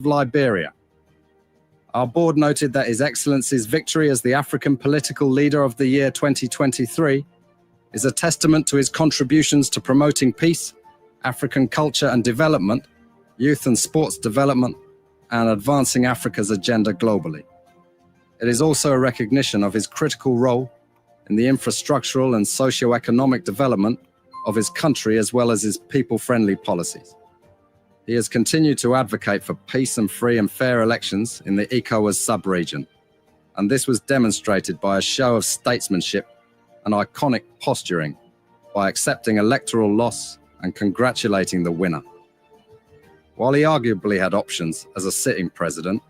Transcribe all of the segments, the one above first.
of Liberia. Our board noted that His Excellency's victory as the African Political Leader of the Year 2023 is a testament to his contributions to promoting peace, African culture and development, youth and sports development, and advancing Africa's agenda globally. It is also a recognition of his critical role in the infrastructural and socio-economic development of his country as well as his people-friendly policies. He has continued to advocate for peace and free and fair elections in the ECOWAS sub-region, and this was demonstrated by a show of statesmanship and iconic posturing by accepting electoral loss and congratulating the winner. While he arguably had options as a sitting president,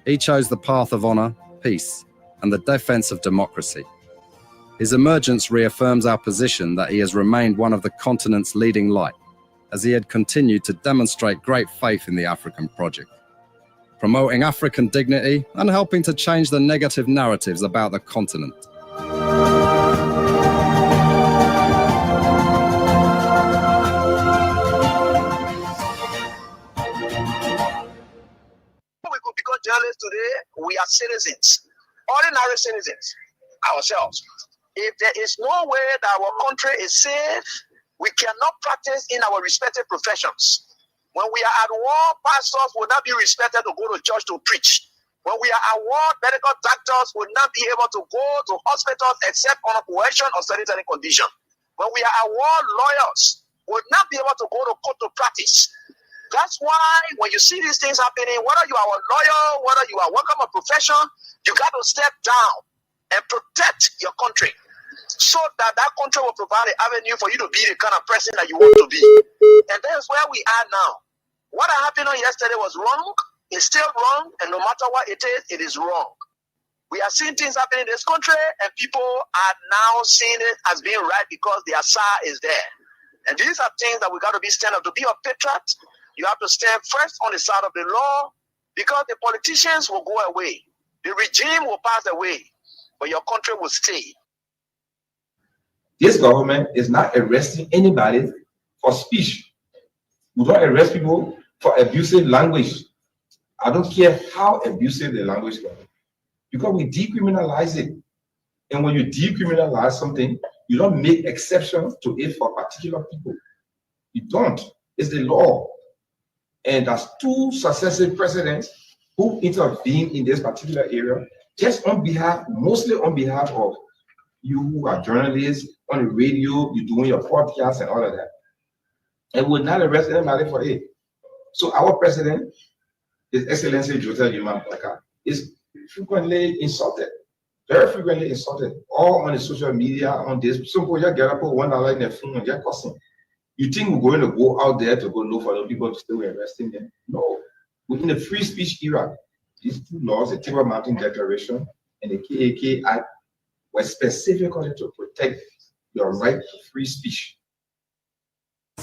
he chose the path of honor, peace, and the defense of democracy. His emergence reaffirms our position that he has remained one of the continent's leading light, as he had continued to demonstrate great faith in the African project, promoting African dignity and helping to change the negative narratives about the continent. We could become journalists today. We are citizens, ordinary citizens ourselves. If there is no way that our country is safe, we cannot practice in our respective professions. When we are at war, pastors will not be respected to go to church to preach. When we are at war, medical doctors will not be able to go to hospitals except on a coercion or sanitary condition. When we are at war, lawyers will not be able to go to court to practice. That's why when you see these things happening, whether you are a lawyer, whether you are working a profession, you got to step down and protect your country so that that country will provide an avenue for you to be the kind of person that you want to be. And that's where we are now. What happened on yesterday was wrong. It's still wrong. And no matter what it is wrong. We are seeing things happening in this country, and people are now seeing it as being right because the Asa is there. And these are things that we got to be stand up. To be a patriot, you have to stand first on the side of the law, because the politicians will go away. The regime will pass away, but your country will stay. This government is not arresting anybody for speech. We don't arrest people for abusive language. I don't care how abusive the language is, because we decriminalize it. And when you decriminalize something, you don't make exceptions to it for particular people. You don't. It's the law. And there's two successive presidents who intervened in this particular area, just on behalf, mostly on behalf of you who are journalists, on the radio, you're doing your podcast and all of that. And would not arrest anybody for it. So our president, His Excellency Joseph Yuma Blaka, is frequently insulted, very frequently insulted, all on the social media, on this. Some people just get up with $1 in their phone and just cussing. You think we're going to go out there to go look for the people to still arresting them? No. We're in the free speech era. These two laws, the Table Mountain Declaration and the KAK Act, were specifically to protect your right to free speech.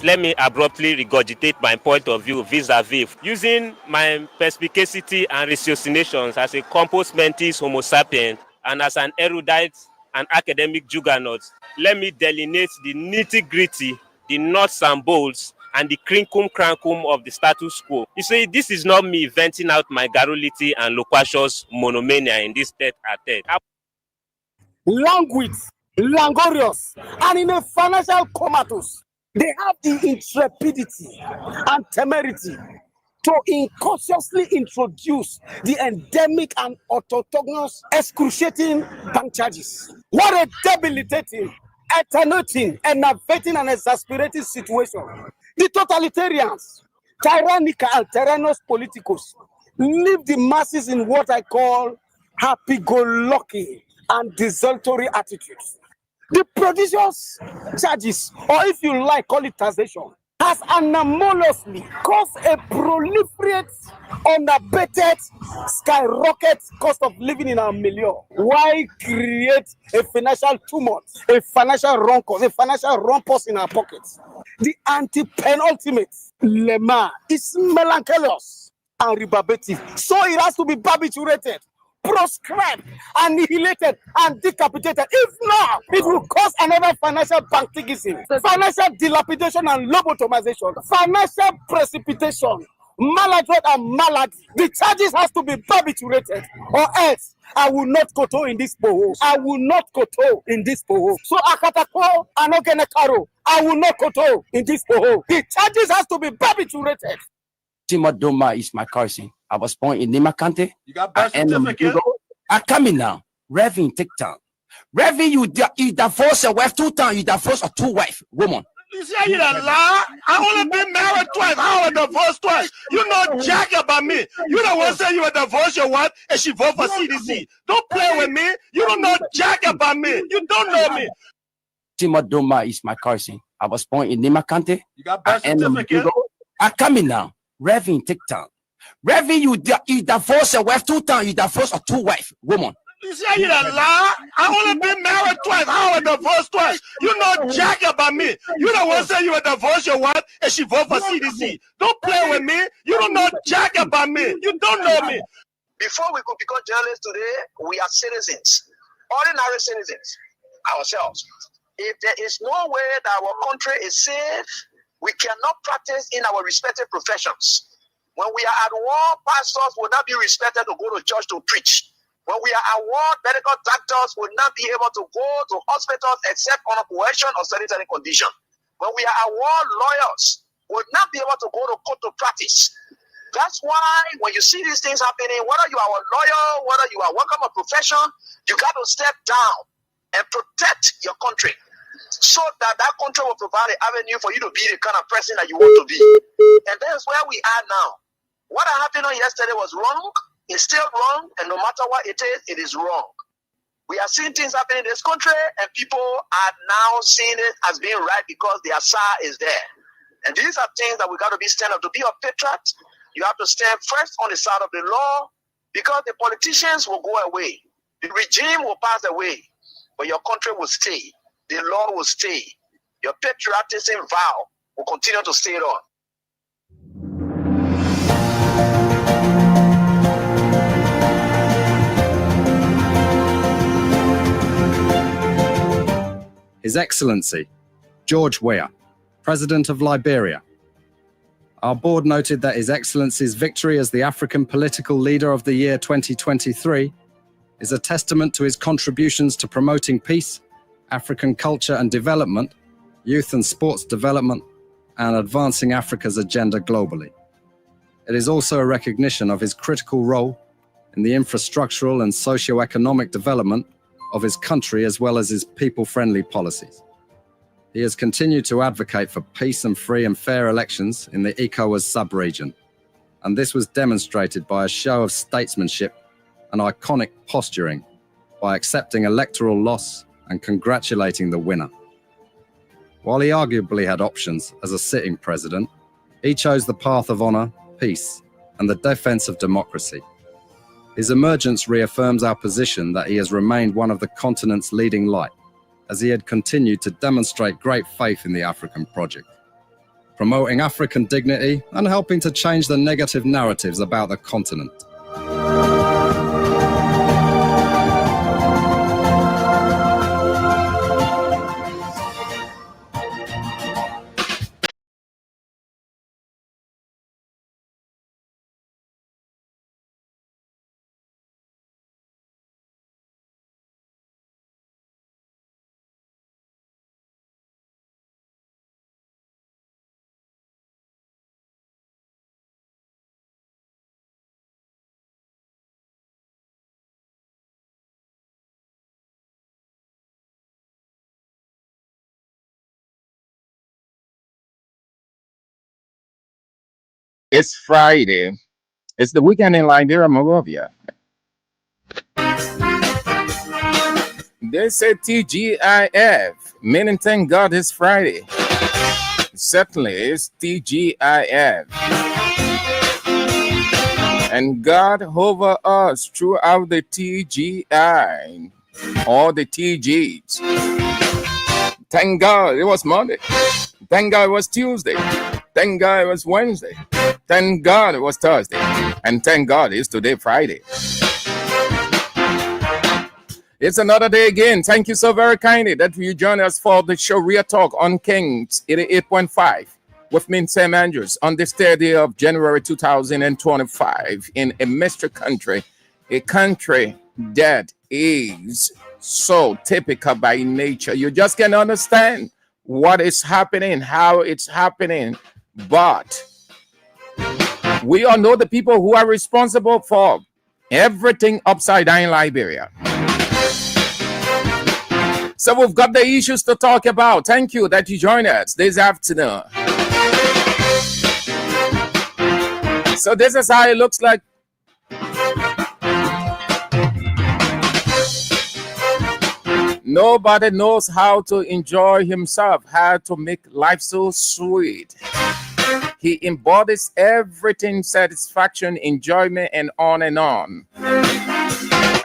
Let me abruptly regurgitate my point of view vis-a-vis using my perspicacity and ratiocinations as a compos mentis homo sapien and as an erudite and academic juggernaut. Let me delineate the nitty-gritty, the nuts and bolts, and the crinkum-crankum of the status quo. You see, this is not me venting out my garrulity and loquacious monomania in this tete-a-tete. Languid, languorous, and in a financial comatose. They have the intrepidity and temerity to incautiously introduce the endemic and autochthonous excruciating bank charges. What a debilitating, attenuating, enervating, and exasperating situation. The totalitarians, tyrannical and tyrannous politicos, leave the masses in what I call happy-go-lucky and desultory attitudes. The prodigious charges, or if you like, call it taxation, has anomalously caused a proliferate, unabated, skyrocket cost of living in our milieu. Why create a financial tumult, a financial rumpus, in our pockets? The anti-penultimate lemma is melancholious and rebarbative, so it has to be barbiturated, proscribed, annihilated, and decapitated. If not, it will cause another financial bankigism, financial dilapidation and lobotomization, financial precipitation, maladroit and malady. The charges has to be barbiturated, or else I will not koto in this poho. I will not koto in this poho. So Akatako Anogenekaro, I will not koto in this poho. The charges has to be barbiturated. Timadoma is my cousin. I was born in Nimakante. You got birth certificate? I come in now. Reverend, take time. Reverend, you divorce your wife 2 times. You divorce a 2 wife woman. You say you a lie? I only been married twice. I only divorced twice. You know jack about me. You don't want to say you would divorce your wife and she vote for CDC. Don't play with me. You don't know jack about me. You don't know me. Timadoma is my cousin. I was born in Nimakante. You got birth certificate? I come in now. Reverend, take time. Reverend, you divorce your wife 2 times. You divorce a 2 wife woman. You say you a lie? I only been married twice. I only divorced twice. You know jack about me. You don't want to say you would divorce your wife and she vote for CDC. Don't play with me. You don't know jack about me. You don't know me. Before we could become journalists today, we are citizens, ordinary citizens ourselves. If there is no way that our country is safe, we cannot practice in our respective professions. When we are at war, pastors will not be respected to go to church to preach. When we are at war, medical doctors will not be able to go to hospitals except on a coercion or sanitary condition. When we are at war, lawyers will not be able to go to court to practice. That's why when you see these things happening, whether you are a lawyer, whether you are working a profession, you got to step down and protect your country so that that country will provide an avenue for you to be the kind of person that you want to be. And that's where we are now. What happened on yesterday was wrong. It's still wrong, and no matter what it is wrong. We are seeing things happening in this country, and people are now seeing it as being right because their side is there. And these are things that we got to be stand up. To be a patriot, you have to stand first on the side of the law, because the politicians will go away. The regime will pass away, but your country will stay. The law will stay. Your patriotism vow will continue to stay on. His Excellency, George Weah, President of Liberia. Our board noted that His Excellency's victory as the African Political Leader of the Year 2023 is a testament to his contributions to promoting peace, African culture and development, youth and sports development, and advancing Africa's agenda globally. It is also a recognition of his critical role in the infrastructural and socio-economic development of his country, as well as his people-friendly policies. He has continued to advocate for peace and free and fair elections in the ECOWAS sub-region, and this was demonstrated by a show of statesmanship and iconic posturing by accepting electoral loss and congratulating the winner. While he arguably had options as a sitting president, he chose the path of honor, peace, and the defense of democracy. His emergence reaffirms our position that he has remained one of the continent's leading light, as he had continued to demonstrate great faith in the African project, promoting African dignity and helping to change the negative narratives about the continent. It's Friday. It's the weekend in Liberia, Monrovia. They say TGIF, meaning thank God it's Friday. Certainly, it's TGIF. And God over us throughout the TGI, or the TGs. Thank God it was Monday. Thank God it was Tuesday. Thank God it was Wednesday. Thank God it was Thursday. And thank God it's today, Friday. It's another day again. Thank you so very kindly that you join us for the show Real Talk on Kings 88.5 with me in St. Andrews on this 3rd day of January 2025 in a mystery country, a country that is so typical by nature. You just can't understand what is happening, how it's happening, but we all know the people who are responsible for everything upside down in Liberia. So we've got the issues to talk about. Thank you that you joined us this afternoon. So this is how it looks like. Nobody knows how to enjoy himself, how to make life so sweet. He embodies everything, satisfaction, enjoyment, and on and on.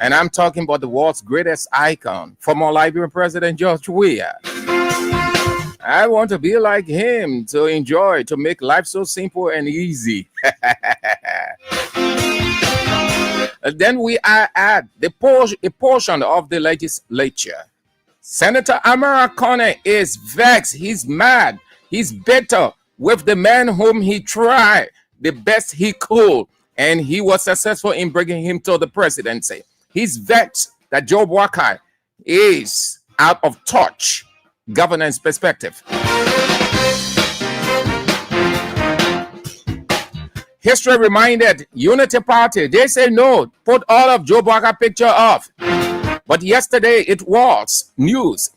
And I'm talking about the world's greatest icon, former Liberian President George Weah. I want to be like him, to enjoy, to make life so simple and easy. Then we are at a portion of the legislature. Senator Amara Conner is vexed. He's mad. He's bitter with the man whom he tried the best he could, and he was successful in bringing him to the presidency. He's vexed that Joe Wakai is out of touch, governance perspective. History reminded Unity Party, they say no, put all of Joe Wakai picture off. But yesterday it was news.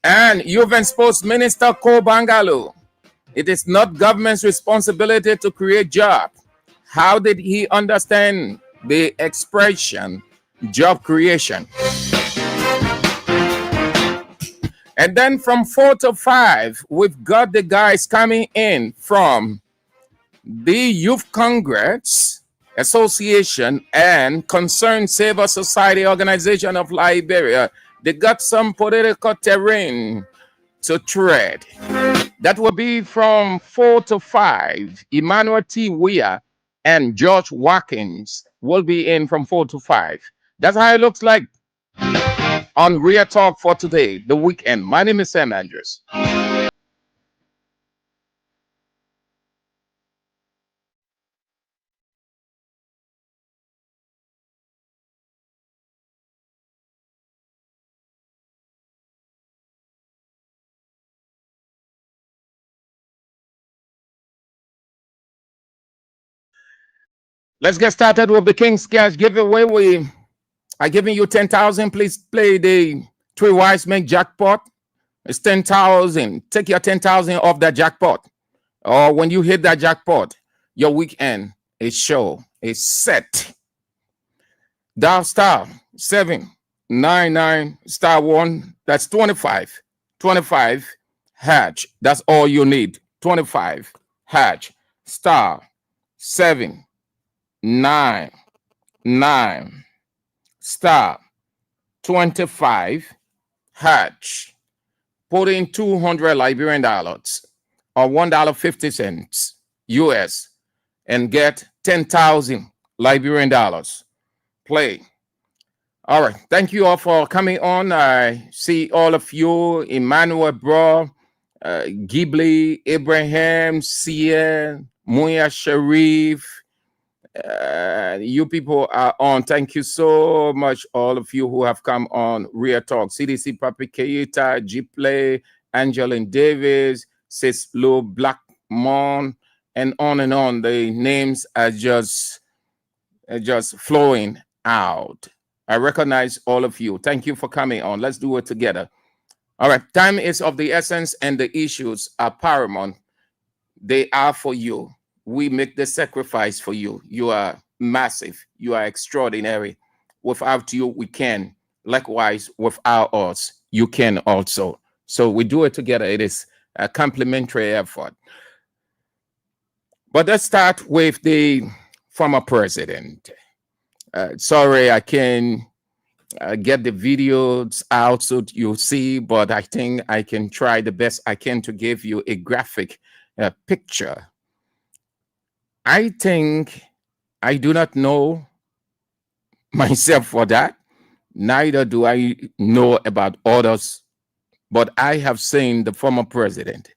And Youth and Sports Minister Ko Bangalu, it is not government's responsibility to create jobs. How did he understand the expression job creation? And then from 4 to 5, we've got the guys coming in from the Youth Congress Association and Concerned Civil Society Organization of Liberia. They got some political terrain to tread. That will be from 4 to 5. Emmanuel T. Weah and George Watkins will be in from 4 to 5. That's how it looks like on Real Talk for today, the weekend. My name is Sam Andrews. Let's get started with the King's Cash giveaway. We are giving you 10,000. Please play the 3 Wise Men jackpot. It's 10,000. Take your 10,000 off that jackpot. Or when you hit that jackpot, your weekend is sure, is set. Dial star 799 star 1. That's 25. 25 hatch. That's all you need. 25 hatch. Star 799 star 25 hatch. Put in 200 Liberian dollars or $1.50 US and get 10,000 Liberian dollars. Play. All right. Thank you all for coming on. I see all of you, Emmanuel Bro, Ghibli, Abraham, Sia, Muya Sharif. You people are on. Thank you so much, all of you who have come on Real Talk. CDC Papi Keita, G-Play, Angeline Davis, Sis Lou Blackmon, and on. The names are just flowing out. I recognize all of you. Thank you for coming on. Let's do it together. All right. Time is of the essence, and the issues are paramount. They are for you. We make the sacrifice for you. You are massive. You are extraordinary. Without you, we can. Likewise, without us, you can also. So we do it together. It is a complementary effort. But let's start with the former president. Sorry, I can get the videos out so you see, but I think I can try the best I can to give you a graphic picture. I think I do not know myself for that, Neither do I know about others, but I have seen the former president,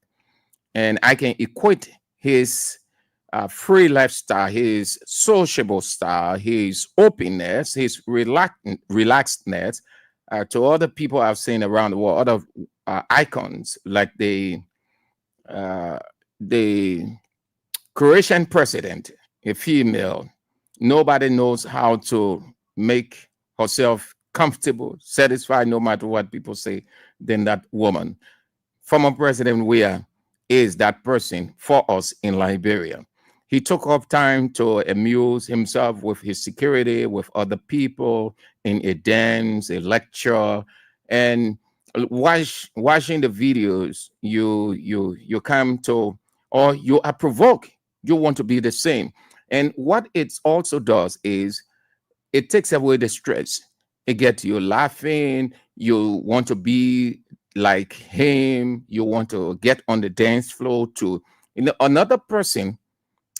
and I can equate his free lifestyle, his sociable style, his openness, his relaxedness to other people I've seen around the world, other icons like the Croatian president, a female. Nobody knows how to make herself comfortable, satisfied, no matter what people say, than that woman. Former President Weah is that person for us in Liberia. He took up time to amuse himself with his security, with other people in a dance, a lecture, and watching the videos, you come to, or you are provoked. You want to be the same. And what it also does is it takes away the stress. It gets you laughing. You want to be like him. You want to get on the dance floor to, another person.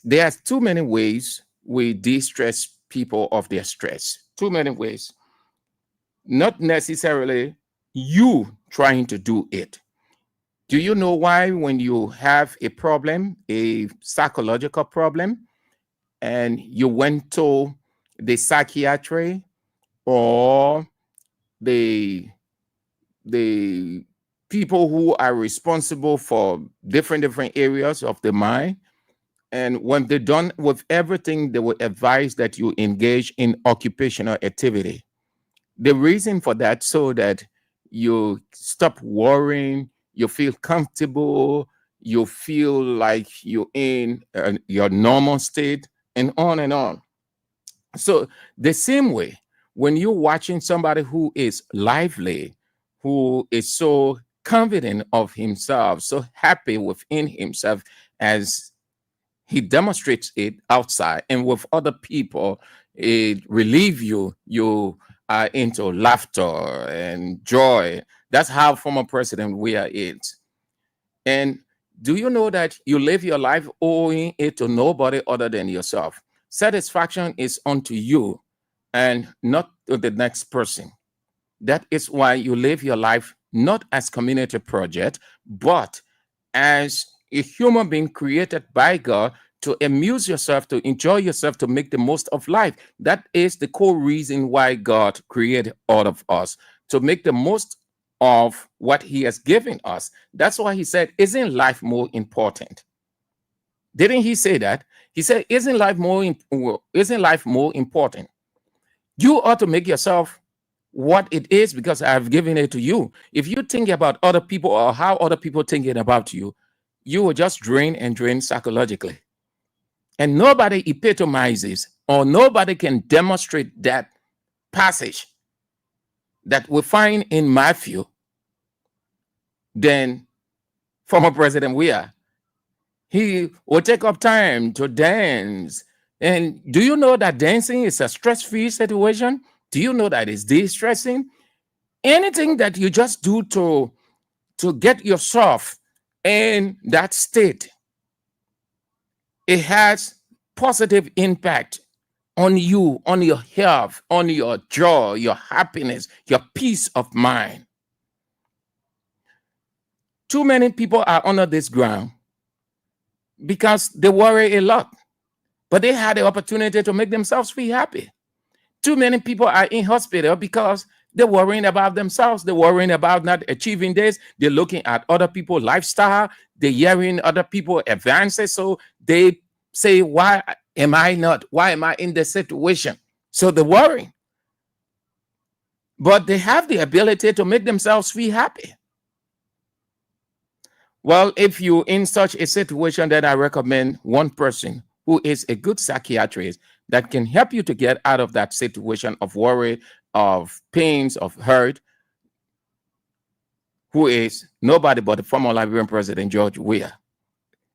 There's too many ways we de-stress people of their stress. Too many ways. Not necessarily you trying to do it. Do you know why when you have a problem, a psychological problem, and you went to the psychiatry or the people who are responsible for different areas of the mind, and when they're done with everything, they will advise that you engage in occupational activity. The reason for that, so that you stop worrying, you feel comfortable, you feel like you're in your normal state, and on and on. So the same way, when you're watching somebody who is lively, who is so confident of himself, so happy within himself, as he demonstrates it outside and with other people, it relieves you. You are into laughter and joy. That's how former President Weah is. And do you know that you live your life owing it to nobody other than yourself? Satisfaction is unto you and not to the next person. That is why you live your life not as community project, but as a human being created by God to amuse yourself, to enjoy yourself, to make the most of life. That is the core reason why God created all of us, to make the most of what he has given us. That's why he said, isn't life more important? Didn't he say that? He said, isn't life more important? You ought to make yourself what it is because I've given it to you. If you think about other people or how other people thinking about you, you will just drain and drain psychologically. And nobody epitomizes or nobody can demonstrate that passage that we find in Matthew than former President Weah. He will take up time to dance. And do you know that dancing is a stress-free situation? Do you know that it's de-stressing? Anything that you just do to get yourself in that state, it has positive impact on you, on your health, on your joy, your happiness, your peace of mind. Too many people are under this ground because they worry a lot, but they had the opportunity to make themselves feel happy. Too many people are in hospital because they're worrying about themselves. They're worrying about not achieving this. They're looking at other people's lifestyle. They're hearing other people advances. So they say, why am I not? Why am I in this situation? So they're worrying. But they have the ability to make themselves feel happy. Well, if you're in such a situation, then I recommend one person who is a good psychiatrist that can help you to get out of that situation of worry, of pains, of hurt, who is nobody but the former Liberian President George Weah.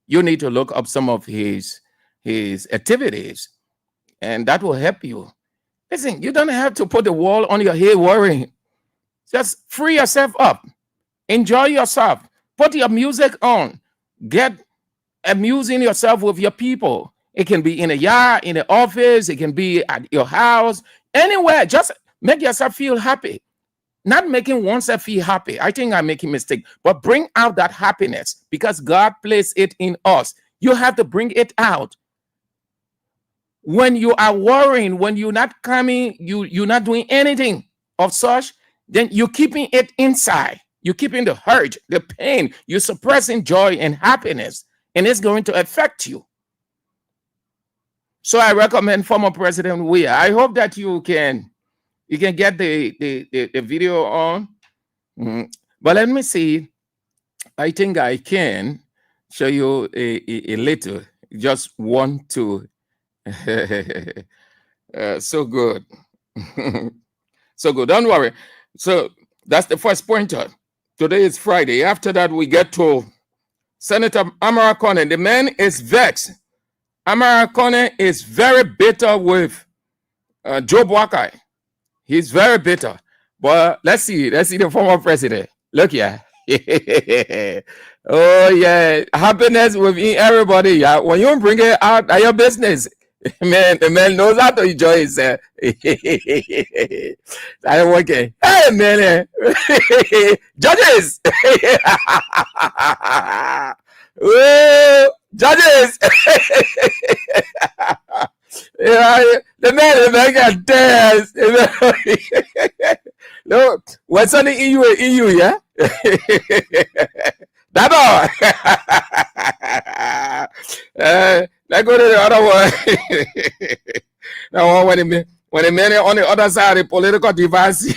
You need to look up some of his activities, and that will help you. Listen, you don't have to put the wall on your head worrying. Just free yourself up. Enjoy yourself. Put your music on. Get amusing yourself with your people. It can be in a yard, in the office. It can be at your house, anywhere. Just Make yourself feel happy. Not making oneself feel happy. I think I'm making a mistake. But bring out that happiness because God placed it in us. You have to bring it out. When you are worrying, when you're not coming, you're not doing anything of such, then you're keeping it inside. You're keeping the hurt, the pain. You're suppressing joy and happiness, and it's going to affect you. So I recommend former President Weah. I hope that you can get the video on. But let me see. I think I can show you a little. Just want to. So good. So good. Don't worry. So that's the first pointer. Today is Friday. After that, we get to Senator Amara Conner. The man is vexed. Amara Conner is very bitter with Joe Buakai. He's very bitter. But let's see the former president. Look here. Oh, yeah. Happiness within everybody. Yeah. When you bring it out of your business, man, the man knows how to enjoy himself. I okay. Hey, man. Judges. Oh, judges. Yeah, the man can dance. No, what's on the EU, yeah? That all. Let's go to the other one. Now, when the men on the other side of the political device,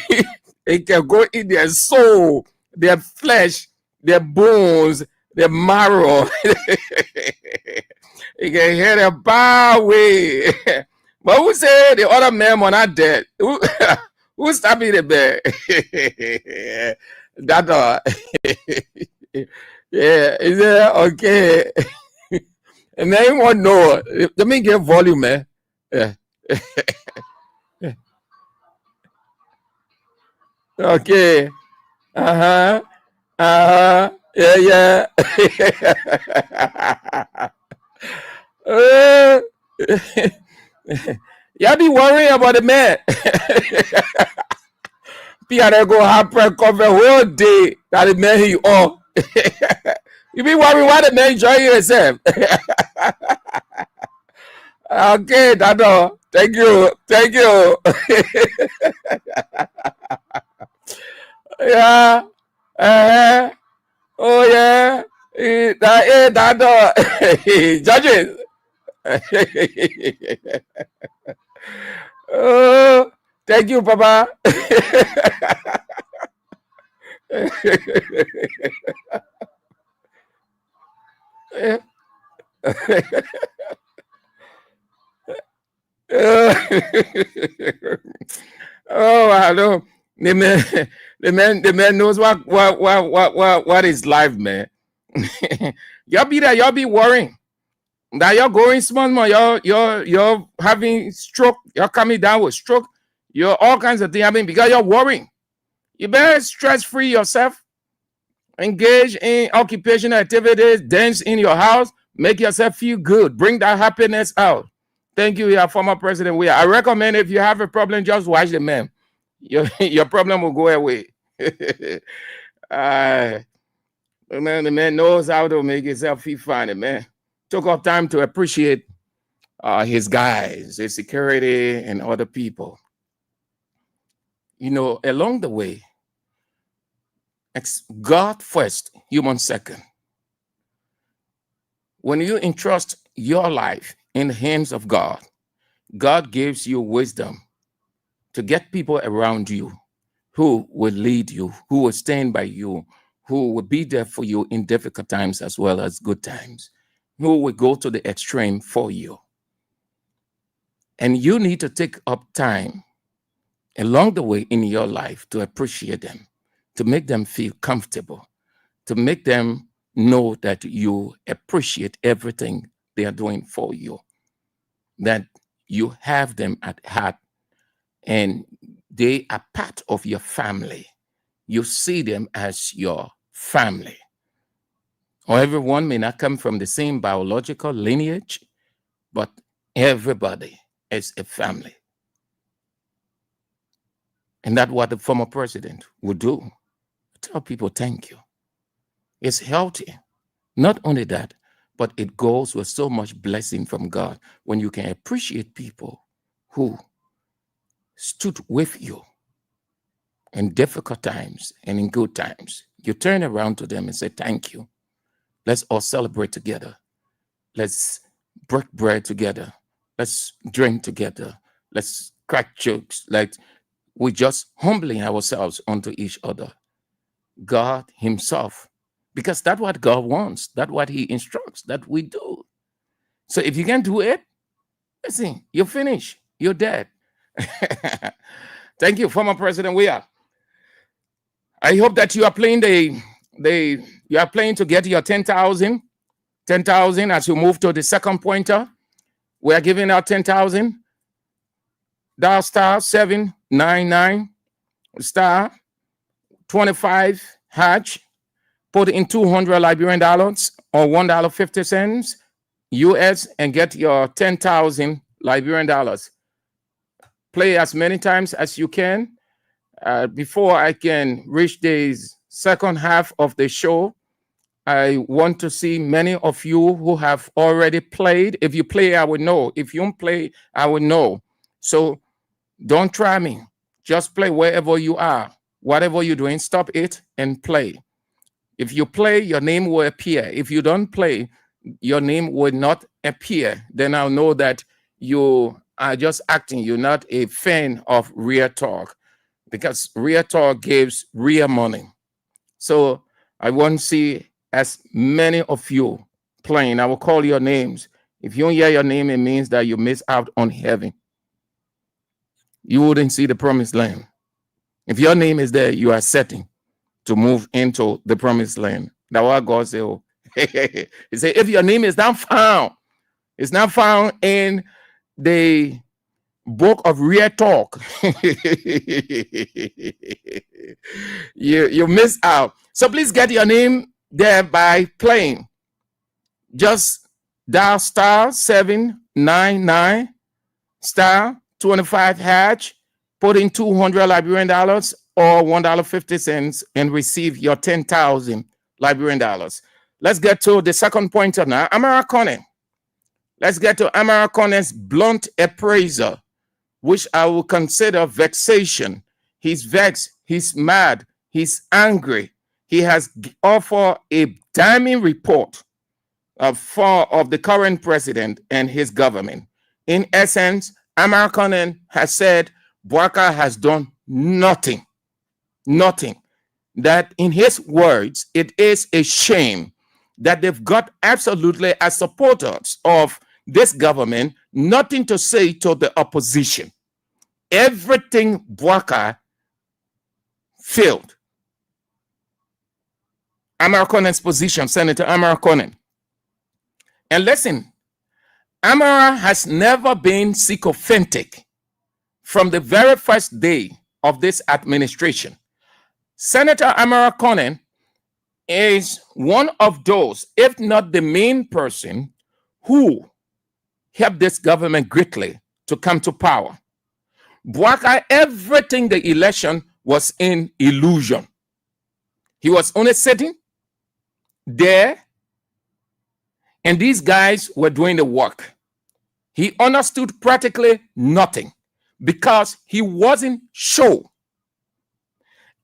it can go in their soul, their flesh, their bones, their marrow. You can hear the bow way. But who said the other men were not dead? Who stopped the bed? That yeah, is it okay? And then you want to know. Let me get volume, man. Yeah. Okay. Yeah. Y'all be worrying about the man. People go have prayer cover whole day that the man he all. You be worrying why the man enjoy yourself. Okay, Dado. Thank you. Yeah. Oh yeah. Dado. Judges. Oh, thank you, Papa. Oh, I know. The man knows what is life, man. Y'all be there, y'all be worrying. That you're going small, you're having stroke, you're coming down with stroke, you're all kinds of things happening because you're worrying. You better stress-free yourself, engage in occupational activities, dance in your house, make yourself feel good, bring that happiness out. Thank you, your former president. I recommend if you have a problem, just watch the man. Your problem will go away. The man knows how to make himself feel fine, man. Took up time to appreciate his guys, his security, and other people. You know, along the way, God first, human second. When you entrust your life in the hands of God, God gives you wisdom to get people around you who will lead you, who will stand by you, who will be there for you in difficult times as well as good times, who will go to the extreme for you. And you need to take up time along the way in your life to appreciate them, to make them feel comfortable, to make them know that you appreciate everything they are doing for you, that you have them at heart and they are part of your family. You see them as your family. Or everyone may not come from the same biological lineage, but everybody is a family. And that's what the former president would do. Tell people thank you. It's healthy. Not only that, but it goes with so much blessing from God when you can appreciate people who stood with you in difficult times and in good times. You turn around to them and say, thank you. Let's all celebrate together. Let's break bread together. Let's drink together. Let's crack jokes. Like we just humbling ourselves unto each other. God himself, because that's what God wants. That's what he instructs that we do. So if you can't do it, listen, you're finished. You're dead. Thank you, former President Weah. I hope that you are playing you are playing to get your 10,000 as you move to the second pointer. We are giving out 10,000. Dial star 799 star 25 hatch. Put in $200 Liberian dollars or $1.50 US and get your 10,000 Liberian dollars. Play as many times as you can. Before I can reach the second half of the show, I want to see many of you who have already played. If you play, I would know. If you don't play, I would know. So don't try me. Just play wherever you are. Whatever you're doing, stop it and play. If you play, your name will appear. If you don't play, your name will not appear. Then I'll know that you are just acting. You're not a fan of real talk, because real talk gives real money. So I want to see as many of you playing. I will call your names. If you don't hear your name, it means that you miss out on heaven. You wouldn't see the promised land. If your name is there, you are setting to move into the promised land. That's what God said. Oh. He said, if your name is not found, it's not found in the book of real talk, you miss out. So please get your name there by playing. Just dial star 799 star 25 hatch, put in $200 Liberian dollars or $1.50 and receive your 10,000 Liberian dollars. Let's get to the second pointer now. Amara Kone. Let's get to Amara Kone's blunt appraisal, which I will consider vexation. He's vexed, he's mad, he's angry. He has offered a damning report of the current president and his government. In essence, Amara Kone has said Bouaka has done nothing. That in his words, it is a shame that they've got absolutely, as supporters of this government, nothing to say to the opposition. Everything Bouaka failed. Amara Kone's position, Senator Amara Kone. And listen, Amara has never been sycophantic from the very first day of this administration. Senator Amara Kone is one of those, if not the main person, who helped this government greatly to come to power. Bouaka, everything the election was in illusion. He was only sitting there, and these guys were doing the work. He understood practically nothing because he wasn't sure.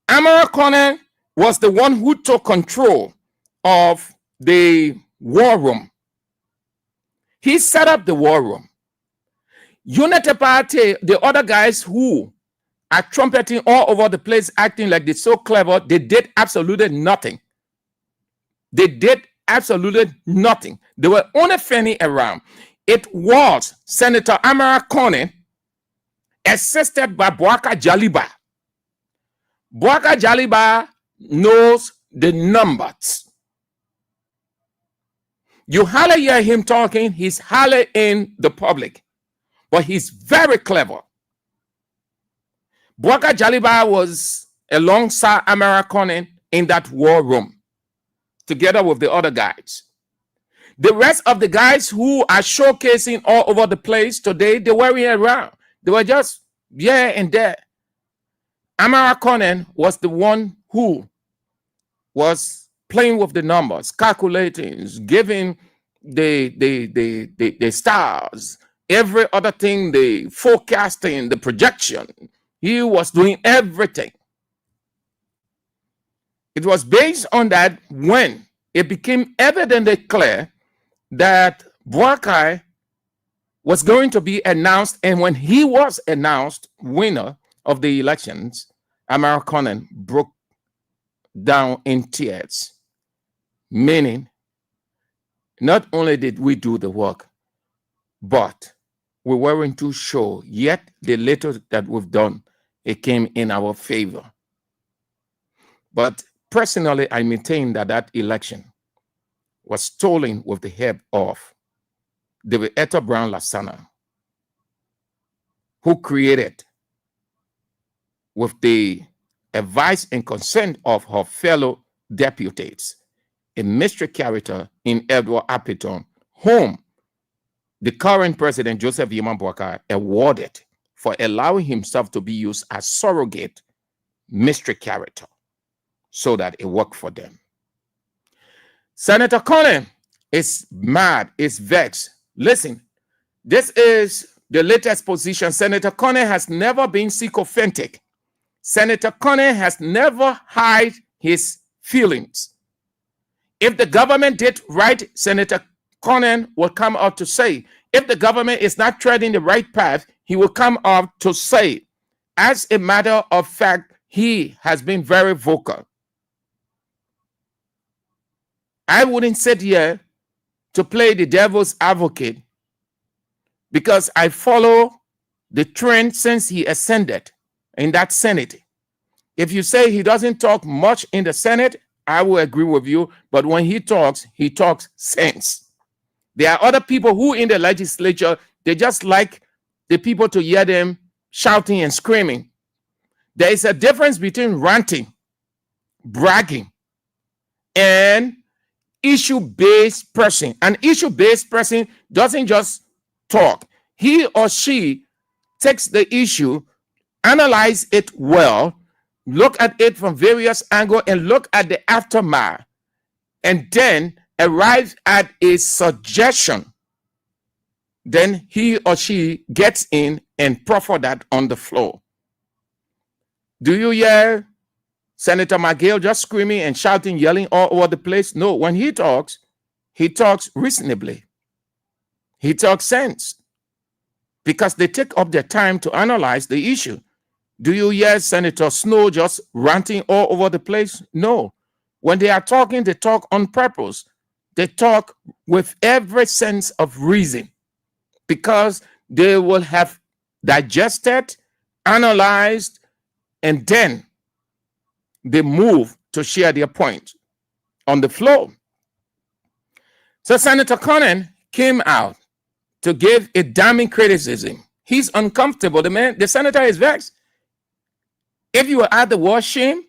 Amara Kone was the one who took control of the war room. He set up the war room. Unity Party, the other guys who are trumpeting all over the place, acting like they're so clever, they did absolutely nothing. They did absolutely nothing. They were only fanning around. It was Senator Amara Kone, assisted by Bouaka Jaliba. Bouaka Jaliba knows the numbers. You hardly hear him talking. He's hardly in the public, but he's very clever. Bouaka Jaliba was alongside Amara Kone in that war room, together with the other guys. The rest of the guys who are showcasing all over the place today, they weren't around. They were just here and there. Amara Conan was the one who was playing with the numbers, calculating, giving the stars, every other thing, the forecasting, the projection. He was doing everything. It was based on that when it became evidently clear that Boakai was going to be announced, and when he was announced winner of the elections, Amara Conan broke down in tears, meaning not only did we do the work, but we weren't too sure, yet the little that we've done, it came in our favor. But personally, I maintain that that election was stolen with the help of the Etta Brown Lasana, who created, with the advice and consent of her fellow deputies, a mystery character in Edward Appleton, whom the current president, Joseph Yeman Boakai, awarded for allowing himself to be used as surrogate mystery character so that it worked for them. Senator Conan is mad, is vexed. Listen, this is the latest position. Senator Conan has never been sycophantic. Senator Conan has never hid his feelings. If the government did right, Senator Conan will come out to say. If the government is not treading the right path, he will come out to say. As a matter of fact, he has been very vocal. I wouldn't sit here to play the devil's advocate because I follow the trend since he ascended in that Senate. If you say he doesn't talk much in the Senate, I will agree with you. But when he talks sense. There are other people who in the legislature, they just like the people to hear them shouting and screaming. There is a difference between ranting, bragging, and issue-based person. An issue-based person doesn't just talk. He or she takes the issue, analyze it well, look at it from various angles, and look at the aftermath, and then arrive at a suggestion. Then he or she gets in and proffer that on the floor. Do you hear Senator McGill just screaming and shouting, yelling all over the place? No, when he talks reasonably. He talks sense because they take up their time to analyze the issue. Do you hear Senator Snow just ranting all over the place? No. When they are talking, they talk on purpose. They talk with every sense of reason because they will have digested, analyzed, and then they move to share their point on the floor. So Senator Conan came out to give a damning criticism. He's uncomfortable. The senator is vexed. If you add the word shame,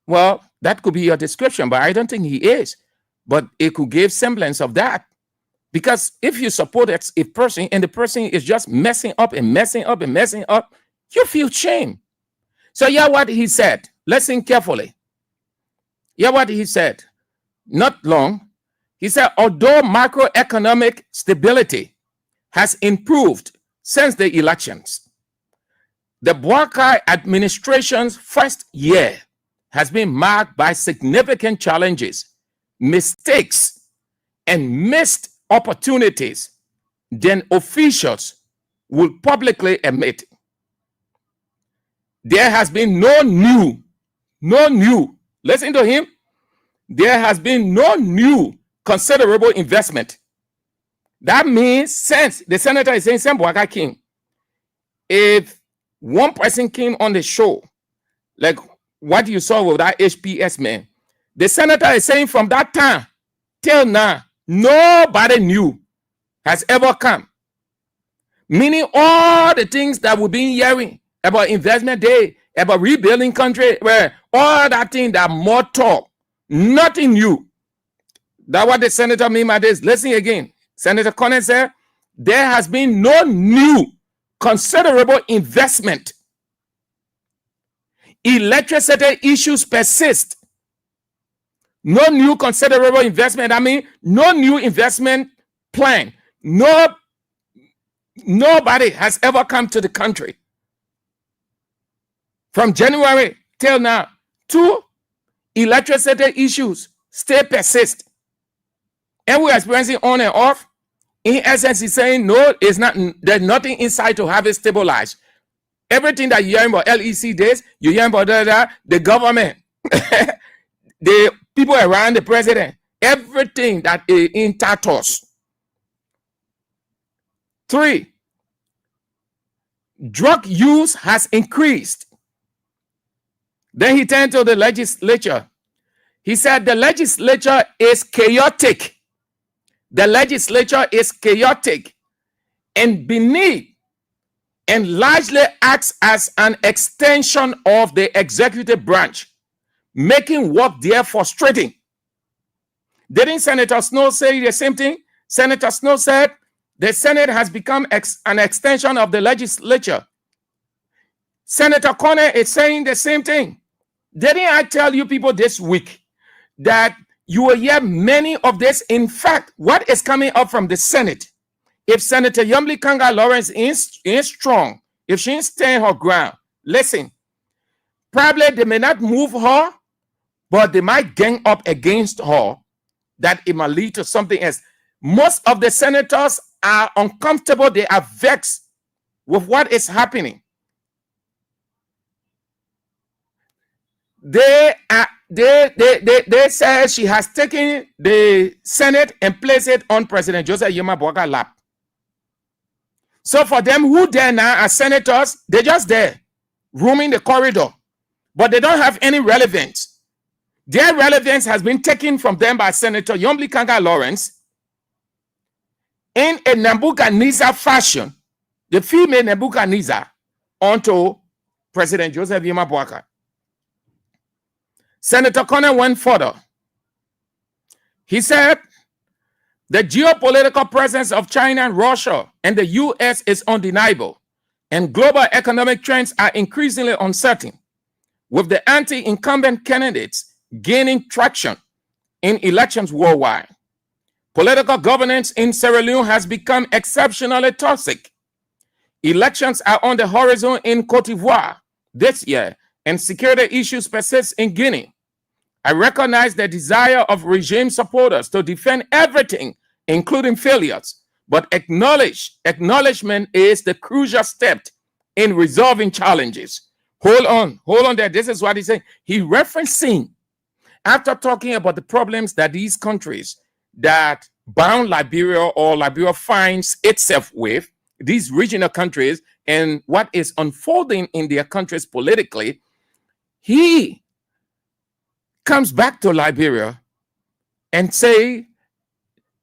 well, that could be your description, but I don't think he is. But it could give semblance of that. Because if you support a person and the person is just messing up and messing up and messing up, you feel shame. So yeah, what he said, listen carefully. Yeah, what he said, not long. He said, although macroeconomic stability has improved since the elections, the Boakai administration's first year has been marked by significant challenges, mistakes, and missed opportunities than officials will publicly admit. There has been no new, listen to him, there has been no new considerable investment. That means since the senator is saying, since Boakai came, if one person came on the show, like what you saw with that HPS man, the senator is saying from that time till now, nobody new has ever come. Meaning all the things that we've been hearing about investment day, about rebuilding country, where all that thing that more talk, nothing new. That's what the senator mean by this. Listen again. Senator Conan said, there has been no new considerable investment. Electricity issues persist. No new considerable investment. I mean, no new investment plan. Nobody has ever come to the country from January till now. 2, electricity issues still persist. And we're experiencing on and off. In essence, he's saying, no, it's not, there's nothing inside to have it stabilized. Everything that you're hearing about LEC days, you're hearing about the government, the people around the president, everything that is in status. 3, drug use has increased. Then he turned to the legislature. He said the legislature is chaotic. The legislature is chaotic and beneath and largely acts as an extension of the executive branch, making work there frustrating. Didn't Senator Snow say the same thing? Senator Snow said the Senate has become an extension of the legislature. Senator Connor is saying the same thing. Didn't I tell you people this week that you will hear many of this? In fact, what is coming up from the Senate, if Senator Yumli Kanga Lawrence is strong, if she stands her ground, listen, probably they may not move her, but they might gang up against her, that it might lead to something else. Most of the senators are uncomfortable. They are vexed with what is happening. They say she has taken the Senate and placed it on President Joseph Yema Boakai lap. So for them who there now are senators, they're just there, roaming the corridor, but they don't have any relevance. Their relevance has been taken from them by Senator Yumli Kanga Lawrence in a Nebuchadnezzar fashion, the female Nebuchadnezzar, onto President Joseph Yema Boakai. Senator Connor went further. He said the geopolitical presence of China and Russia and the US is undeniable, and global economic trends are increasingly uncertain, with the anti-incumbent candidates gaining traction in elections worldwide. Political governance in Sierra Leone has become exceptionally toxic. Elections are on the horizon in Cote d'Ivoire this year, and security issues persist in Guinea. I recognize the desire of regime supporters to defend everything, including failures, but acknowledgement is the crucial step in resolving challenges. Hold on there. This is what he's saying. He's referencing, after talking about the problems that these countries that bound Liberia or Liberia finds itself with, these regional countries, and what is unfolding in their countries politically, he comes back to Liberia and say,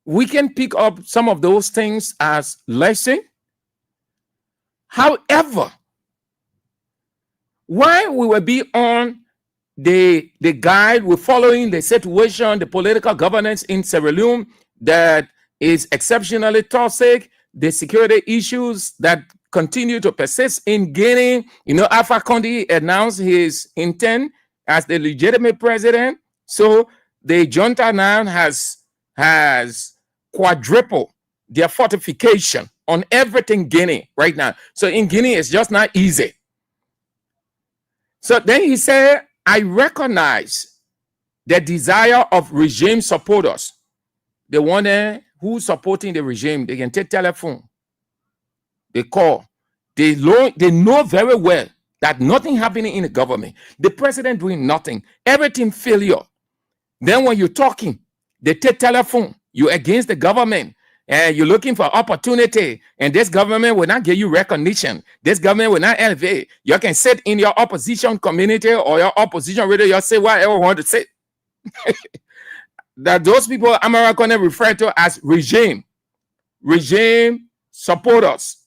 we can pick up some of those things as lesson. However, while we will be on the guide, we're following the situation, the political governance in Sierra Leone that is exceptionally toxic, the security issues that continue to persist in Guinea. You know, Alpha Conde announced his intent as the legitimate president. So the junta now has quadrupled their fortification on everything Guinea right now. So in Guinea, it's just not easy. So then he said, I recognize the desire of regime supporters. The one who's supporting the regime, they can take telephone, they call, they know very well that nothing happening in the government, the president doing nothing, everything failure. Then when you're talking, they take telephone, you're against the government, and you're looking for opportunity, and this government will not give you recognition. This government will not elevate. You can sit in your opposition community or your opposition radio, you say whatever you want to say. That those people America refer to as regime supporters,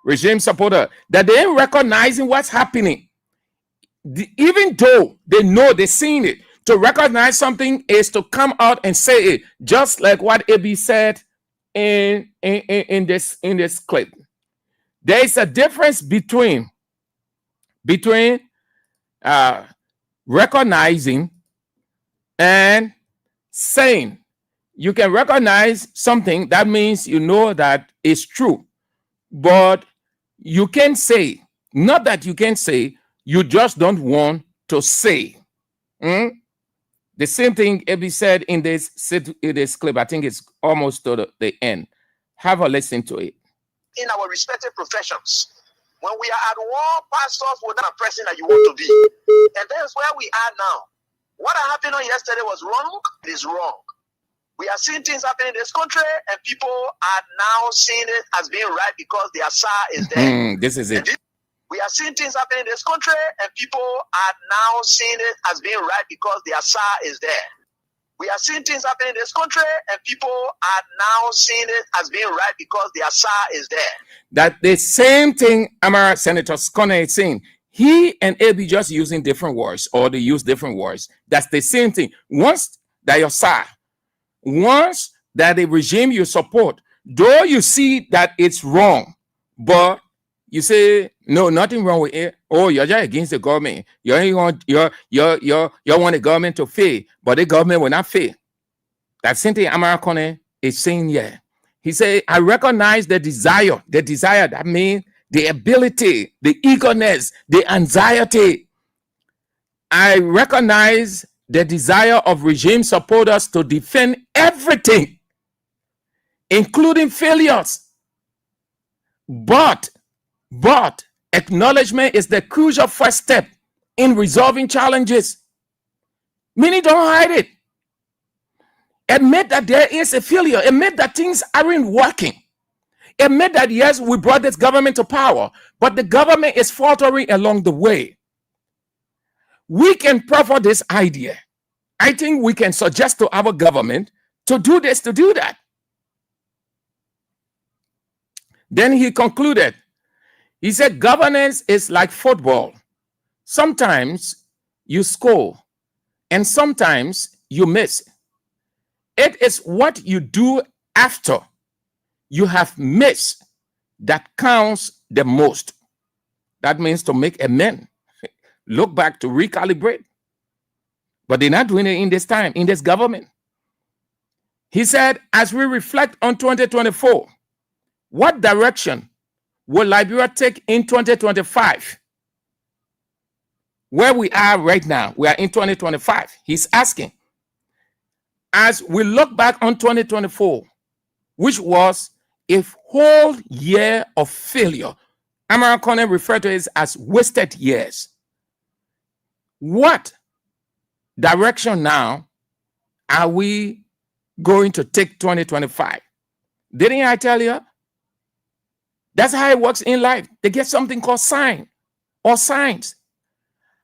regime supporter, that they ain't recognizing what's happening. Even though they know they're seeing it, to recognize something is to come out and say it, just like what AB said in this clip. There is a difference between recognizing and saying. You can recognize something, that means you know that it's true, but you can say, not that you can say, you just don't want to say. The same thing Abby said in this clip. I think it's almost to the end. Have a listen to it. In our respective professions, when we are at war, pastors will not press that you want to be. And that's where we are now. What happened on yesterday was wrong. It is wrong. We are seeing things happening in this country, and people are now seeing it as being right because their SAR is there. This is it. We are seeing things happening in this country, and people are now seeing it as being right because their SAR is there. We are seeing things happening in this country, and people are now seeing it as being right because their SAR is there. That the same thing Amara Senator Sconnell is saying. He and AB just using different words, or they use different words. That's the same thing. Once that your SAR, once that the regime you support, though you see that it's wrong, but you say no, nothing wrong with it. Oh, you're just against the government. You want the government to fail, but the government will not fail. That's something American is saying here. He said, I recognize the desire. The desire, that means the ability, the eagerness, the anxiety. I recognize the desire of regime supporters to defend everything, including failures. But acknowledgement is the crucial first step in resolving challenges. Meaning, don't hide it. Admit that there is a failure. Admit that things aren't working. Admit that, yes, we brought this government to power, but the government is faltering along the way. We can proffer this idea. I think we can suggest to our government to do this, to do that. Then he concluded, he said, governance is like football. Sometimes you score, and sometimes you miss. It is what you do after you have missed that counts the most. That means to make amends. Look back, to recalibrate. But they're not doing it in this time, in this government. He said, as we reflect on 2024, what direction will Liberia take in 2025? Where we are right now, we are in 2025. He's asking, as we look back on 2024, which was a whole year of failure, American referred to it as wasted years. What direction now are we going to take 2025? Didn't I tell you? That's how it works in life. They get something called sign or signs.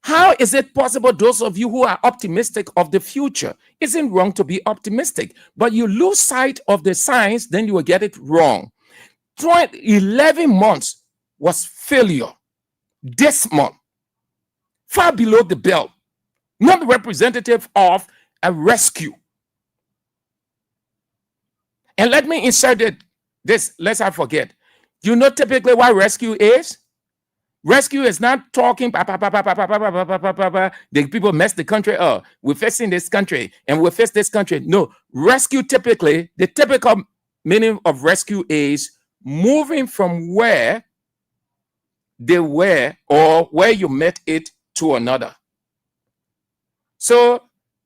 How is it possible, those of you who are optimistic of the future, isn't wrong to be optimistic, but you lose sight of the signs, then you will get it wrong. 11 months was failure. This month, far below the belt, not representative of a rescue. And let me insert this, lest I forget. You know typically what rescue is? Rescue is not talking, the people mess the country up. We're facing this country and we face this country. No, rescue typically, the typical meaning of rescue is moving from where they were or where you met it to another. So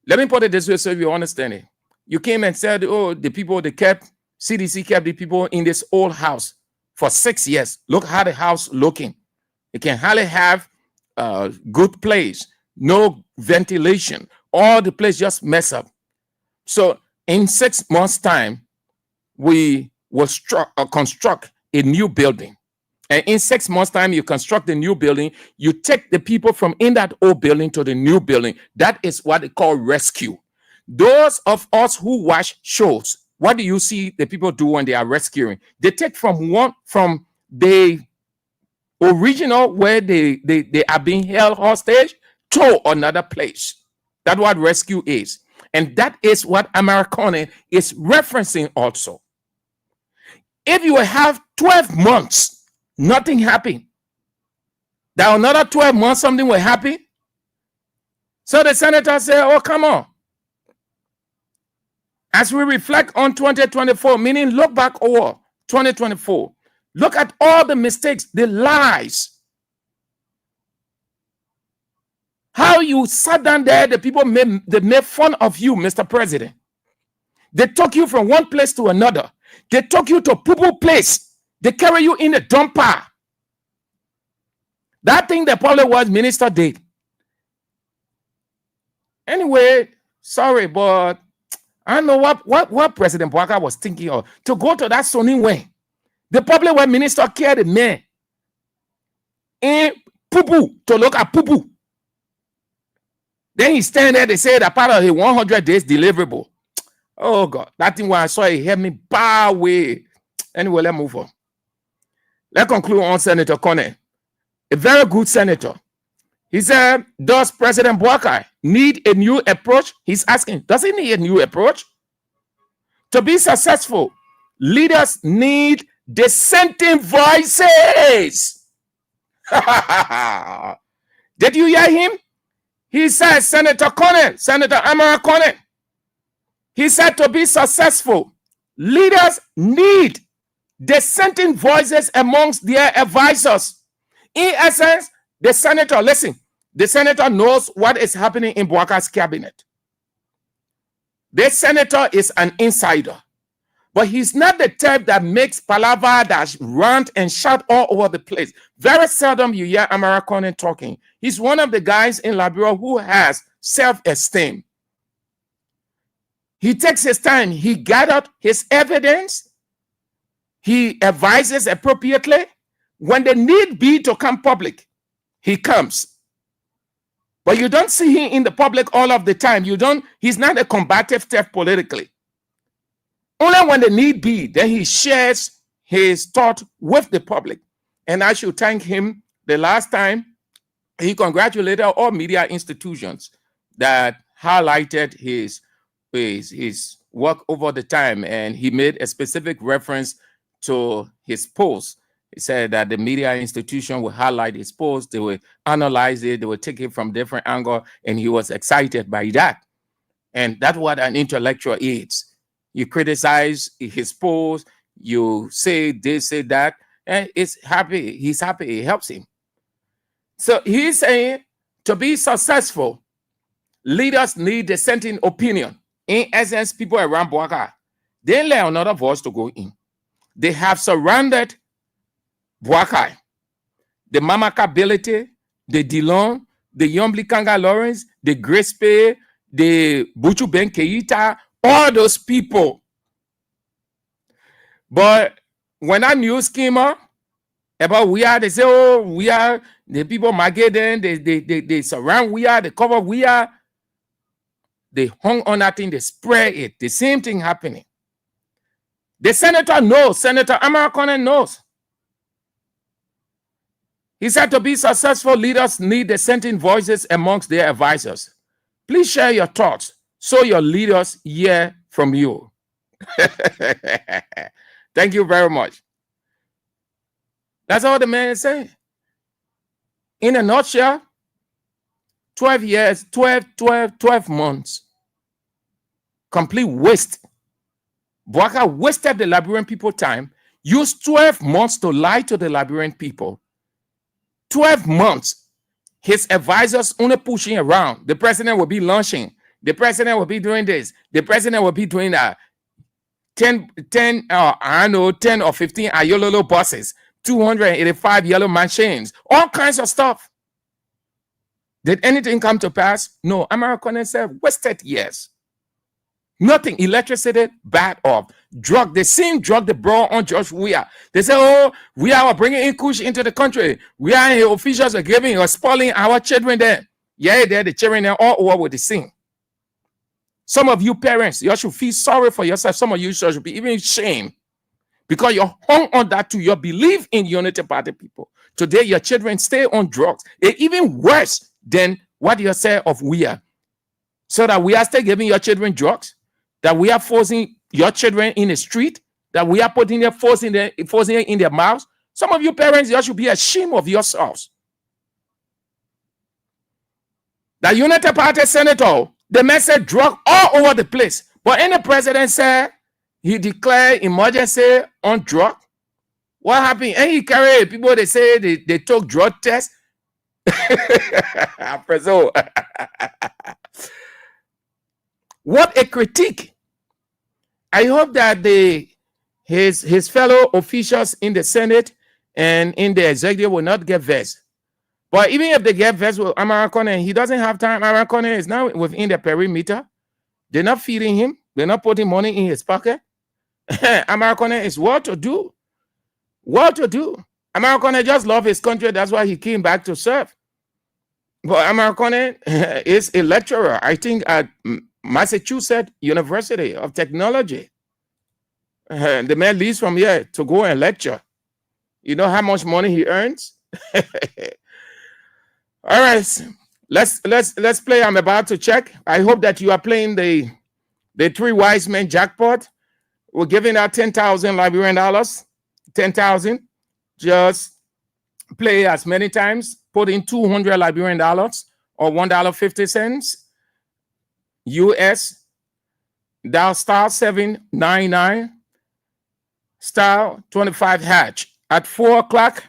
let me put it this way so you understand it. You came and said, oh, the people, CDC kept the people in this old house for 6 years. Look how the house looking. It can hardly have a good place, no ventilation. All the place just mess up. So in 6 months' time, we will construct a new building. And in 6 months' time, you construct a new building. You take the people from in that old building to the new building. That is what they call rescue. Those of us who watch shows, what do you see the people do when they are rescuing? They take from the original where they are being held hostage to another place. That's what rescue is. And that is what Americana is referencing also. If you have 12 months, nothing happened, that another 12 months something will happen, So the senator said, oh, come on. As we reflect on 2024, meaning look back over 2024, look at all the mistakes, the lies. How you sat down there, the people they made fun of you, Mr. President. They took you from one place to another. They took you to poo-poo place. They carry you in a dumper. That thing the public was minister did. Anyway, sorry, but I don't know what President Boaka was thinking of. To go to that Sony way. The public world minister carried the man in poo-poo to look at poo-poo. Then he stand there, they say that part of his 100 days deliverable. Oh God, that thing when I saw it hit me bad way. Anyway, let's move on. Let's conclude on Senator Cornell. A very good senator. He said, does President Boakai need a new approach? He's asking, does he need a new approach? To be successful, leaders need dissenting voices. Did you hear him? He said, Senator Cornell, Senator Amara Cornell. He said to be successful, leaders need dissenting voices amongst their advisors. In essence, the senator, listen, the senator knows what is happening in Boaka's cabinet. The senator is an insider, but he's not the type that makes palaver, that rant and shout all over the place. Very seldom you hear Amara Cornell talking. He's one of the guys in Liberia who has self-esteem. He takes his time. He gathered his evidence. He advises appropriately. When the need be to come public, he comes. But you don't see him in the public all of the time. He's not a combative type politically. Only when the need be, then he shares his thought with the public. And I should thank him the last time he congratulated all media institutions that highlighted his work over the time. And he made a specific reference to his post. He said that the media institution will highlight his post, they will analyze it, they will take it from different angle, and he was excited by that. And that's what an intellectual is. You criticize his post, you say this, say that, and he's happy, it helps him. So he's saying to be successful, leaders need dissenting opinion. In essence, people around Boaka, they let another voice to go in. They have surrounded Boakai, the Mamaka Ability, the Dillon, the Yombli Kanga Lawrence, the Grispe, the Buchu Ben Keita, all those people. But when I news came up about Weah, they say, oh, Weah, the people Magadan, they surround Weah, they cover Weah, they hung on that thing, they spray it. The same thing happening. The senator knows, Senator Amara Cornell knows. He said to be successful, leaders need dissenting voices amongst their advisors. Please share your thoughts so your leaders hear from you. Thank you very much. That's all the man is saying. In a nutshell, 12 years, 12 months, complete waste. Boaka wasted the Liberian people time, used 12 months to lie to the Liberian people. 12 months, his advisors only pushing around. The president will be launching. The president will be doing this. The president will be doing that. 10 or 15 Ayololo buses, 285 yellow machines, all kinds of stuff. Did anything come to pass? No. Amara Cornell said, wasted years. Nothing. Electricity, bad off. Drug, the same drug they brought on George Weah. They say, oh, we are bringing in Kush into the country. We are officials are giving or spoiling our children there. Yeah, they're the children there all over with the same. Some of you parents, you should feel sorry for yourself. Some of you should be even ashamed because you're hung on that to your belief in Unity Party people. Today, your children stay on drugs. It's even worse than what you say of Weah. So that we are still giving your children drugs, that we are forcing your children in the street, that we are putting their forcing it in their mouths. Some of you parents, you should be ashamed of yourselves. The United Party senator, the man said drug all over the place. But any president said he declared emergency on drug. What happened? And he carried people, they say they took drug tests. What a critique. I hope that his fellow officials in the Senate and in the executive will not get vexed. But even if they get vexed with Amaracone, he doesn't have time. Amaracone is now within the perimeter. They're not feeding him. They're not putting money in his pocket. Amaracone is what to do. What to do? Amaracone just loves his country. That's why he came back to serve. But Amaracone is a lecturer, I think, at Massachusetts University of Technology. The man leaves from here to go and lecture. You know how much money he earns? All right, let's play. I'm about to check. I hope that you are playing the Three Wise Men jackpot. We're giving out 10,000 Liberian dollars. 10,000. Just play as many times. Put in 200 Liberian dollars or $1.50 US. Dial star 799 star 25 hatch. At 4 o'clock,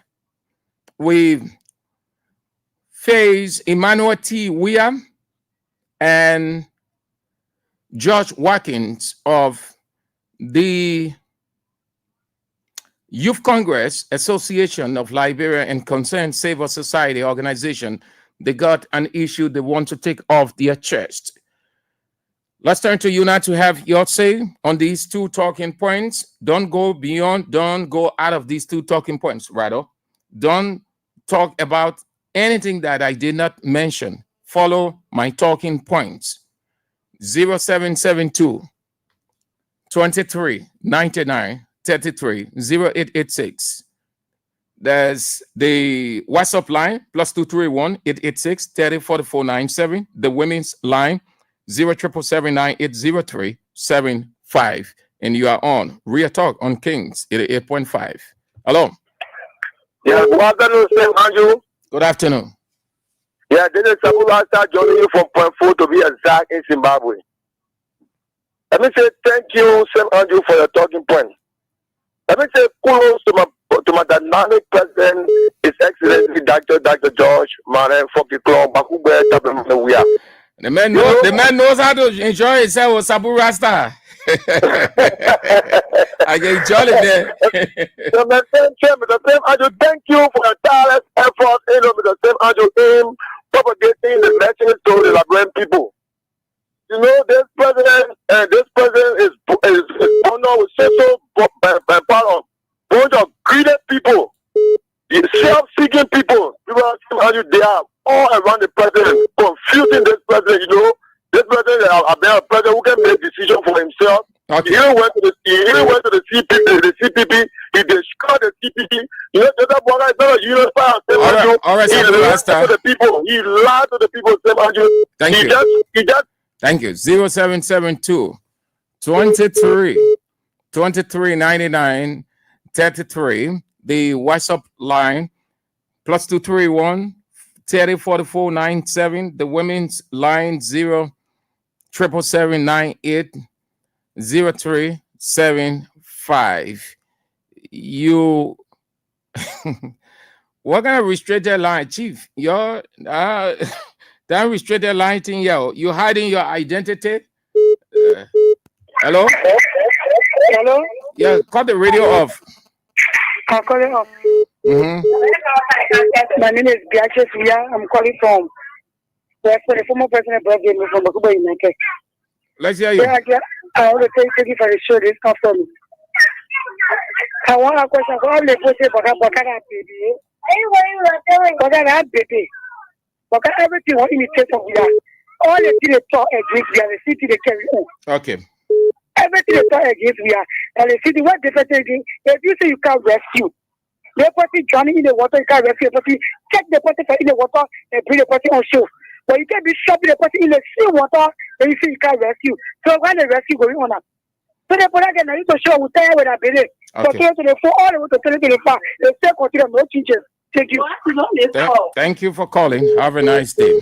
we face Emmanuel T. Weah and George Watkins of the Youth Congress Association of Liberia and Concerned Civil Society Organization. They got an issue they want to take off their chest. Let's turn to you now to have your say on these two talking points. Don't go beyond, don't go out of these two talking points, Rado. Don't talk about anything that I did not mention. Follow my talking points. 0772 23 99 33 0886. There's the WhatsApp line +231 886 30 44 97. The women's line 0777980375. And you are on Real Talk on Kings 88.5. Hello. Yeah, good afternoon, Sam Andrew. Good afternoon. Yeah, this is Sabu Rasta joining you from Point 4 to be exact in Zimbabwe. Let me say thank you, Sam Andrew, for your talking point. Let me say kudos to my dynamic president, His Excellency Dr. George Maren Fokiklong Bakube Tabemweah. The man knows how to enjoy himself with Sabu Rasta. I get jolly there. Mr. Sam Andrew, thank you for your tireless effort in Mr. Sam Andrew in propagating the message to the Liberian people. You know, this president is honored with social power, bunch of greedy people, self-seeking people. They are all around the president, confusing this president. You know, this president is a president who can make decisions for himself. Okay. He even went to the CPP. He destroyed the CPP. You know, the boy is not a unified. All right, he lied to the people. He lied to the people. Thank you. Thank you. 0772 23 99 33. The WhatsApp line +231 30 44 97. The women's line 077798 0375. You we're gonna restrict that line, Chief. You're that restricted line thing, you hiding your identity. Hello? Hello? Yeah, cut the radio off. I'll call it off. My name is Beatrice Weah. I'm calling from the former president President from Bakuba United. Let's hear you. I want to thank you for the show this afternoon. I want a question for all the people baby. Because everything will imitate from here. All the things they talk against we are the city they carry on. Okay. Everything they talk against we are and the city what different thing. If you say you can't rescue, the person drowning in the water, you can't rescue the person. Check the person in the water and bring the person on shore. But you can't be shopping the person in the sea water and you say you can't rescue. So why the rescue going on? So the product again, I need to show we tell you what I believe. So to the four all the way to the far, they still continue no changes. Thank you. Thank you for calling. Have a nice day.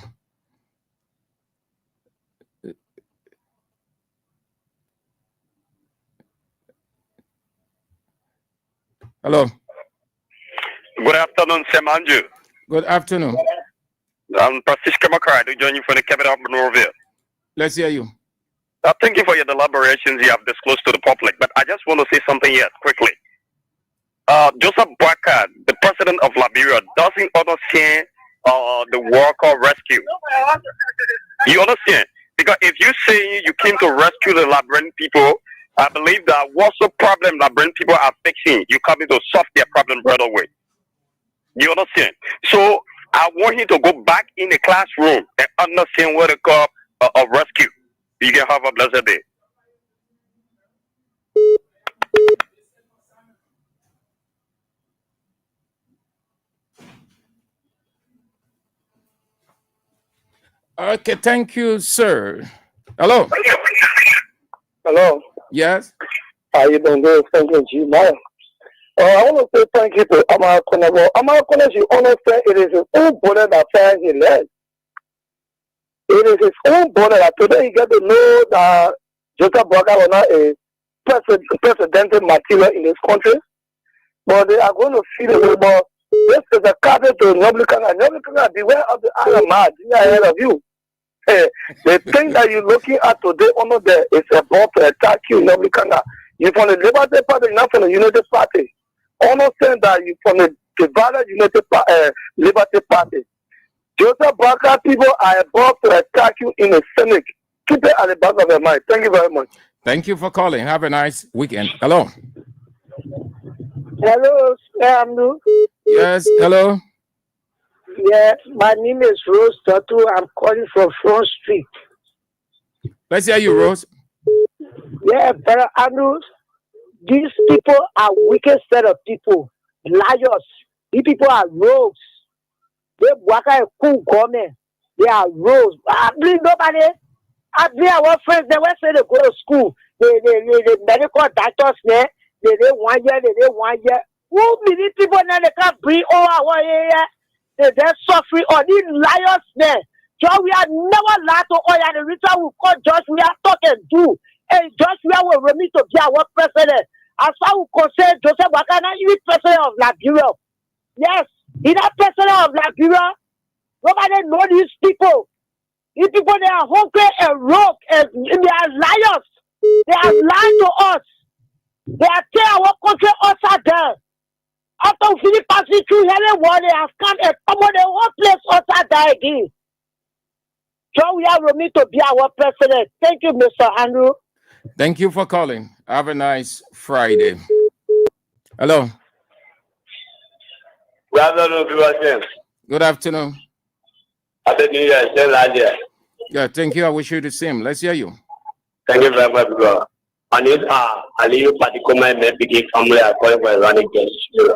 Hello. Good afternoon, Sam Andrew. Good afternoon. I'm Francisco McCarthy, joining you from the capital of Monrovia. Let's hear you. Thank you for your deliberations you have disclosed to the public, but I just want to say something here quickly. Joseph Boakai, the president of Liberia, doesn't understand the war called rescue. You understand? Because if you say you came to rescue the Liberian people, I believe that what's the problem Liberian people are fixing, you coming to solve their problem right away. You understand? So I want him to go back in the classroom and understand what they call a rescue. You can have a blessed day. Okay, thank you, sir. Hello. Hello. Yes. How you doing? Good. Thank you, G. Man. I want to say thank you to Amakona. Amakona, you understand it is his own brother that finds he led. It is his own brother that today he got to know that Joseph Boakai was not a presidential material in this country. But they are going to feel a little more. This is a cabinet to Noblikanga. Noblikanga, beware of the iron man ahead of you. The thing that you're looking at today under there is about to attack you, Noblikanga. You're from the Liberty Party, not from the Unity Party. Understand that you're from the divided Unity Liberty Party. Joseph Boakai people are about to attack you in the Senate. Keep it at the back of your mind. Thank you very much. Thank you for calling. Have a nice weekend. Hello. Hello, Amnu. Yes, hello. Yeah, my name is Rose Tatu. I'm calling from Front Street. Let's hear you, Rose. Yeah, but Amnu, these people are wicked set of people, liars. These people are rogues. They work at a cool government. They are rogues. I believe nobody. I believe our friends, they were saying they go to school. The medical doctors there. They 1 year, they 1 year. Who many people now they can't breathe over our area? They're suffering or these liars there. So we are never lied to all the reason we call Josh. We are talking to. And Josh, we are ready to be our president. As far as we concern Joseph Boakai, he is president of Liberia. Yes, he's not president of Liberia. Nobody know these people. These people, they are hungry and rogue and they are liars. They are lying to us. They are telling our country upside down. After we finish passing through heaven, they have come and come on the whole place upside down again. So we are ready to be our president. Thank you, Mr. Andrew. Thank you for calling. Have a nice Friday. Hello. Good afternoon, people. Good afternoon. Happy New Year. Yeah, thank you. I wish you the same. Let's hear you. Thank you very much, bro. I need Aliyu particular big family are calling for running against you.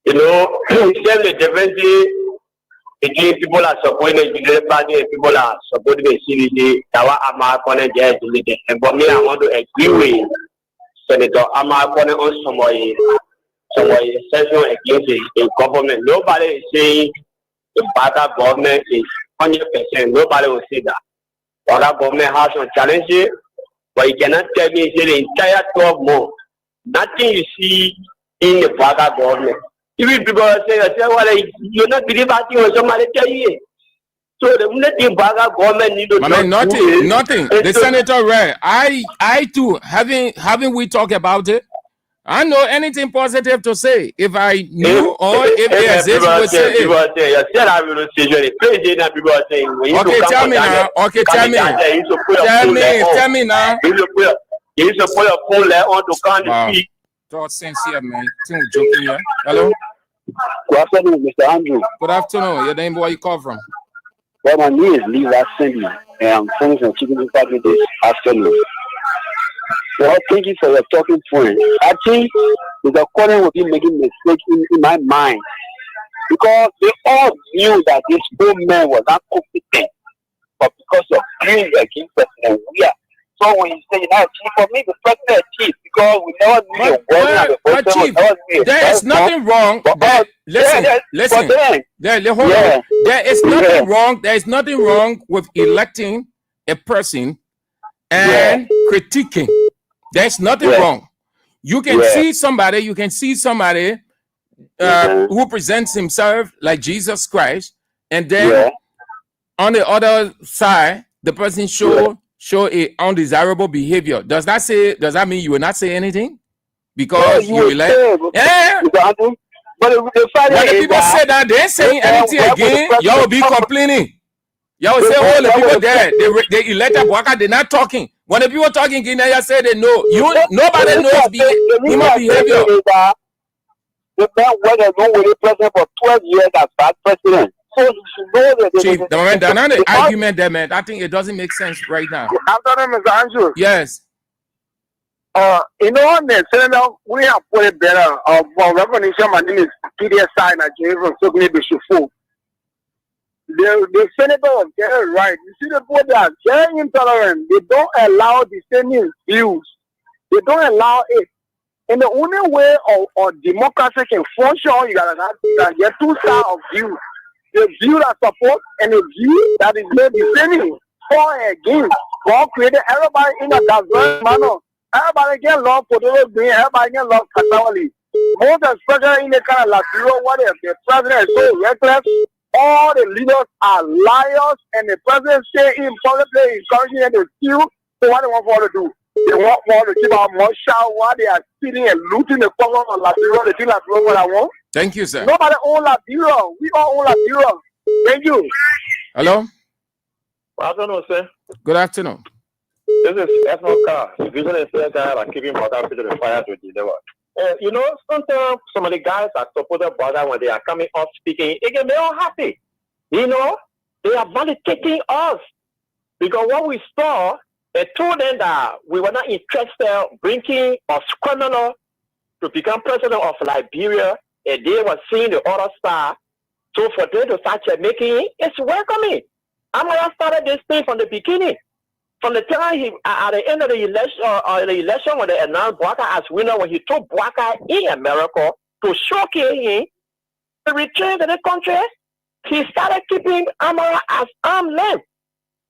You know, there's a difference between people are supporting the Unity Party and people are supporting the CDC. Tawa Amakona Jay Unity. And for me, I want to agree with Senator Amakona on some session against the government. Nobody is saying the Boakai government is 100%. Nobody will say that. Boakai government has some challenges. But you cannot tell me the entire 12 months, nothing you see in the Boakai government. Even people say, well, you're not believing what somebody tell you. So the only Boakai government need to do nothing. The senator read. I too, having we talk about it, I know anything positive to say. If I knew or if there exists, would say it. Okay, tell me now. Okay, tell me. Tell me now. You used to put your phone there on to count the speed. Talk sincere, man. Think we're joking here. Hello? Good afternoon, Mr. Andrew. Good afternoon. Your name, where you call from? Well, my name is Levi Cindy, and I'm coming from Chicken Department this afternoon. Well, thank you for your talking point. I think the corner will be making mistakes in my mind because they all knew that this old man was not competent, but because of greed against President Weah. So when you say, for me, the president is chief because we never knew but Chief, there is nothing wrong. Listen. There is nothing wrong. There is nothing wrong with electing a person and critiquing. There's nothing wrong. You can see somebody, who presents himself like Jesus Christ, and then on the other side, the person show a undesirable behavior. Does that mean you will not say anything? Because you will let But the when the people say that, they ain't saying anything again, y'all will be complaining. Y'all will say, oh, the people there, they elected Bwaka, they're not talking. When the people talking again, they say they know. Nobody knows human behavior. The man was the president for 12 years as vice president. So you should know that. Chief, the argument there, man, I think it doesn't make sense right now. After them, Mr. Andrew. Yes. In all the Senator, we have put it better. For recognition, my name is PDS sign at Jason, so maybe should fall. The senator was very right. You see, the people that are very intolerant. They don't allow dissenting views. They don't allow it. And the only way of democracy can function, you gotta get two sides of views. The view that supports and the view that is made dissenting. For and against. God created everybody in a diverse manner. Everybody get love for the green. Everybody get love Katawali. Most especially in the kind of Latino, what if the president is so reckless? All the leaders are liars, and the president say in public place encouraging them to steal. So what they want for to do? They want more to keep our mouth shut while they are stealing and looting the cover of Latino. They think Latino what I want. Thank you, sir. Nobody own Latino. We all own Latino. Thank you. Hello. Good afternoon, sir. Good afternoon. This is Ethno Car. The vision is there and keeping Bwaka to the fire to deliver. You know, sometimes some of the guys are supported Bwaka when they are coming up speaking, again, they're all happy. You know, they are validating us. Because what we saw, they told them that we were not interested in bringing a criminal to become president of Liberia, and they were seeing the other side. So for them to start making it's welcoming. Amara started this thing from the beginning. From the time at the end of the election when they announced Bwaka as winner, when he took Bwaka in America to showcase him, to return to the country, he started keeping Amara as arm's length.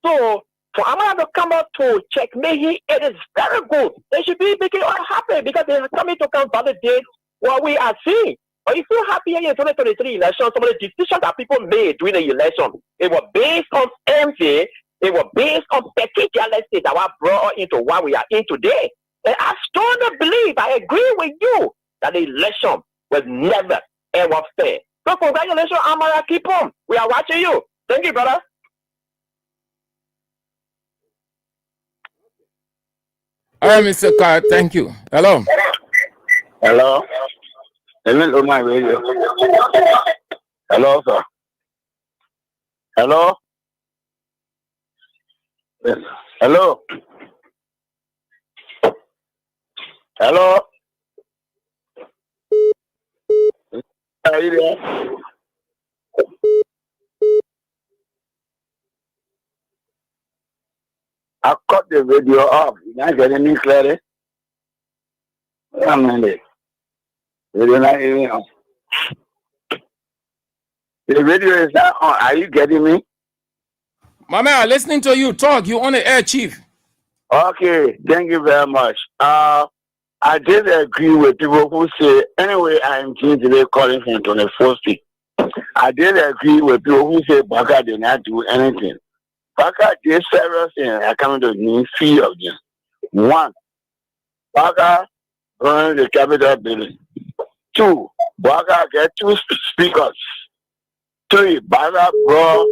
So for Amara to come out to checkmate him, it is very good. They should be making us happy because they are coming to come validate what we are seeing. Are you so happy in the 2023 election? Some of the decisions that people made during the election, it was based on envy. They were based on particularity that were brought into what we are in today. And I strongly believe, I agree with you, that the election was never, ever fair. So congratulations, Amara. Keep on. We are watching you. Thank you, brother. All right, Mr. Carr. Thank you. Hello. Hello. Hello, my radio. Hello, sir. Hello. Yes. Hello. Hello. Are you there? I cut the video off. You not getting me clearly? One minute. Video not even on. The video is not on. Are you getting me? My man, I'm listening to you talk. You on the air, Chief. Okay, thank you very much. I did agree with people who say, anyway, I am today calling from 24th Street. I did agree with people who say Bwaka did not do anything. Bwaka did several things. I come to name three of them. One, Bwaka burned the Capitol building. Two, Bwaka get 2 speakers. 3, Bwaka brought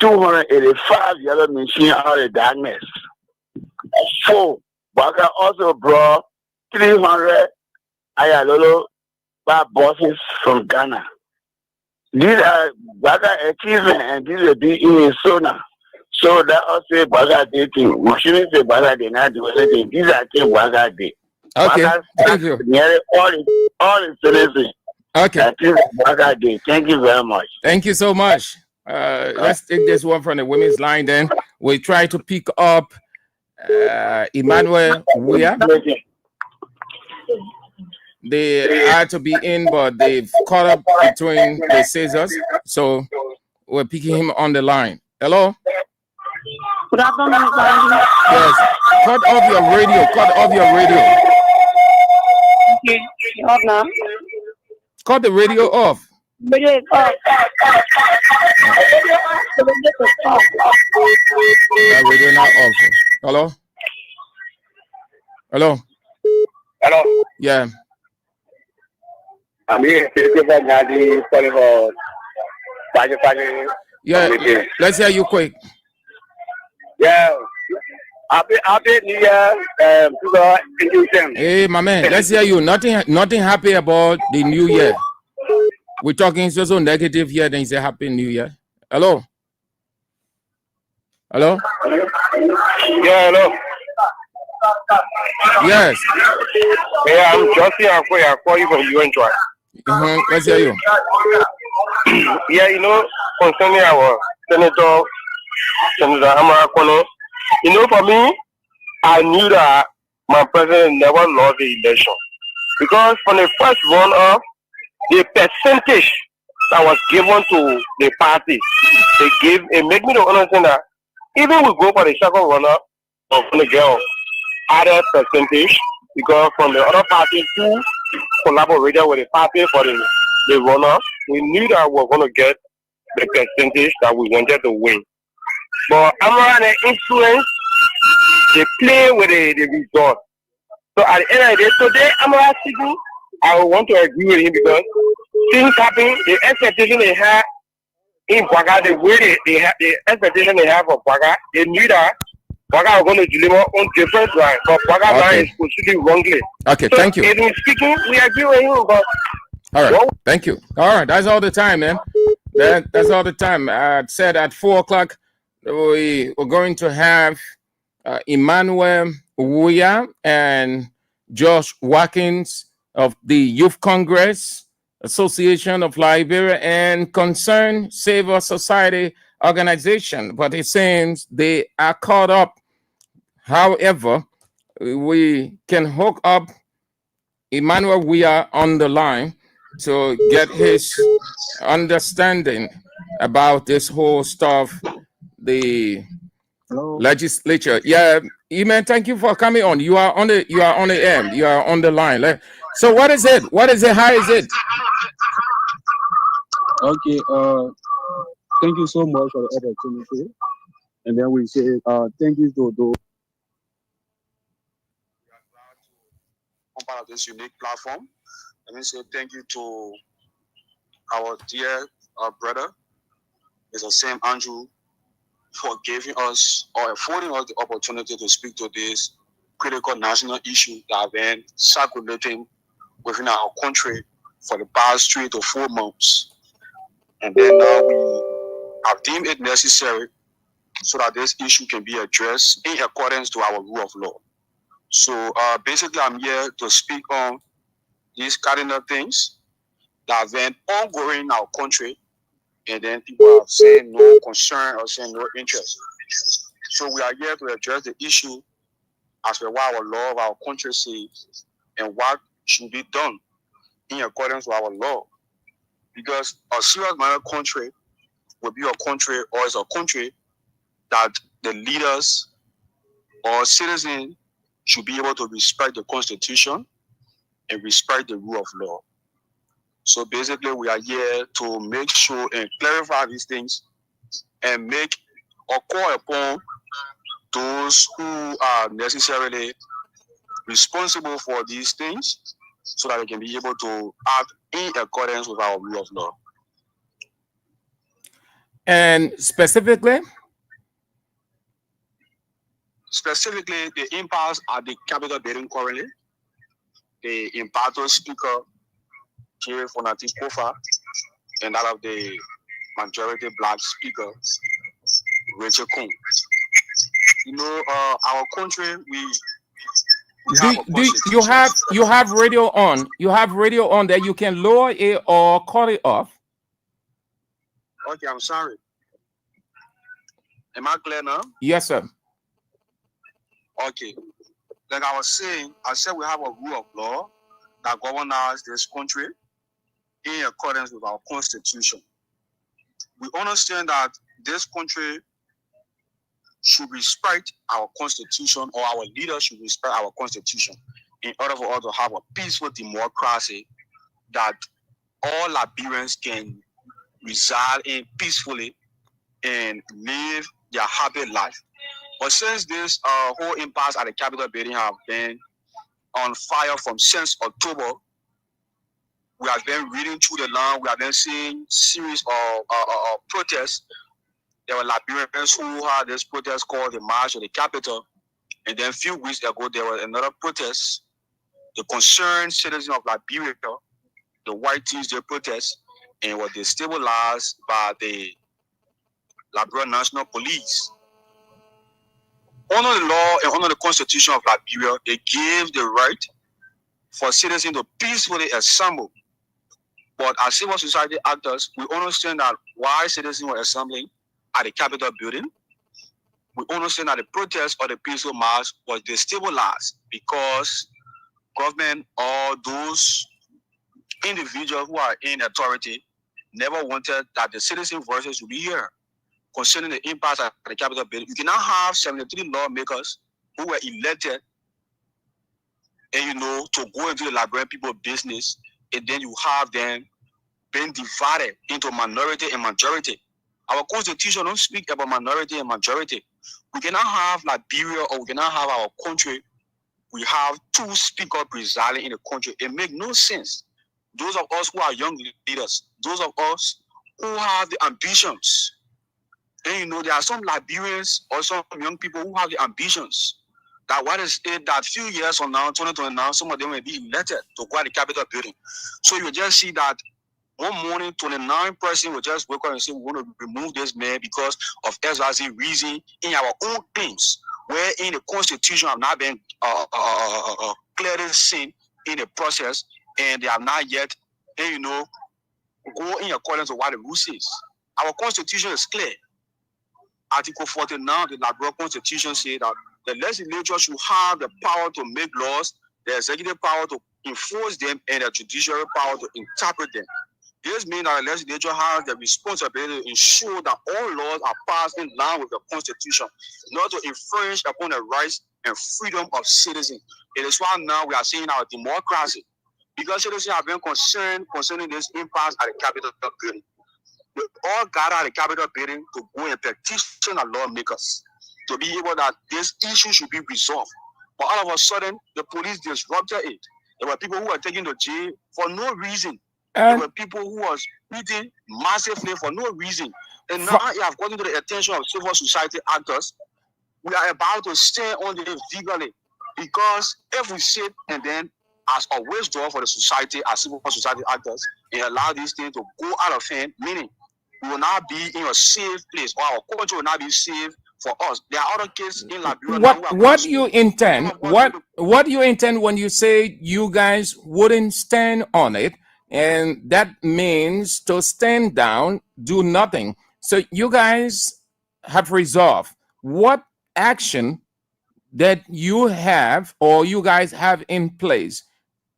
285 yellow machines out of darkness. 4, Bwaka also brought 300 Ayalolo buses from Ghana. These are Bwaka achievements, and these will be in Sona. So that also Bwaka did things. We shouldn't say Bwaka did not do anything. These are things Bwaka did. Okay, thank you. All the citizens. Okay. Bwaka did. Thank you very much. Thank you so much. Let's take this one from the women's line then. We try to pick up Emmanuel Weah. They had to be in, but they've caught up between the scissors. So we're picking him on the line. Hello? Good afternoon, Mr. Andrew. Yes. Cut off your radio. Cut off your radio. off now. Cut the radio off. Radio is off. That radio not off. Hello? Hello? Hello. Yeah. I'm here for Yeah. Let's hear you quick. Yeah. Happy New Year, 2010. Hey, my man, let's hear you. Nothing happy about the new year. We're talking so negative here, then you say Happy New Year. Hello? Hello? Yeah, hello. Yes. Yeah, I'm just here. I call you from UN. Let's hear you. Yeah, you know, concerning our Senator Amara, you know, for me, I knew that my president never lost the election. Because from the first run-up, the percentage that was given to the party, it made me to understand that even we go for the second run-up, we're going to get added percentage, because from the other parties who collaborated with the party for the run-up, we knew that we were going to get the percentage that we wanted to win. But Amara influence, they play with the result. So at the end of the day, today Amara speaking, I want to agree with him, because things happen, the expectation they have in Baga, the way they have the expectation they have for Baga, they knew that Baga was going to deliver on different line, but Baga line is proceeding wrongly. Okay, so thank you. In speaking, we agree with him. But all right, thank you. All right, that's all the time, man. That's all the time. I said at 4 o'clock we were going to have Emmanuel Weah and Josh Watkins of the Youth Congress Association of Liberia and Concerned Savor Society organization, but it seems they are caught up. However, we can hook up Emmanuel Weah on the line to get his understanding about this whole stuff, the legislature. Yeah, Eman, thank you for coming on. You are on the end. You are on the line. So what is it? What is it? How is it? Okay, thank you so much for the opportunity. And then we say thank you to those part of this unique platform. Let me say thank you to our dear brother, Mr. Sam Andrew, for giving us or affording us the opportunity to speak to this critical national issue that have been circulating within our country for the past 3 to 4 months. And then now we have deemed it necessary so that this issue can be addressed in accordance to our rule of law. So basically, I'm here to speak on these cardinal things that have been ongoing in our country, and then people have saying no concern or saying no interest. So we are here to address the issue as per what our law of our country says and what should be done in accordance with our law. Because a serious-minded country will be a country, or is a country that the leaders or citizens should be able to respect the Constitution and respect the rule of law. So basically, we are here to make sure and clarify these things and make or call upon those who are necessarily responsible for these things so that they can be able to act in accordance with our rule of law. And specifically, the impasse at the Capitol building currently, the impartial speaker, Jerry Fonati Kofa, and that of the majority black speaker, Rachel Kuhn. You know, our country, you have radio on. You have radio on that you can lower it or cut it off. Okay, I'm sorry. Am I clear now? Yes, sir. Okay. Like I was saying, I said we have a rule of law that governs this country in accordance with our Constitution. We understand that this country should respect our Constitution, or our leaders should respect our Constitution in order for us to have a peaceful democracy that all Liberians can reside in peacefully and live their happy life. But since this whole impasse at the Capitol building have been on fire from since October, we have been reading through the land. We have been seeing series of protests. There were Liberians who had this protest called the March of the Capitol. And then a few weeks ago, there was another protest. The concerned citizens of Liberia, the white Tuesday protest, and were destabilized by the Liberia National Police. Under the law and under the Constitution of Liberia, they gave the right for citizens to peacefully assemble. But as civil society actors, we understand that why citizens were assembling at the Capitol building. We understand that the protest or the peaceful march was destabilized because government or those individuals who are in authority never wanted that the citizen voices would be heard concerning the impasse at the Capitol building. You cannot have 73 lawmakers who were elected and, to go into the Liberian people business, and then you have them being divided into minority and majority. Our constitution don't speak about minority and majority. We cannot have Liberia, or we cannot have our country. We have two speakers presiding in the country. It makes no sense. Those of us who are young leaders, those of us who have the ambitions, and there are some Liberians or some young people who have the ambitions that what is it that few years from now, 2029, some of them will be elected to go at the Capitol building. So you just see that one morning, 29 person will just wake up and say, we want to remove this man because of XYZ reason in our own claims, where in the Constitution have not been clearly seen in the process, and they have not yet, go in accordance with what the rule says. Our Constitution is clear. Article 49 of the Liberia Constitution says that the legislature should have the power to make laws, the executive power to enforce them, and the judiciary power to interpret them. This means that the legislature has the responsibility to ensure that all laws are passed in line with the Constitution, not to infringe upon the rights and freedom of citizens. It is why now we are seeing our democracy, because citizens have been concerned concerning this impasse at the Capitol building. We all gather at the Capitol building to go and petition our lawmakers to be able that this issue should be resolved. But all of a sudden, the police disrupted it. There were people who were taken to jail for no reason. There were people who was beaten massively for no reason. And now it have gotten to the attention of civil society actors. We are about to stand on it vigorously, because if we sit and then as a withdrawal for the society, as civil society actors, and allow these things to go out of hand, meaning we will not be in a safe place, or our country will not be safe for us. There are other cases in Liberia. What do you intend? What do you intend when you say you guys wouldn't stand on it? And that means to stand down, do nothing. So you guys have resolved what action that you have or you guys have in place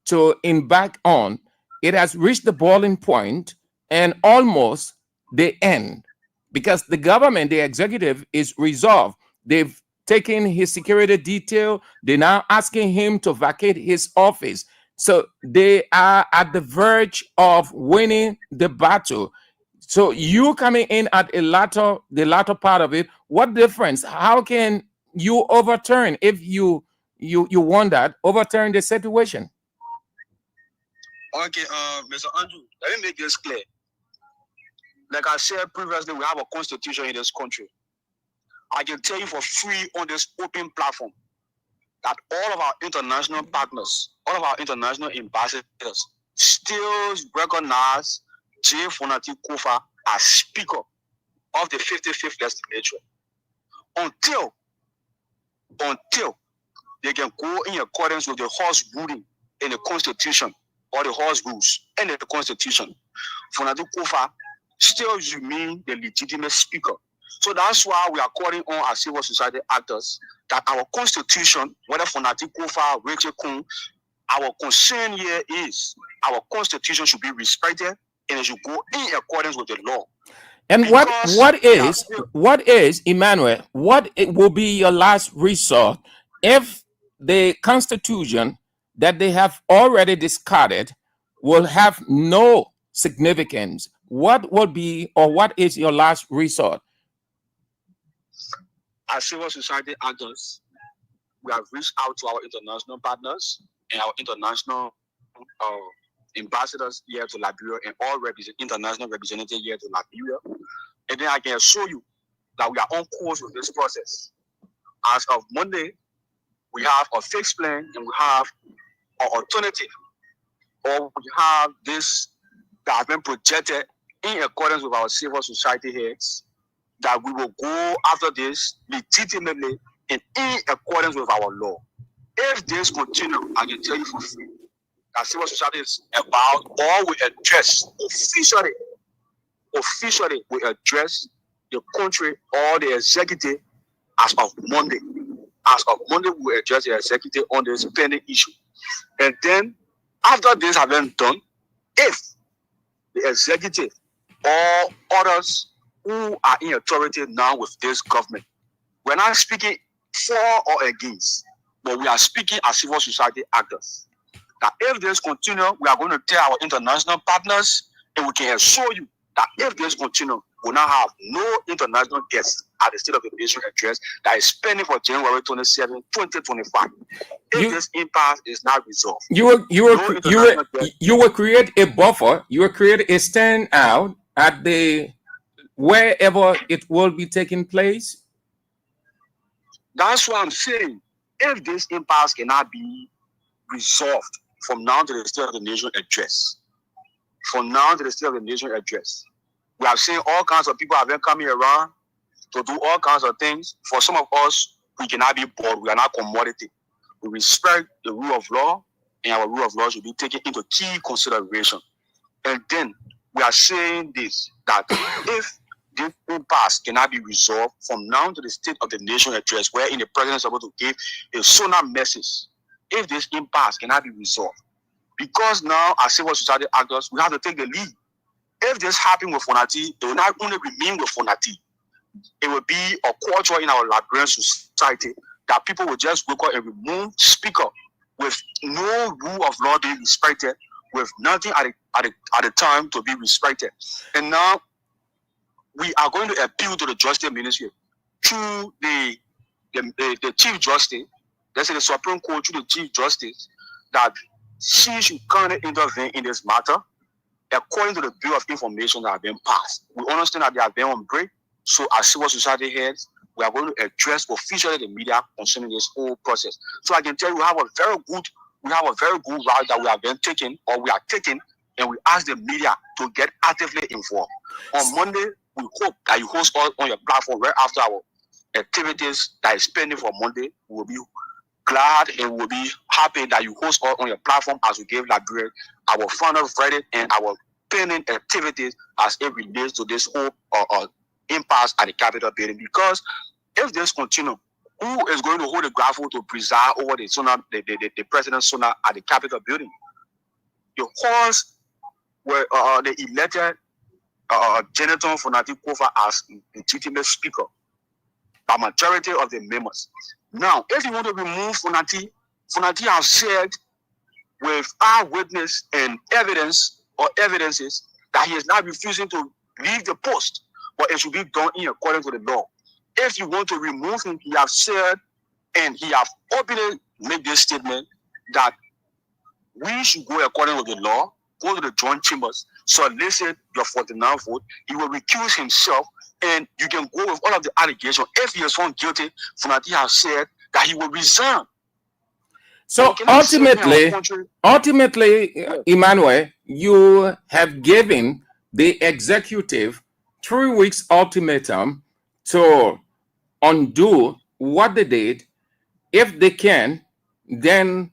to embark on. It has reached the boiling point and almost the end, because the government, the executive, is resolved. They've taken his security detail. They're now asking him to vacate his office. So they are at the verge of winning the battle. So you coming in at the latter part of it, what difference? How can you overturn, if you want that, overturn the situation? Okay, Mr. Andrew, let me make this clear. Like I said previously, we have a constitution in this country. I can tell you for free on this open platform that all of our international partners, all of our international ambassadors still recognize J. Fonati Kofa as Speaker of the 55th legislature until they can go in accordance with the horse ruling in the Constitution, or the horse rules in the Constitution. Fonati Kofa still remain the legitimate Speaker. So that's why we are calling on our civil society actors that our Constitution, whether Fonati Kofa, Rachel Kun, our concern here is our Constitution should be respected and it should go in accordance with the law. And what is Emmanuel? What it will be your last resort if the Constitution that they have already discarded will have no significance, what will be or what is your last resort? As civil society actors, we have reached out to our international partners and our international ambassadors here to Liberia and all international representatives here to Liberia. And then I can assure you that we are on course with this process. As of Monday, we have a fixed plan and we have an alternative, or we have this that has been projected in accordance with our civil society heads, that we will go after this legitimately and in accordance with our law. If this continues, I can tell you for free that civil society is about, or we address officially we address the country or the executive as of Monday. As of Monday, we address the executive on this pending issue. And then, after this has been done, if the executive or others who are in authority now with this government, we're not speaking for or against, but we are speaking as civil society actors. That if this continues, we are going to tell our international partners, and we can assure you that if this continues, we will not have no international guests at the State of the Nation address that is pending for January 27, 2025. If this impasse is not resolved, you will create a buffer. You will create a stand out at the wherever it will be taking place. That's what I'm saying. If this impasse cannot be resolved from now to the State of the Nation address, we have seen all kinds of people have been coming around to do all kinds of things. For some of us, we cannot be bored. We are not commodity. We respect the rule of law, and our rule of law should be taken into key consideration. And then we are saying this, that if this impasse cannot be resolved from now to the State of the Nation address, wherein the president is supposed to give a sonar message, if this impasse cannot be resolved, because now as civil society actors, we have to take the lead. If this happens with Fonati, it will not only remain with Fonati, it will be a culture in our Liberian society that people will just wake up and remove speaker with no rule of law being respected, with nothing at the time to be respected. And now we are going to appeal to the Justice Ministry through the Chief Justice, let's say the Supreme Court, through the Chief Justice, that she should kindly intervene in this matter according to the Bill of Information that have been passed. We understand that they have been on break, so as civil society heads, we are going to address officially the media concerning this whole process. So I can tell you we have a very good route that we have been taking, or we are taking, and we ask the media to get actively involved. On Monday, we hope that you host us on your platform right after our activities that is pending for Monday. We will be glad and we will be happy that you host us on your platform as we give Liberia our final verdict and our pending activities as it relates to this whole impasse at the Capitol building. Because if this continues, who is going to hold the gavel to preside over the president's sonor at the Capitol building? The horse where they elected Jonathan Fonati Kofa as legitimate speaker by majority of the members. Now, if you want to remove Fonati, Fonati has said with eyewitness and evidences that he is not refusing to leave the post, but it should be done in accordance with the law. If you want to remove him, he has said, and he has openly made this statement, that we should go according with the law, go to the joint chambers, solicit your 49 vote. He will recuse himself, and you can go with all of the allegations. If he is found guilty, Fonati has said that he will resign. So ultimately, Emmanuel, you have given the executive 3 weeks ultimatum to undo what they did. If they can, then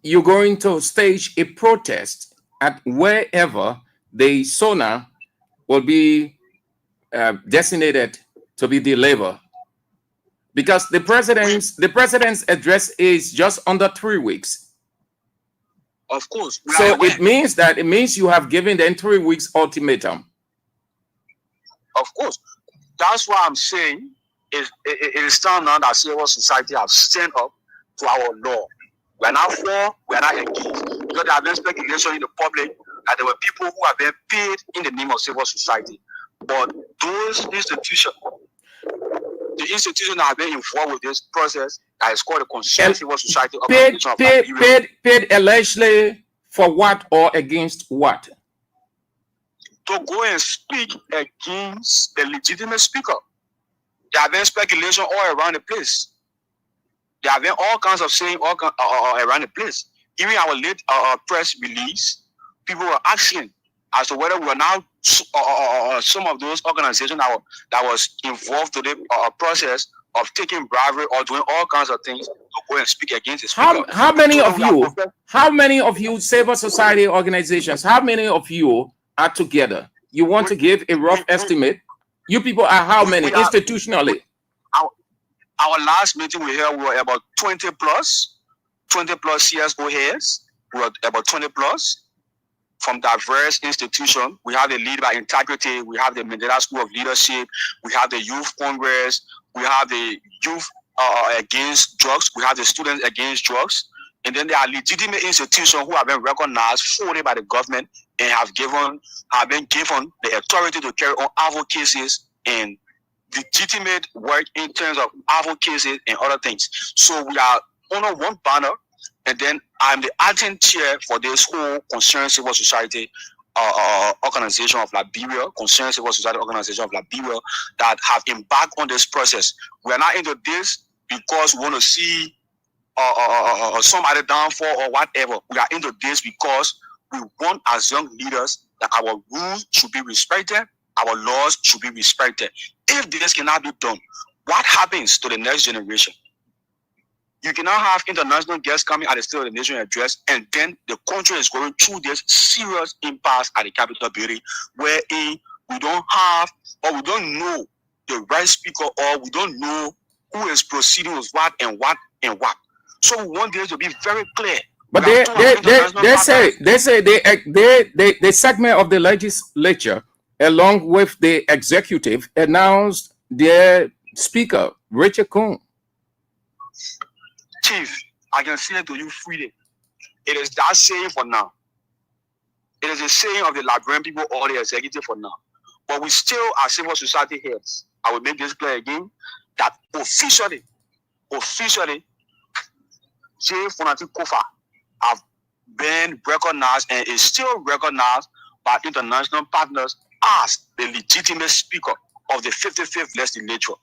you're going to stage a protest at wherever the sonar will be designated to be delivered. Because the president's address is just under 3 weeks. Of course. So it means you have given them 3 weeks ultimatum. Of course. That's why I'm saying it is time now that civil society has stand up to our law. We are not for, we are not against. Because there have been speculation in the public that there were people who have been paid in the name of civil society. But those institutions, the institutions that have been involved with this process, that is called the Concerned Civil Society Organization of Liberia. Paid allegedly for what or against what? To go and speak against the legitimate speaker. There have been speculation all around the place. There have been all kinds of saying around the place. Even our late press release, people were asking as to whether we are now some of those organizations that was involved to the process of taking bribery or doing all kinds of things to go and speak against the speaker. How many of you civil society organizations, how many of you are together? You want to give a rough estimate? You people are how many institutionally? Our last meeting we were about 20 plus CSO heads. We were about 20 plus from diverse institutions. We have the Lead by Integrity. We have the Mandela School of Leadership. We have the Youth Congress. We have the Youth Against Drugs. We have the Students Against Drugs. And then there are legitimate institutions who have been recognized fully by the government and have been given the authority to carry on advocacies and legitimate work in terms of advocacy and other things. So we are under one banner, and then I'm the acting chair for this whole Concerned Civil Society Organization of Liberia, Concerned Civil Society Organization of Liberia, that have embarked on this process. We are not into this because we want to see somebody downfall or whatever. We are into this because we want, as young leaders, that our rules should be respected, our laws should be respected. If this cannot be done, what happens to the next generation? You cannot have international guests coming at the State of the Nation address, and then the country is going through this serious impasse at the Capitol building, wherein we don't have or we don't know the right speaker, or we don't know who is proceeding with what and what and what. So we want this to be very clear. But they say the segment of the legislature, along with the executive, announced their speaker, Richard Kuhn. Chief, I can say it to you freely. It is that saying for now. It is a saying of the Liberian people or the executive for now. But we still are civil society heads. I will make this clear again, that officially, J. Fonati Kofa have been recognized and is still recognized by international partners as the legitimate speaker of the 55th legislature.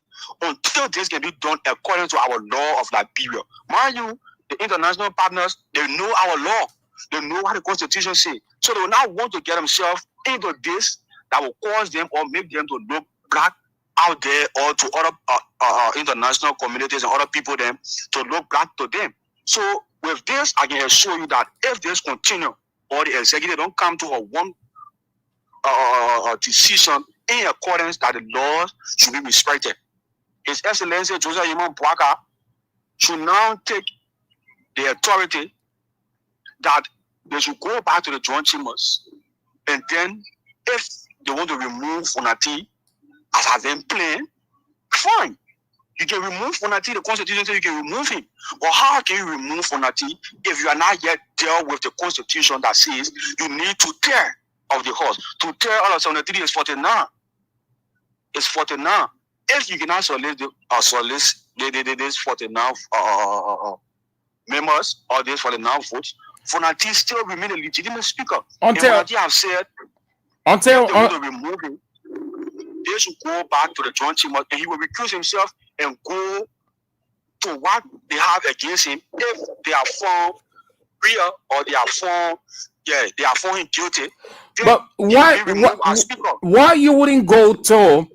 Until this can be done according to our law of Liberia. Mind you, the international partners, they know our law. They know what the Constitution says. So they will not want to get themselves into this that will cause them or make them to look black out there, or to other international communities and other people them to look black to them. So with this, I can assure you that if this continue, or the executive don't come to a one decision in accordance that the laws should be respected, His Excellency Joseph Yimon Bwaka should now take the authority that they should go back to the joint chambers, and then if they want to remove Fonati as has been planned, fine. You can remove Fonati. The Constitution says you can remove him. But how can you remove Fonati if you are not yet dealt with the Constitution that says you need to tear of the horse? To tear all of 73 is 49. It's 49. If you cannot solicit this 49 members or this 49 votes, Fonati still remain a legitimate speaker. Until Fonati have said they want to remove him, they should go back to the joint chamber and he will recuse himself and go to what they have against him. If they are found real or they are found him guilty. But why you wouldn't go to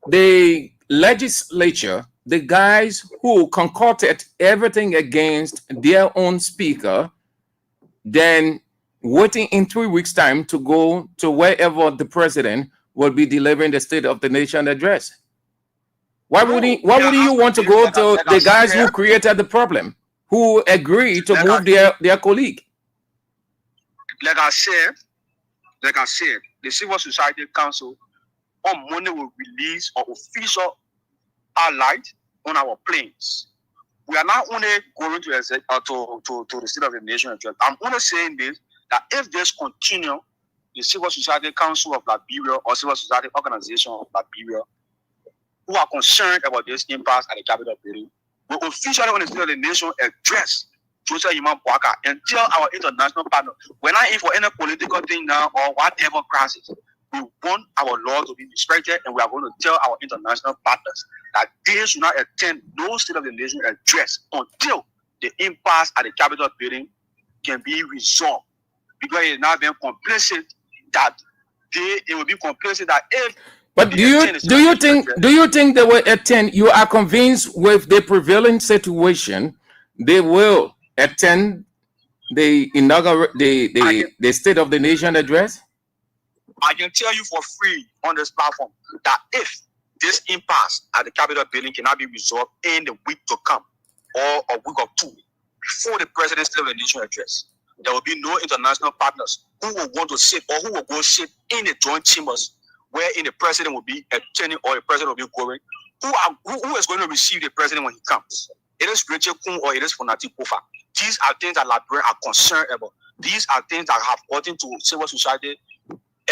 the legislature, the guys who concocted everything against their own speaker, then waiting in 3 weeks' time to go to wherever the president will be delivering the State of the Nation address? Why wouldn't you want to go to the guys who created the problem, who agreed to move their colleague? Like I said, the Civil Society Council on Monday will release an official highlight on our planes. we are not only going to the State of the Nation address. I'm only saying this, that if this continue, the Civil Society Council of Liberia or Civil Society Organization of Liberia, who are concerned about this impasse at the Capitol building, will officially on the State of the Nation address Joseph Imam Boaka and tell our international partners, we're not in for any political thing now or whatever crisis. We want our law to be respected, and we are going to tell our international partners that they should not attend no State of the Nation address until the impasse at the Capitol building can be resolved. Because it is not been complicit that it will be complicit that if. But do you think they will attend? You are convinced with the prevailing situation, they will attend the inaugural the State of the Nation address? I can tell you for free on this platform that if this impasse at the Capitol building cannot be resolved in the week to come or a week or two before the President's State of the Nation address, there will be no international partners who will want to sit or who will go sit in the joint chambers wherein the President will be attending or the President will be going. Who is going to receive the President when he comes? It is Rachel Kun or it is Fonati Kofa. These are things that Liberians are concerned about. These are things that have gotten to civil society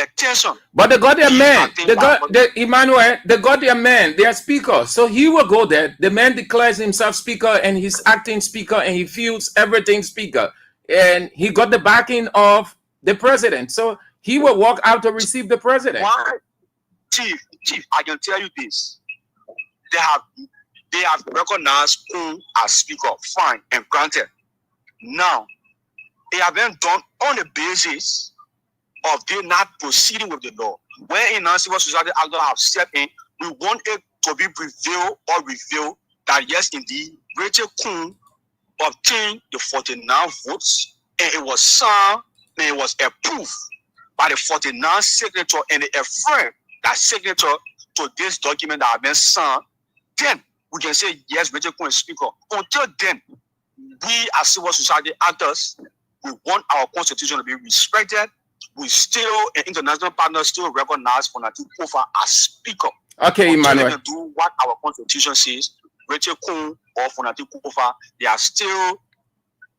attention. But they got their man. They got their man, their speaker. So he will go there. The man declares himself speaker and he's acting speaker and he feels everything speaker. And he got the backing of the president. So he will walk out to receive the president. Why? Chief, I can tell you this. They have recognized Kun as speaker, fine and granted. Now, they have been done on the basis of they not proceeding with the law. When in civil society actors have stepped in, we want it to be revealed that yes, indeed, Rachel Kun obtained the 49 votes and it was signed and it was approved by the 49 signature and they affirm that signature to this document that has been signed. Then we can say yes, Rachel Kun is speaker. Until then, we as civil society actors, we want our constitution to be respected. We still, an international partner, still recognize Fonati Kofa as speaker. Okay, Emmanuel. Do what our constitution says. Rachel Kun or Fonati Kofa, they are still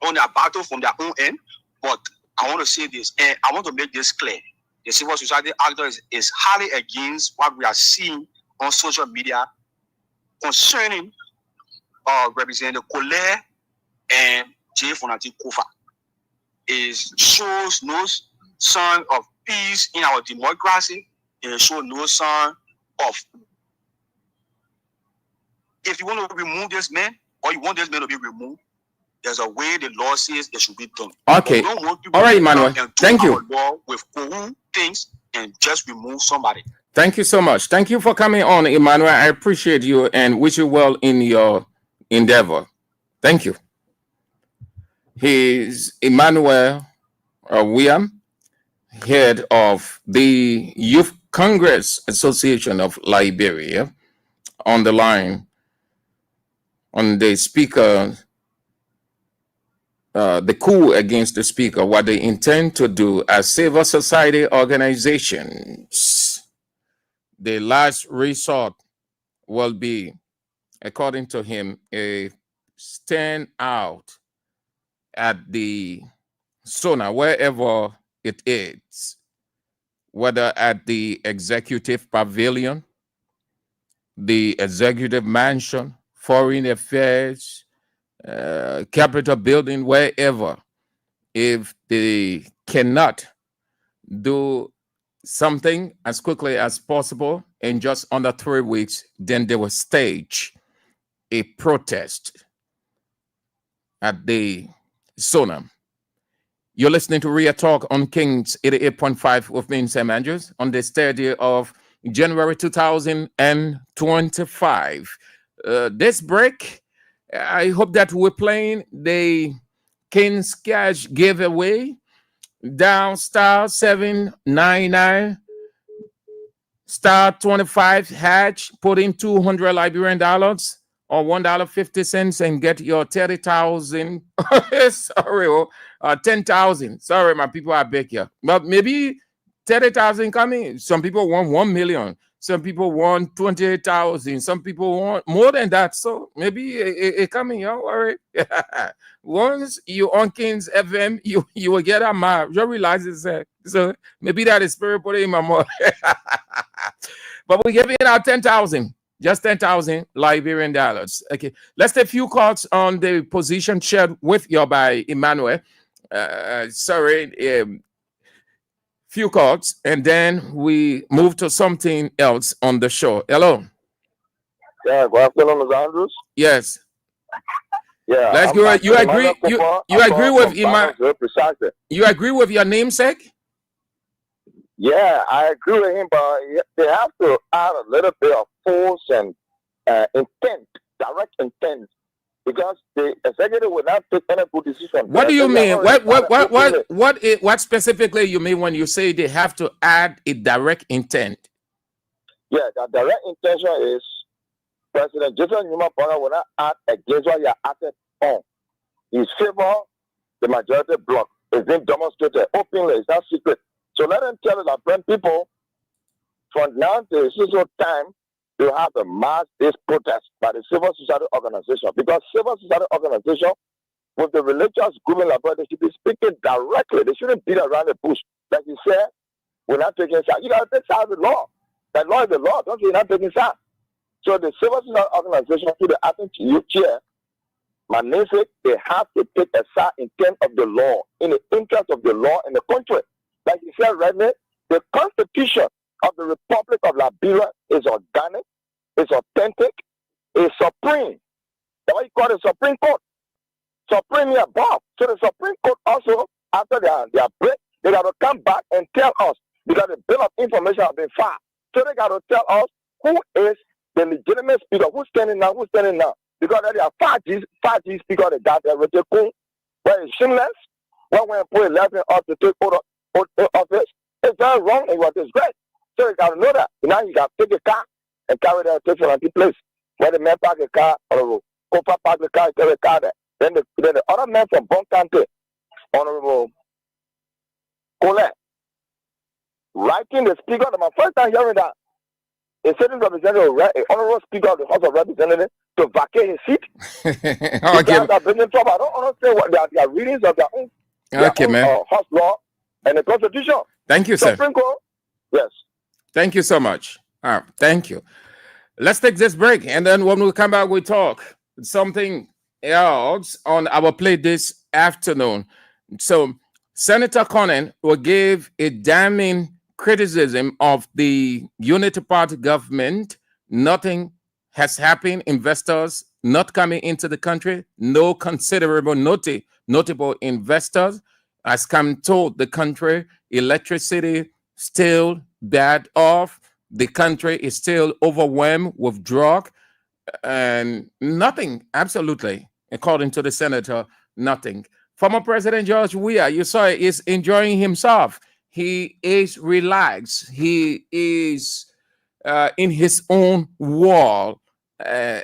on their battle from their own end. But I want to say this, and I want to make this clear. The civil society actor is highly against what we are seeing on social media concerning Representative Colette and J. Fonati Kofa. It shows no sign of peace in our democracy. It shows no sign of, if you want to remove this man or you want this man to be removed, there's a way the law says it should be done. Okay. All right, Emmanuel. Thank you. Law with own things and just remove somebody. Thank you so much. Thank you for coming on, Emmanuel. I appreciate you and wish you well in your endeavor. Thank you. He's Emmanuel Weah, head of the Youth Congress Association of Liberia, on the line on the speaker, the coup against the speaker, what they intend to do as civil society organizations. The last resort will be, according to him, a stand out at the SONA, wherever it is, whether at the executive pavilion, the executive mansion, foreign affairs, Capitol building, wherever. If they cannot do something as quickly as possible in just under 3 weeks, then they will stage a protest at the SONA. You're listening to Real Talk on Kings 88.5 with me, Sam Andrews, on this 30th of January 2025. This break, I hope that we're playing the King's Cash giveaway. Down star 799 star 25 hatch, put in $200 Liberian dollars or $1.50 and get your 30,000. Sorry, 10,000. Sorry, my people, I beg you. But maybe 30,000 coming. Some people want 1 million. Some people want 28,000. Some people want more than that. So maybe it coming, don't worry. Once you on Kings FM, you will get a map. You realize it's so maybe that is spirit put in my mouth. But we're giving out 10,000. Just 10,000 Liberian dollars. Okay, let's take a few calls on the position shared with you by Emmanuel. Few calls, and then we move to something else on the show. Hello. Yeah, good afternoon, Mr. Andrews. Yes. Yeah. Let's go. You agree? You agree with You agree with your namesake? Yeah, I agree with him, but they have to add a little bit of force and intent, direct intent, because the executive will not take any good decision. What do you mean? What specifically you mean when you say they have to add a direct intent? Yeah, the direct intention is President Joseph Numa Bonner will not act against what he has acted on. His favor the majority bloc is being demonstrated openly. It's not secret. So let them tell us that when people from now to a certain time you have a mass-based protest by the civil society organization, because civil society organization with the religious group in Liberia, they should be speaking directly. They shouldn't beat around the bush. Like you said, we're not taking sides. You got to take sides with the law. The law is the law. Don't say you're not taking sides. So the civil society organization, through the acting chair, my namesake, they have to take a side in terms of the law, in the interest of the law in the country. Like you said, right now, the Constitution of the Republic of Liberia is organic, it's authentic, it's supreme. That's why you call it Supreme Court. Supreme above. So the Supreme Court also, after their break, they got to come back and tell us, because the bill of information has been filed. So they got to tell us who is the legitimate speaker, who's standing now. Because there are 5G speaker they got there with the coon, where it's shameless, when we put 11 up to take office, it's very wrong and what is great. So you got to know that. Now you got to take a car and carry that to an empty place. Where the man park a car or Copa park the car and carry a car there. Then the other man from Bon County, Honorable Colette, writing the speaker, my first time hearing that, a certain representative, honorable speaker of the House of Representatives, to vacate his seat. Okay. Are bringing trouble. I don't understand what their readings of their own, House law and the Constitution. Thank you, sir. Supreme Court, yes. Thank you so much. All right, thank you. Let's take this break, and then when we come back, we talk something else on our plate this afternoon. So, Senator Conan will give a damning criticism of the Unity Party government. Nothing has happened. Investors not coming into the country. No considerable notable investors has come to the country. Electricity still bad off. The country is still overwhelmed with drug and nothing, absolutely, according to the senator, nothing. Former President George Weah, you saw, is enjoying himself. He is relaxed. He is in his own world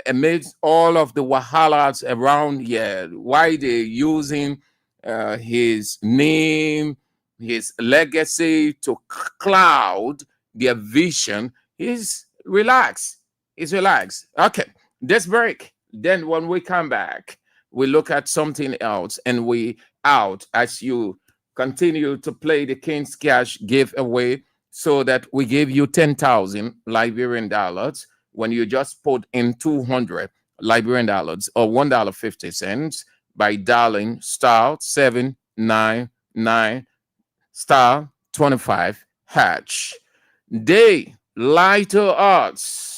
amidst all of the wahalas around here. Why they using his name, his legacy to cloud their vision? He's relaxed. He's relaxed. Okay, this break. Then when we come back, we look at something else, and we out as you continue to play the King's Cash giveaway, so that we give you 10,000 Liberian dollars when you just put in 200 Liberian dollars or $1.50 by dialing *799 *25 hatch. They lie to us.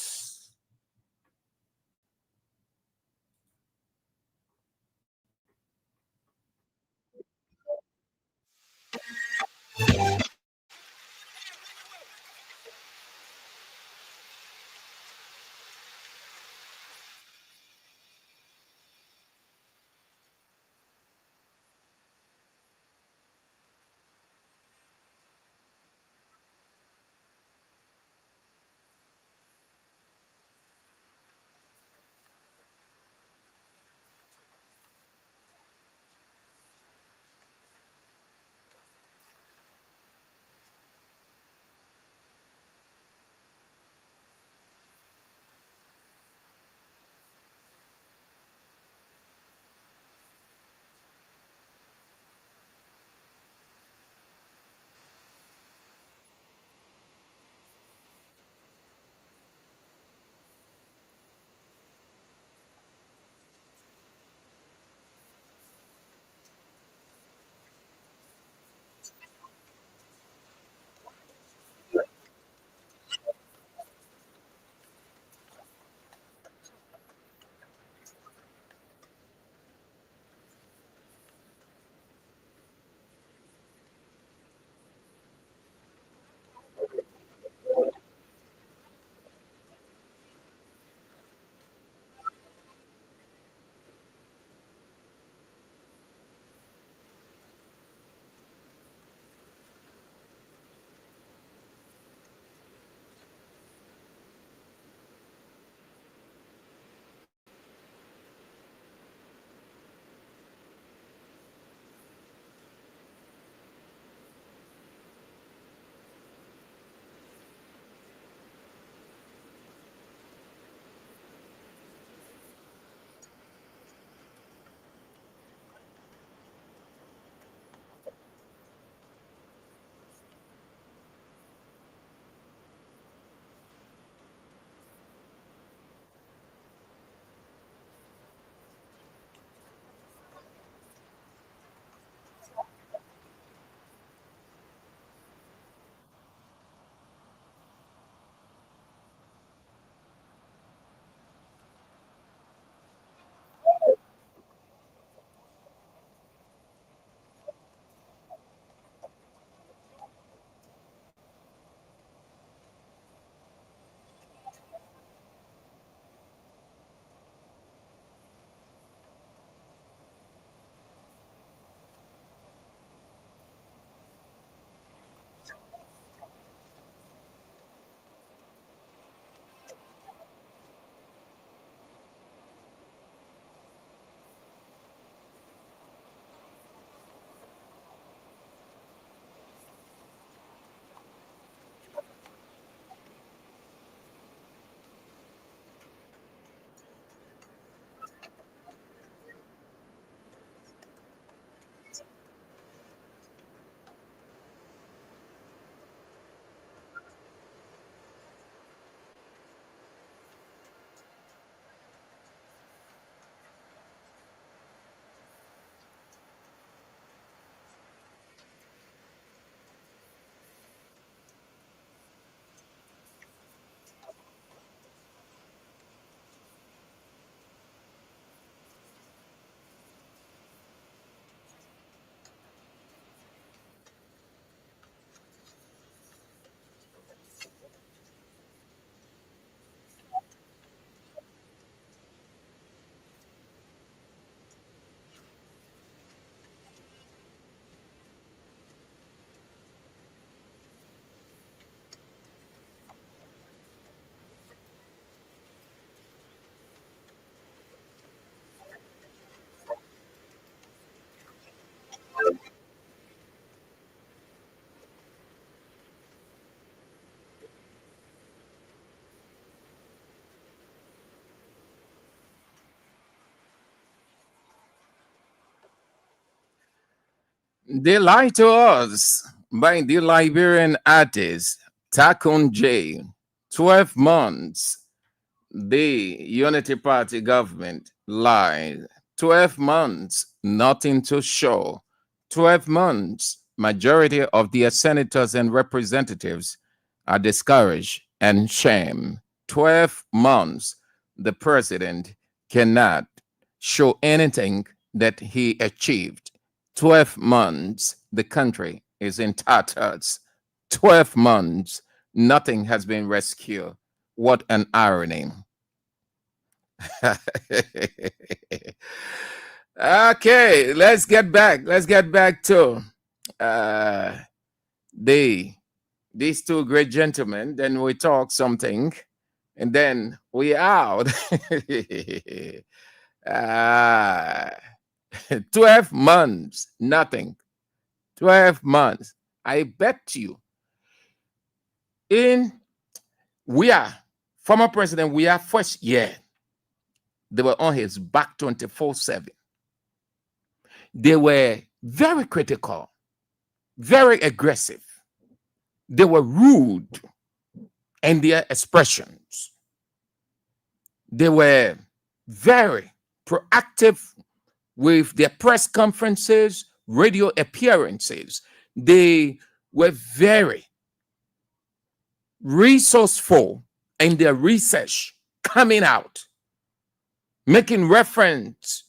They lied to us by the Liberian artist Takun J. 12 months. The Unity Party government lied. 12 months, nothing to show. 12 months, majority of their senators and representatives are discouraged and shamed. 12 months, the president cannot show anything that he achieved. 12 months, the country is in tatters. 12 months, nothing has been rescued. What an irony. Okay, let's get back. Let's get back to these two great gentlemen. Then we talk something, and then we out. 12 months, nothing. 12 months. I bet you in Weah, former president Weah, first year, they were on his back 24/7. They were very critical, very aggressive. They were rude in their expressions. They were very proactive with their press conferences, radio appearances. They were very resourceful in their research, coming out, making reference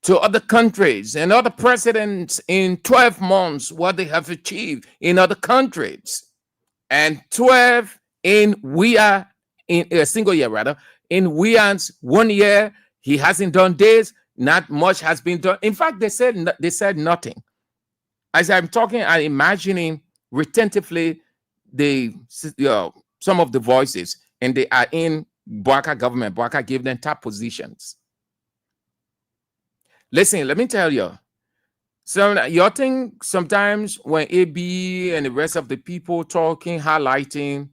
to other countries and other presidents in 12 months, what they have achieved in other countries. And 12 in Weah, in a single year rather, in Weah's 1 year, he hasn't done this, not much has been done. In fact, they said nothing. As I'm talking, I'm imagining retentively some of the voices, and they are in Bwaka government. Bwaka gave them top positions. Listen, let me tell you. So you think sometimes when AB and the rest of the people talking, highlighting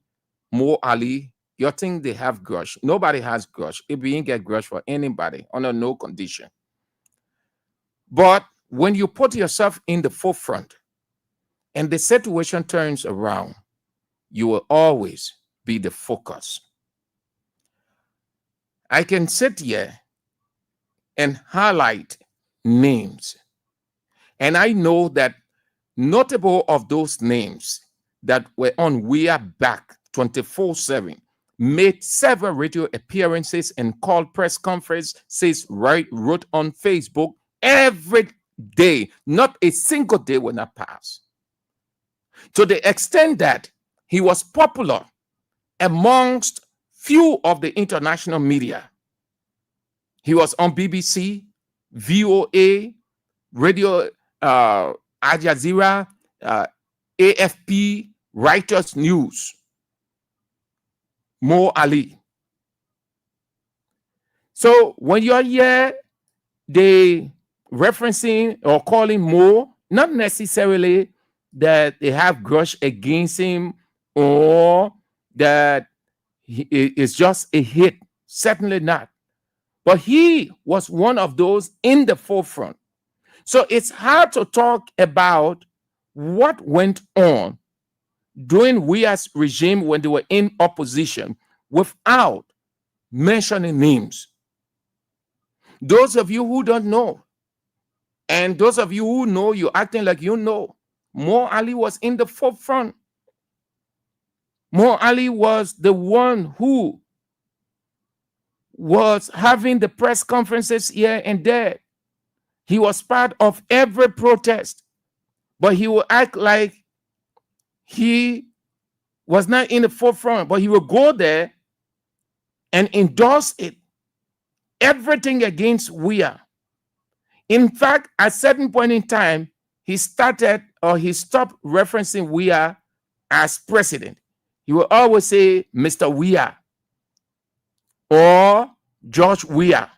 Mo Ali, you think they have grudge. Nobody has grudge. AB ain't get grudge for anybody under no condition. But when you put yourself in the forefront and the situation turns around, you will always be the focus. I can sit here and highlight names, and I know that notable of those names that were on Weah back 24/7 made several radio appearances and called press conferences, wrote on Facebook every day. Not a single day will not pass. To the extent that he was popular amongst few of the international media. He was on BBC, VOA, Radio Al Jazeera, AFP, Reuters News. Mo Ali. So when you're here, they referencing or calling Mo, not necessarily that they have grudge against him or that it's just a hit. Certainly not. But he was one of those in the forefront. So it's hard to talk about what went on during Weah's regime when they were in opposition without mentioning names. Those of you who don't know, and those of you who know, you're acting like you know, Mo Ali was in the forefront. Mo Ali was the one who was having the press conferences here and there. He was part of every protest, but he would act like he was not in the forefront, but he would go there and endorse it. Everything against Weah. In fact, at a certain point in time, he stopped referencing Weah as president. He will always say Mr. Weah or George Weah.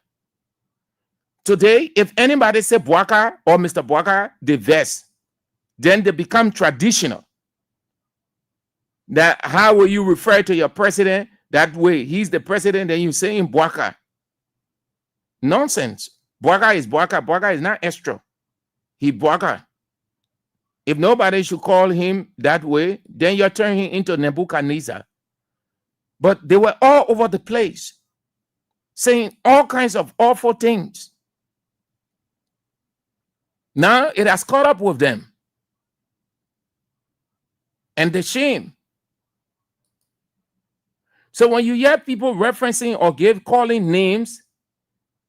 Today, if anybody say Bwaka or Mr. Bwaka, they vex. Then they become traditional. That how will you refer to your president that way? He's the president, and you say him Bwaka. Nonsense. Bwaka is Bwaka. Bwaka is not extra. Hibuaka. If nobody should call him that way, then you're turning him into Nebuchadnezzar. But they were all over the place, saying all kinds of awful things. Now it has caught up with them. And the shame. So when you hear people referencing or calling names,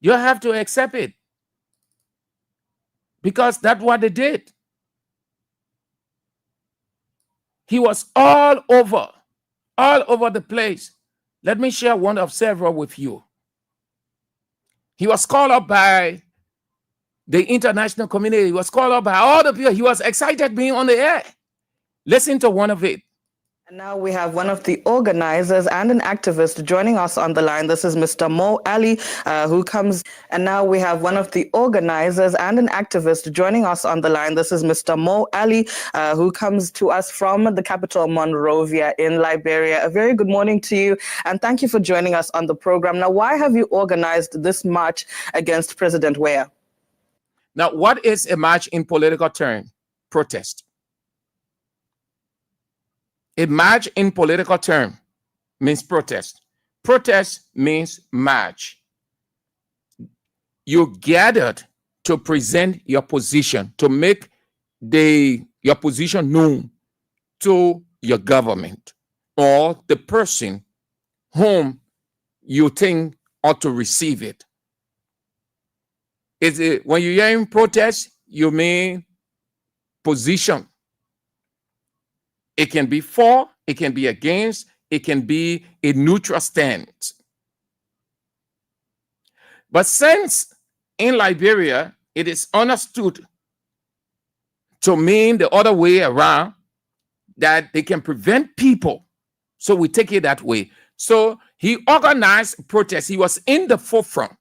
you have to accept it. Because that's what they did. He was all over the place. Let me share one of several with you. He was called up by the international community. He was called up by all the people. He was excited being on the air. Listen to one of it. And now we have one of the organizers and an activist joining us on the line. This is Mr. Mo Ali, who comes. And now we have one of the organizers and an activist joining us on the line. This is Mr. Mo Ali, who comes to us from the capital, Monrovia, in Liberia. A very good morning to you, and thank you for joining us on the program. Now, why have you organized this march against President Weah? Now, what is a march in political term? Protest. A march in political term means protest. Protest means march. You gathered to present your position, to make your position known to your government or the person whom you think ought to receive it. When you hear in protest, you mean position. It can be for, it can be against, it can be a neutral stance. But since in Liberia, it is understood to mean the other way around, that they can prevent people. So we take it that way. So he organized protests. He was in the forefront.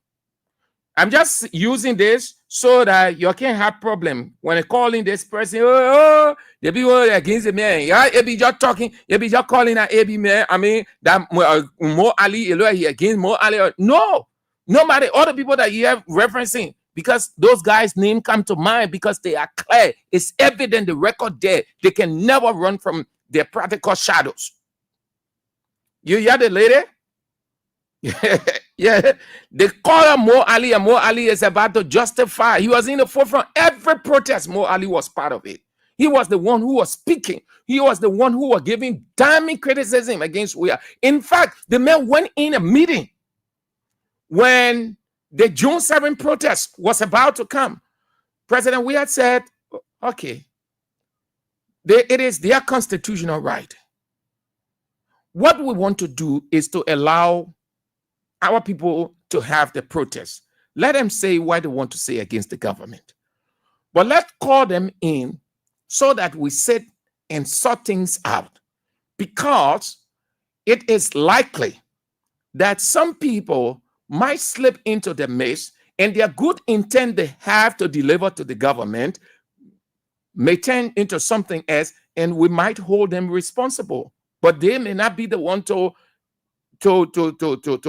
I'm just using this so that you can have problem when calling this person. The people against the man. Yeah, it be just talking. It be just calling that AB man. I mean that Mo Ali he against Mo Ali. No, nobody. All the people that you have referencing, because those guys' name come to mind because they are clear. It's evident. The record there. They can never run from their practical shadows. You hear the lady? Yeah, they call him Mo Ali, and Mo Ali is about to justify. He was in the forefront. Every protest, Mo Ali was part of it. He was the one who was speaking. He was the one who was giving damning criticism against Weah. In fact, the man went in a meeting when the June 7 protest was about to come. President Weah said, okay, it is their constitutional right. What we want to do is to allow our people to have the protest. Let them say what they want to say against the government. But let's call them in so that we sit and sort things out. Because it is likely that some people might slip into the mess, and their good intent they have to deliver to the government may turn into something else, and we might hold them responsible. But they may not be the one to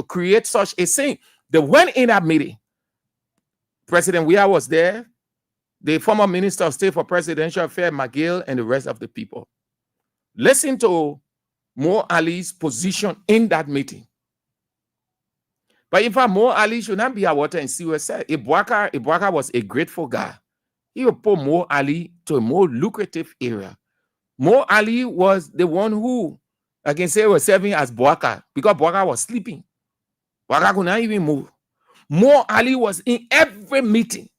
create such a thing. They went in that meeting. President Weah was there, the former Minister of State for Presidential Affairs, McGill, and the rest of the people. Listen to Mo Ali's position in that meeting. But in fact, Mo Ali should not be a water and see what said. Ibuaka was a grateful guy. He would put Mo Ali to a more lucrative area. Mo Ali was the one who, I can say, was serving as Buaka because Buaka was sleeping. Buaka could not even move. Mo Ali was in every meeting.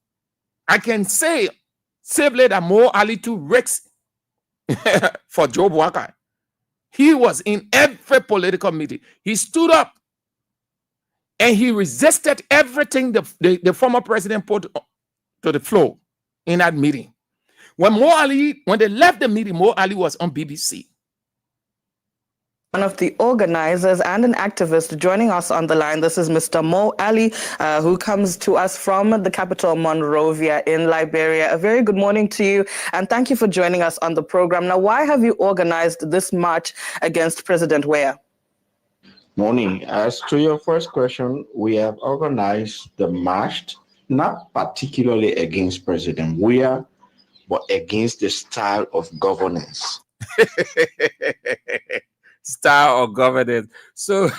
I can say safely that Mo Ali took risks for Joe Buaka. He was in every political meeting. He stood up and he resisted everything the former president put to the floor in that meeting. When they left the meeting, Mo Ali was on BBC. One of the organizers and an activist joining us on the line. This is Mr. Mo Ali, who comes to us from the capital, Monrovia, in Liberia. A very good morning to you, and thank you for joining us on the program. Now, why have you organized this march against President Weah? Morning. As to your first question, we have organized the march not particularly against President Weah, but against the style of governance. Style of governance. So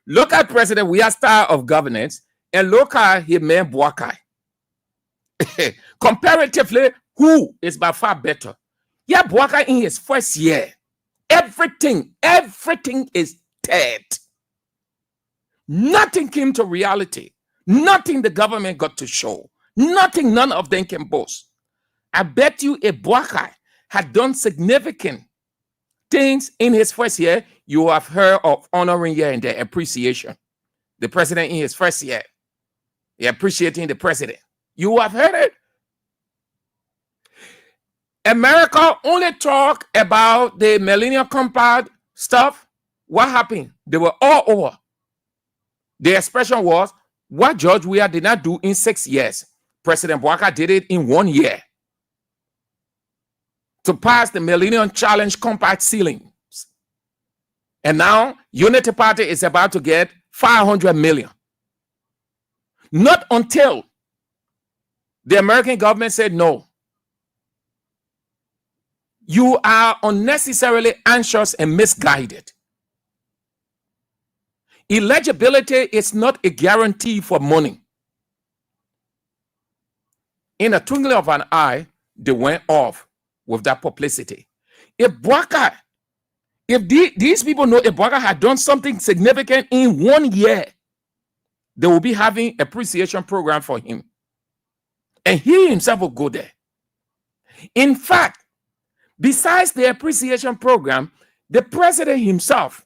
look at President Weah's style of governance and look at his man Boakai. Comparatively, who is by far better? Yeah, Boakai in his first year, everything is dead. Nothing came to reality. Nothing the government got to show. Nothing, none of them can boast. I bet you if Boakai had done significant things in his first year, you have heard of honoring year and the appreciation. The president in his first year, appreciating the president. You have heard it. America only talk about the Millennium Compact stuff. What happened? They were all over. The expression was, what George Weah did not do in 6 years, President Boakai did it in 1 year. To pass the Millennium Challenge Compact ceilings. And now, Unity Party is about to get 500 million. Not until the American government said no. You are unnecessarily anxious and misguided. Eligibility is not a guarantee for money. In a twinkling of an eye, they went off with that publicity. If these people know if Boakai had done something significant in 1 year, they will be having appreciation program for him. And he himself will go there. In fact, besides the appreciation program, the president himself,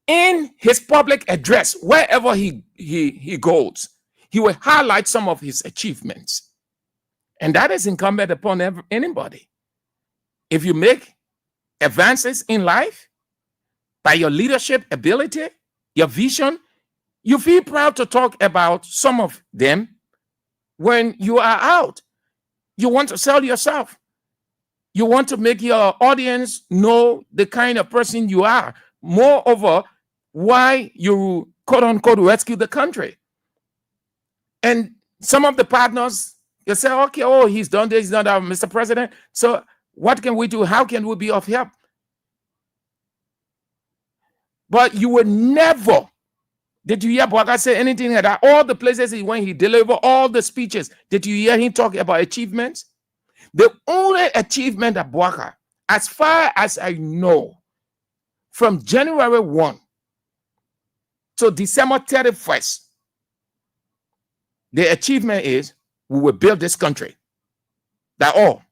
in his public address, wherever he goes, he will highlight some of his achievements. And that is incumbent upon anybody. If you make advances in life by your leadership ability, your vision, you feel proud to talk about some of them when you are out. You want to sell yourself. You want to make your audience know the kind of person you are. Moreover, why you quote unquote rescue the country. And some of the partners, you say, okay, oh, he's done this, he's done that, Mr. President. So what can we do? How can we be of help? But you would never, did you hear Boakai say anything like that? All the places he went, he delivered all the speeches. Did you hear him talk about achievements? The only achievement of Boakai, as far as I know, from January 1 to December 31st, the achievement is we will build this country. That's all.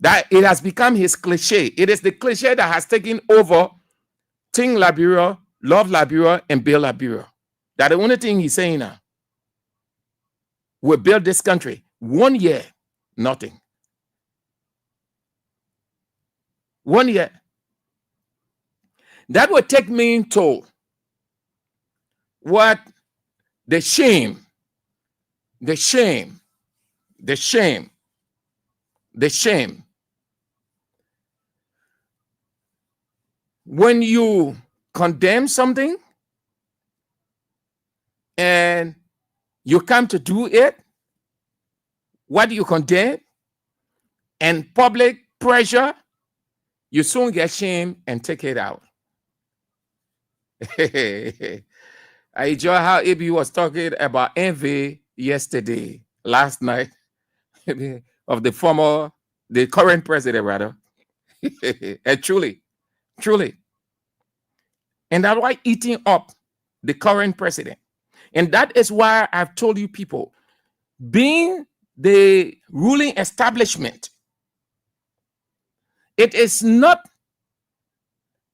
That it has become his cliche. It is the cliche that has taken over Think Liberia, Love Liberia, and Build Liberia. That's the only thing he's saying now. We'll build this country. 1 year, nothing. 1 year. That would take me to what the shame when you condemn something and you come to do it, what do you condemn? And public pressure, you soon get shame and take it out. I enjoy how Ibi was talking about envy last night, of the current president, rather. And truly. And that's why eating up the current president. And that is why I've told you people, being the ruling establishment, it is not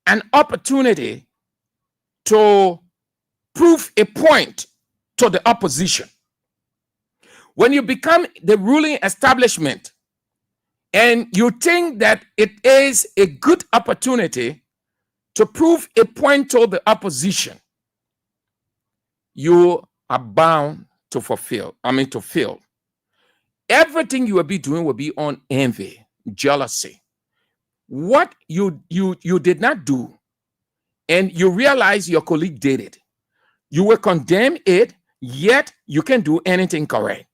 an opportunity to prove a point to the opposition. When you become the ruling establishment and you think that it is a good opportunity to prove a point to the opposition, you are bound to fail. Everything you will be doing will be on envy, jealousy. What you did not do, and you realize your colleague did it, you will condemn it, yet you can do anything correct.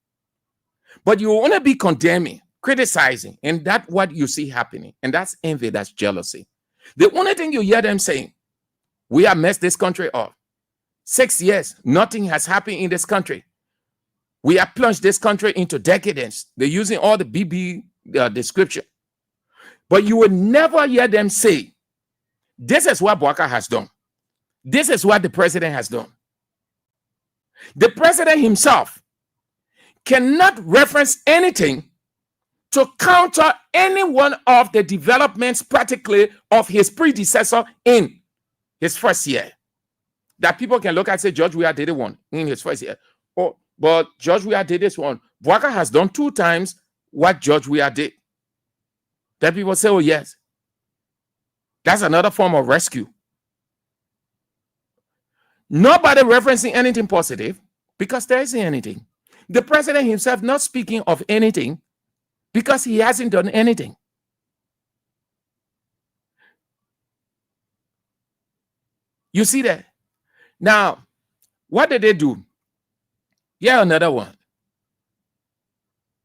But you want to be condemning, criticizing, and that's what you see happening. And that's envy, that's jealousy. The only thing you hear them saying, we have messed this country up. 6 years, nothing has happened in this country. We have plunged this country into decadence. They're using all the BB description. But you will never hear them say, this is what Bwaka has done. This is what the president has done. The president himself cannot reference anything to counter any one of the developments practically of his predecessor in his first year. That people can look at and say, George Weah did it one in his first year. Oh, but George Weah did this one. Bwaka has done 2 times what George Weah did. Then people say, oh, yes. That's another form of rescue. Nobody referencing anything positive because there isn't anything. The president himself not speaking of anything because he hasn't done anything. You see that? Now, what did they do? Yeah, another one.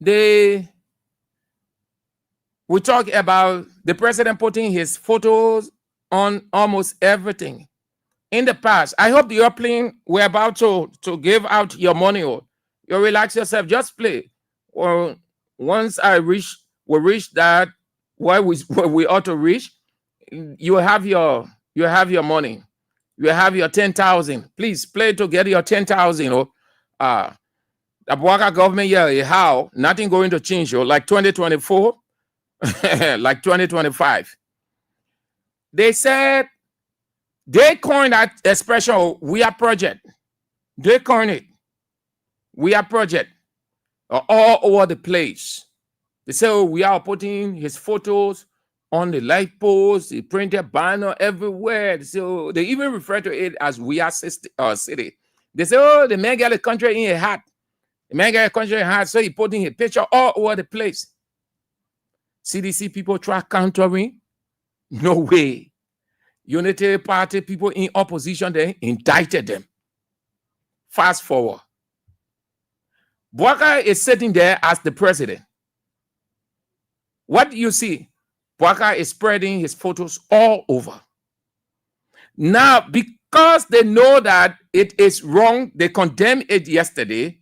We talk about the president putting his photos on almost everything. In the past, I hope the airplane we're about to give out your money or you relax yourself, just play. Or once we reach that where we ought to reach, you have your money. You have your 10,000. Please play to get your 10,000. The Bwaka government, yeah, how nothing going to change. Like 2024, like 2025. They said they coined that expression, we are project. They coined it. We are project. All over the place. They say, oh, we are putting his photos on the light post, the printed banner everywhere. So they even refer to it as we are city. They say, oh, the man got the country in a hat. The man got the country in a hat, so he putting his picture all over the place. CDC people try countering. No way. Unity Party people in opposition, they indicted them. Fast forward. Bwaka is sitting there as the president. What do you see? Bwaka is spreading his photos all over. Now, because they know that it is wrong, they condemned it yesterday,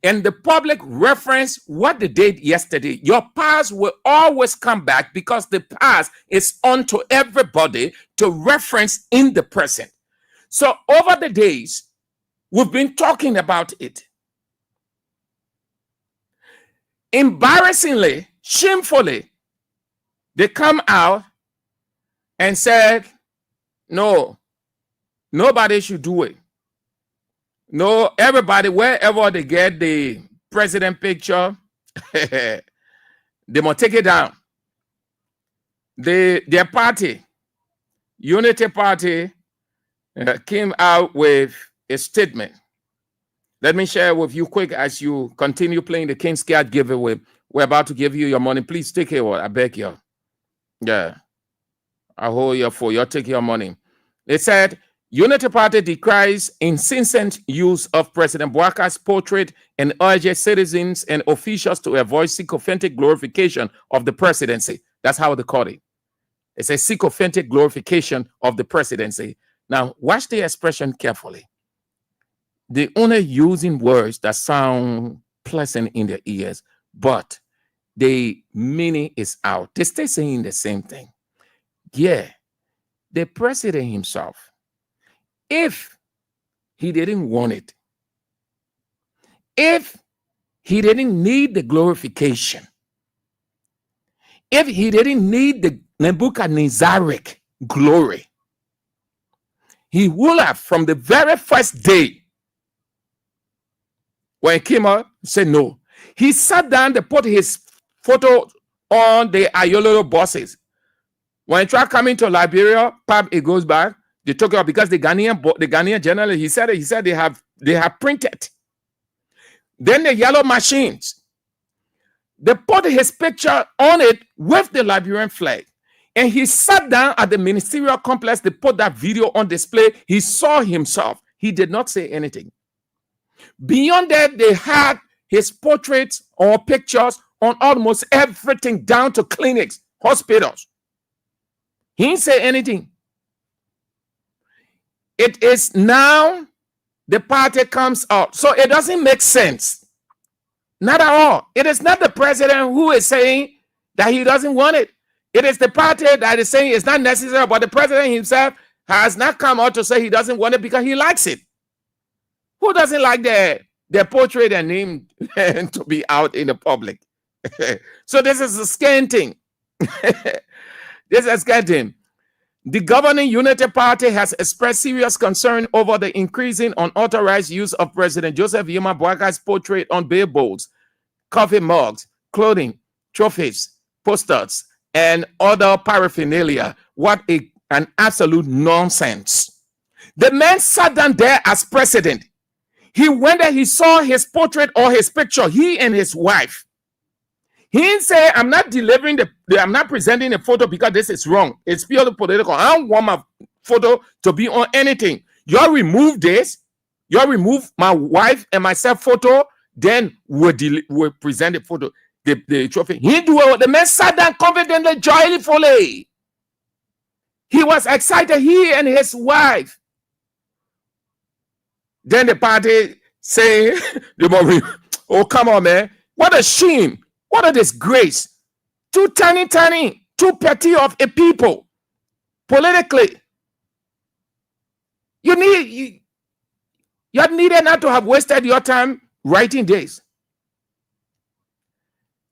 and the public reference what they did yesterday. Your past will always come back because the past is onto everybody to reference in the present. So over the days, we've been talking about it. Embarrassingly, shamefully, they come out and said, no, nobody should do it. No, everybody, wherever they get the president picture, they must take it down. Their party, Unity Party, came out with a statement. Let me share with you quick as you continue playing the King's Card giveaway. We're about to give you your money. Please take it. I beg you. Yeah. I hold you for you. Take your money. It said, Unity Party decries incessant use of President Bwaka's portrait and urges citizens and officials to avoid sycophantic glorification of the presidency. That's how they call it. It's a sycophantic glorification of the presidency. Now, watch the expression carefully. They only using words that sound pleasant in their ears, but the meaning is out. They stay saying the same thing. Yeah, the president himself, if he didn't want it, if he didn't need the glorification, if he didn't need the Nebuchadnezzaric glory, he would have, from the very first day when he came out, said no. He sat down, they put his photo on the Ayoloro buses. When he tried coming to Liberia, it goes back. They took it out because the Ghanaian journalist, he said they have printed. Then the yellow machines, they put his picture on it with the Liberian flag. And he sat down at the ministerial complex. They put that video on display. He saw himself. He did not say anything. Beyond that, they had his portraits or pictures on almost everything, down to clinics, hospitals. He didn't say anything. It is now the party comes out. So it doesn't make sense. Not at all. It is not the president who is saying that he doesn't want it. It is the party that is saying it's not necessary, but the president himself has not come out to say he doesn't want it because he likes it. Who doesn't like their portrait and name to be out in the public? So this is a scam thing. This is a scam thing. The governing Unity Party has expressed serious concern over the increasing unauthorized use of President Joseph Yema Boakar's portrait on billboards, coffee mugs, clothing, trophies, posters, and other paraphernalia. What an absolute nonsense. The man sat down there as president. He went there, he saw his portrait or his picture, he and his wife. He didn't say, I'm not I'm not presenting a photo because this is wrong. It's purely political. I don't want my photo to be on anything. You remove this, you remove my wife and myself photo, then we'll present the photo, the trophy. He didn't do it. The man sat down confidently, joyfully. He was excited, he and his wife. Then the party saying, oh, come on, man. What a shame. What a disgrace. Too tiny, too petty of a people. Politically. You needed not to have wasted your time writing this.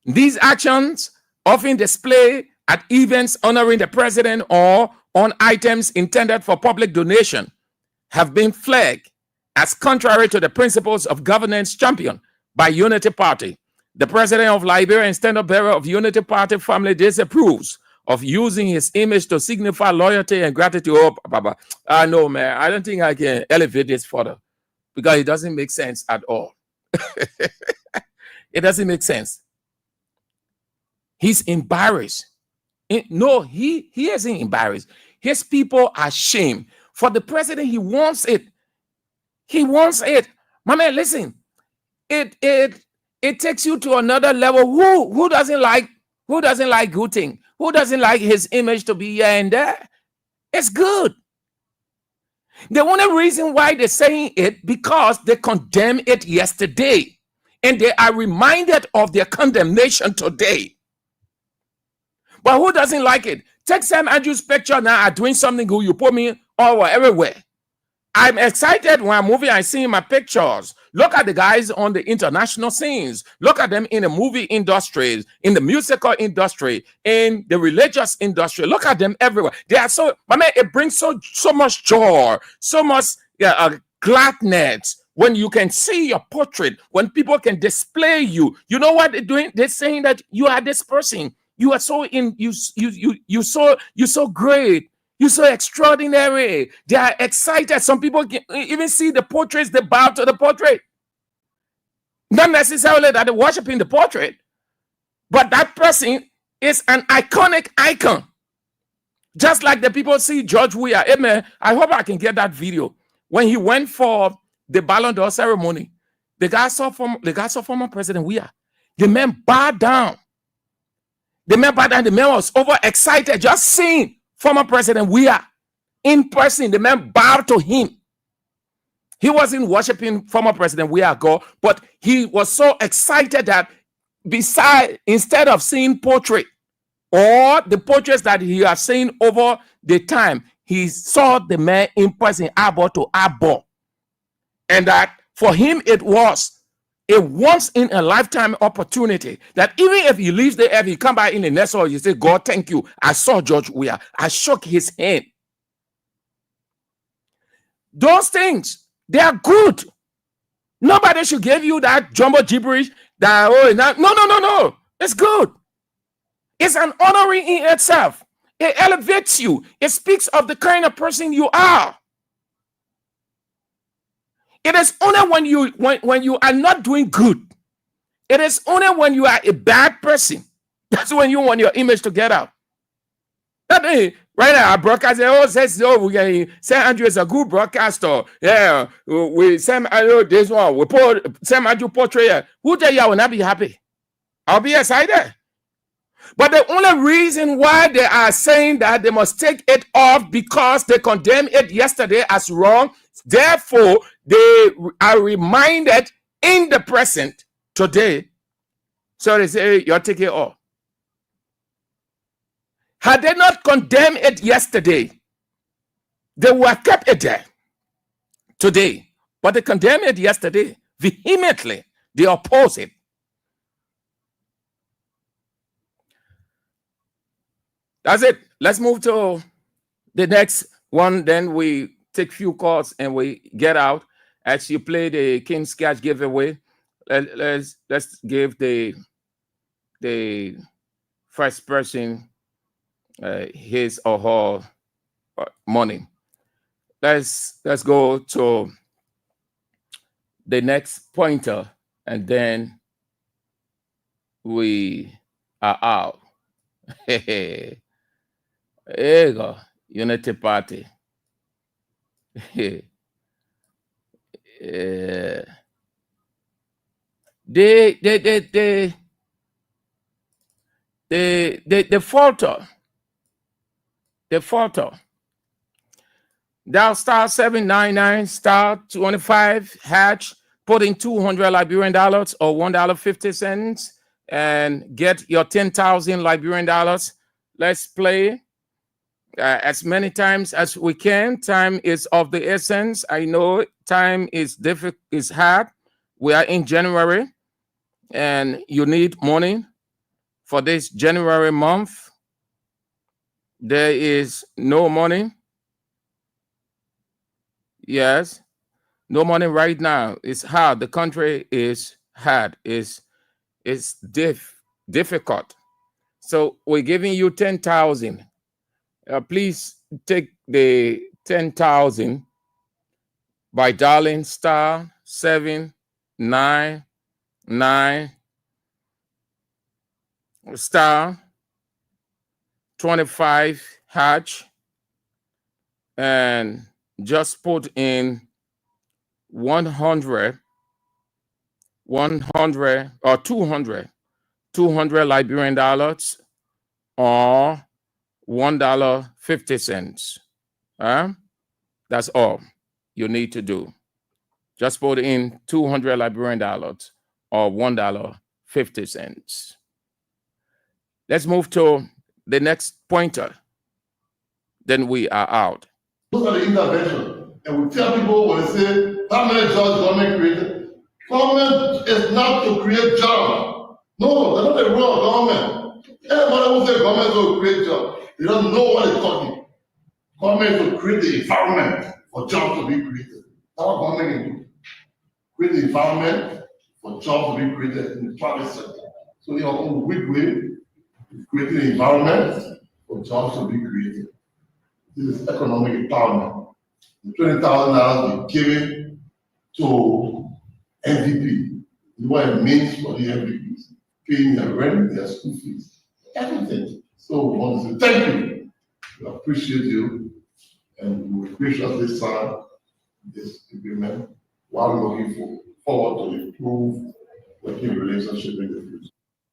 These actions, often displayed at events honoring the president or on items intended for public donation, have been flagged as contrary to the principles of governance championed by Unity Party. The president of Liberia and standard bearer of Unity Party family disapproves of using his image to signify loyalty and gratitude. Oh, I know, man. I don't think I can elevate this further because it doesn't make sense at all. It doesn't make sense. He's embarrassed. No, he isn't embarrassed. His people are ashamed. For the president, he wants it. He wants it. My man, listen. It takes you to another level. Who doesn't like good thing? Who doesn't like his image to be here and there? It's good. The only reason why they're saying it because they condemned it yesterday. And they are reminded of their condemnation today. But who doesn't like it? Take Sam Andrews' picture now. I'm doing something good. You put me all everywhere. I'm excited when I'm moving. I see my pictures. Look at the guys on the international scenes. Look at them in the movie industry, in the musical industry, in the religious industry. Look at them everywhere. They are so, I mean, it brings so much joy, so much gladness when you can see your portrait, when people can display you. You know what they're doing? They're saying that you are this person. You are so you're so great. You're so extraordinary. They are excited. Some people can even see the portraits, they bow to the portrait. Not necessarily that they're worshiping the portrait, but that person is an iconic icon. Just like the people see George Weah. Amen. I hope I can get that video. When he went for the Ballon d'Or ceremony, the guy saw former President Weah. The man bowed down. The man was overexcited just seeing former President Weah in person. The man bowed to him. He wasn't worshiping former President Weah God, but he was so excited that instead of seeing portrait or the portraits that he has seen over the time, he saw the man in person, eyeball to eyeball. And that for him, it was a once in a lifetime opportunity that even if he leaves the earth, he come back in the next hour, you say, God, thank you. I saw George Weah. I shook his hand. Those things, they are good. Nobody should give you that jumbo gibberish that, no. It's good. It's an honoring in itself. It elevates you. It speaks of the kind of person you are. It is only when you are not doing good. It is only when you are a bad person. That's when you want your image to get out. Nothing. Right now, our broadcaster says, "Oh, St. Andrew is a good broadcaster." Yeah, we Sam Andrew this one. We put Sam Andrew portrait. Who tell you I will not be happy? I'll be excited. But the only reason why they are saying that they must take it off because they condemned it yesterday as wrong. Therefore, they are reminded in the present today. So they say, "You're taking it off." Had they not condemned it yesterday, they would have kept it there today. But they condemned it yesterday vehemently. They oppose it. That's it. Let's move to the next one. Then we take few calls and we get out. As you play the King's Cash giveaway, let's give the first person his or her money. Let's go to the next pointer, and then we are out. There you go. Unity Party. The falter. The falter. Dial star 799 star 25 hatch, put in $200 Liberian dollars or $1.50 and get your 10,000 Liberian dollars. Let's play as many times as we can. Time is of the essence. I know time is difficult, is hard. We are in January and you need money for this January month. There is no money. Yes, no money right now. It's hard. The country is hard. It's difficult. So we're giving you 10,000. Please take the 10,000 by dialing star 799 star 25 hatch and just put in 100 or 200 Liberian dollars or $1.50. That's all you need to do. Just put in 200 Liberian dollars or $1.50. Let's move to the next pointer. Then we are out. Look at the intervention. And we tell people when they say, how many jobs government created? Government is not to create jobs. No, they're not the role of government. Everybody who say government is to create jobs, they don't know what they're talking. Government is to create the environment for jobs to be created. That's what government can do. Create the environment for jobs to be created in the private sector. So in your own weak way, creating the environment for jobs to be created. This is economic empowerment. The $20,000 we given to MVP. What it means for the MVPs. Paying their rent, their school fees, everything. So we want to say thank you. We appreciate you and we will graciously sign this agreement while looking forward to improve working relationship in the future.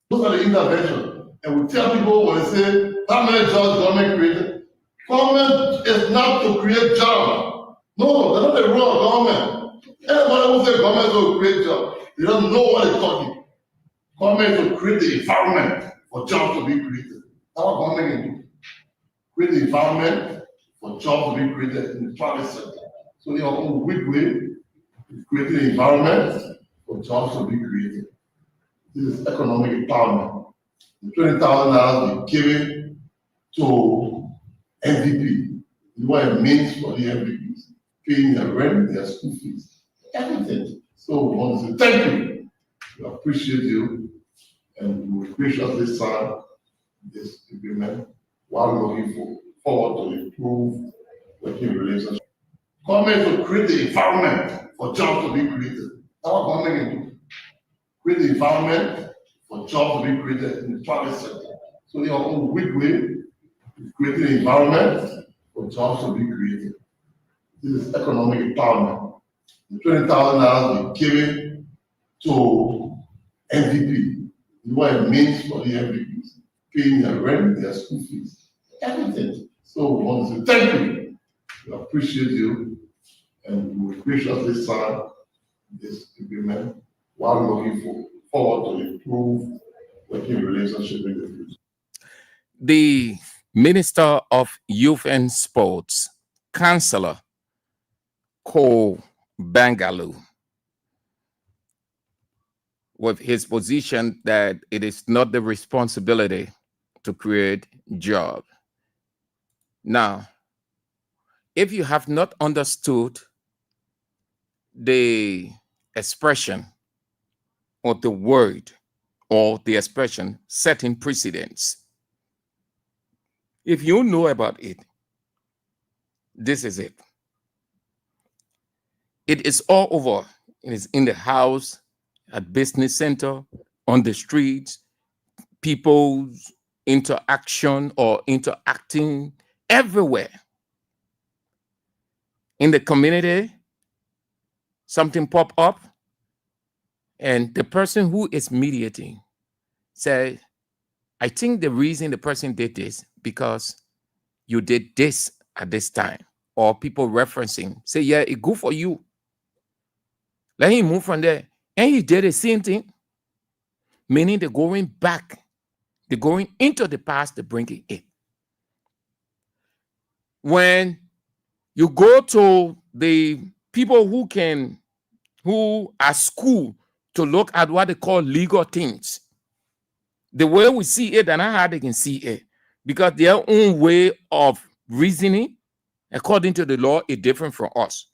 Look at the intervention. And we tell people when they say, how many jobs government created? Government is not to create jobs. No, they're not the role of government. Everybody who say government is to create jobs, they don't know what they're talking. Government is to create the environment for jobs to be created. That's what government can do. Create the environment for jobs to be created in the private sector. So in your own weak way, creating the environment for jobs to be created. This is economic empowerment. The $20,000 we given to MVP. What it means for the MVPs. Paying their rent, their school fees, everything. So we want to say thank you. We appreciate you and we will graciously sign this agreement while looking forward to improve working relationship. Government to create the environment for jobs to be created. That's what government can do. Create the environment for jobs to be created in the private sector. So in your own weak way, creating an environment for jobs to be created. This is economic empowerment. The 20,000 naira be given to MVP. You know what it means for the MVPs? Paying their rent, their school fees, everything. So we want to say thank you. We appreciate you, and we will graciously sign this agreement while looking forward to improve working relationship in the future. The Minister of Youth and Sports, Councillor Ko Bangalu, with his position that it is not the responsibility to create jobs. Now, if you have not understood the expression or the word or the expression setting precedents, if you know about it, this is it. It is all over. It is in the house, at business center, on the streets, people's interaction or interacting everywhere. In the community, something pop up, and the person who is mediating say, I think the reason the person did this because you did this at this time. Or people referencing, say, yeah, it's good for you. Let him move from there. And he did the same thing. Meaning they're going back. They're going into the past to bring it in. When you go to the people who are school to look at what they call legal things, the way we see it and how they can see it, because their own way of reasoning, according to the law, is different from us.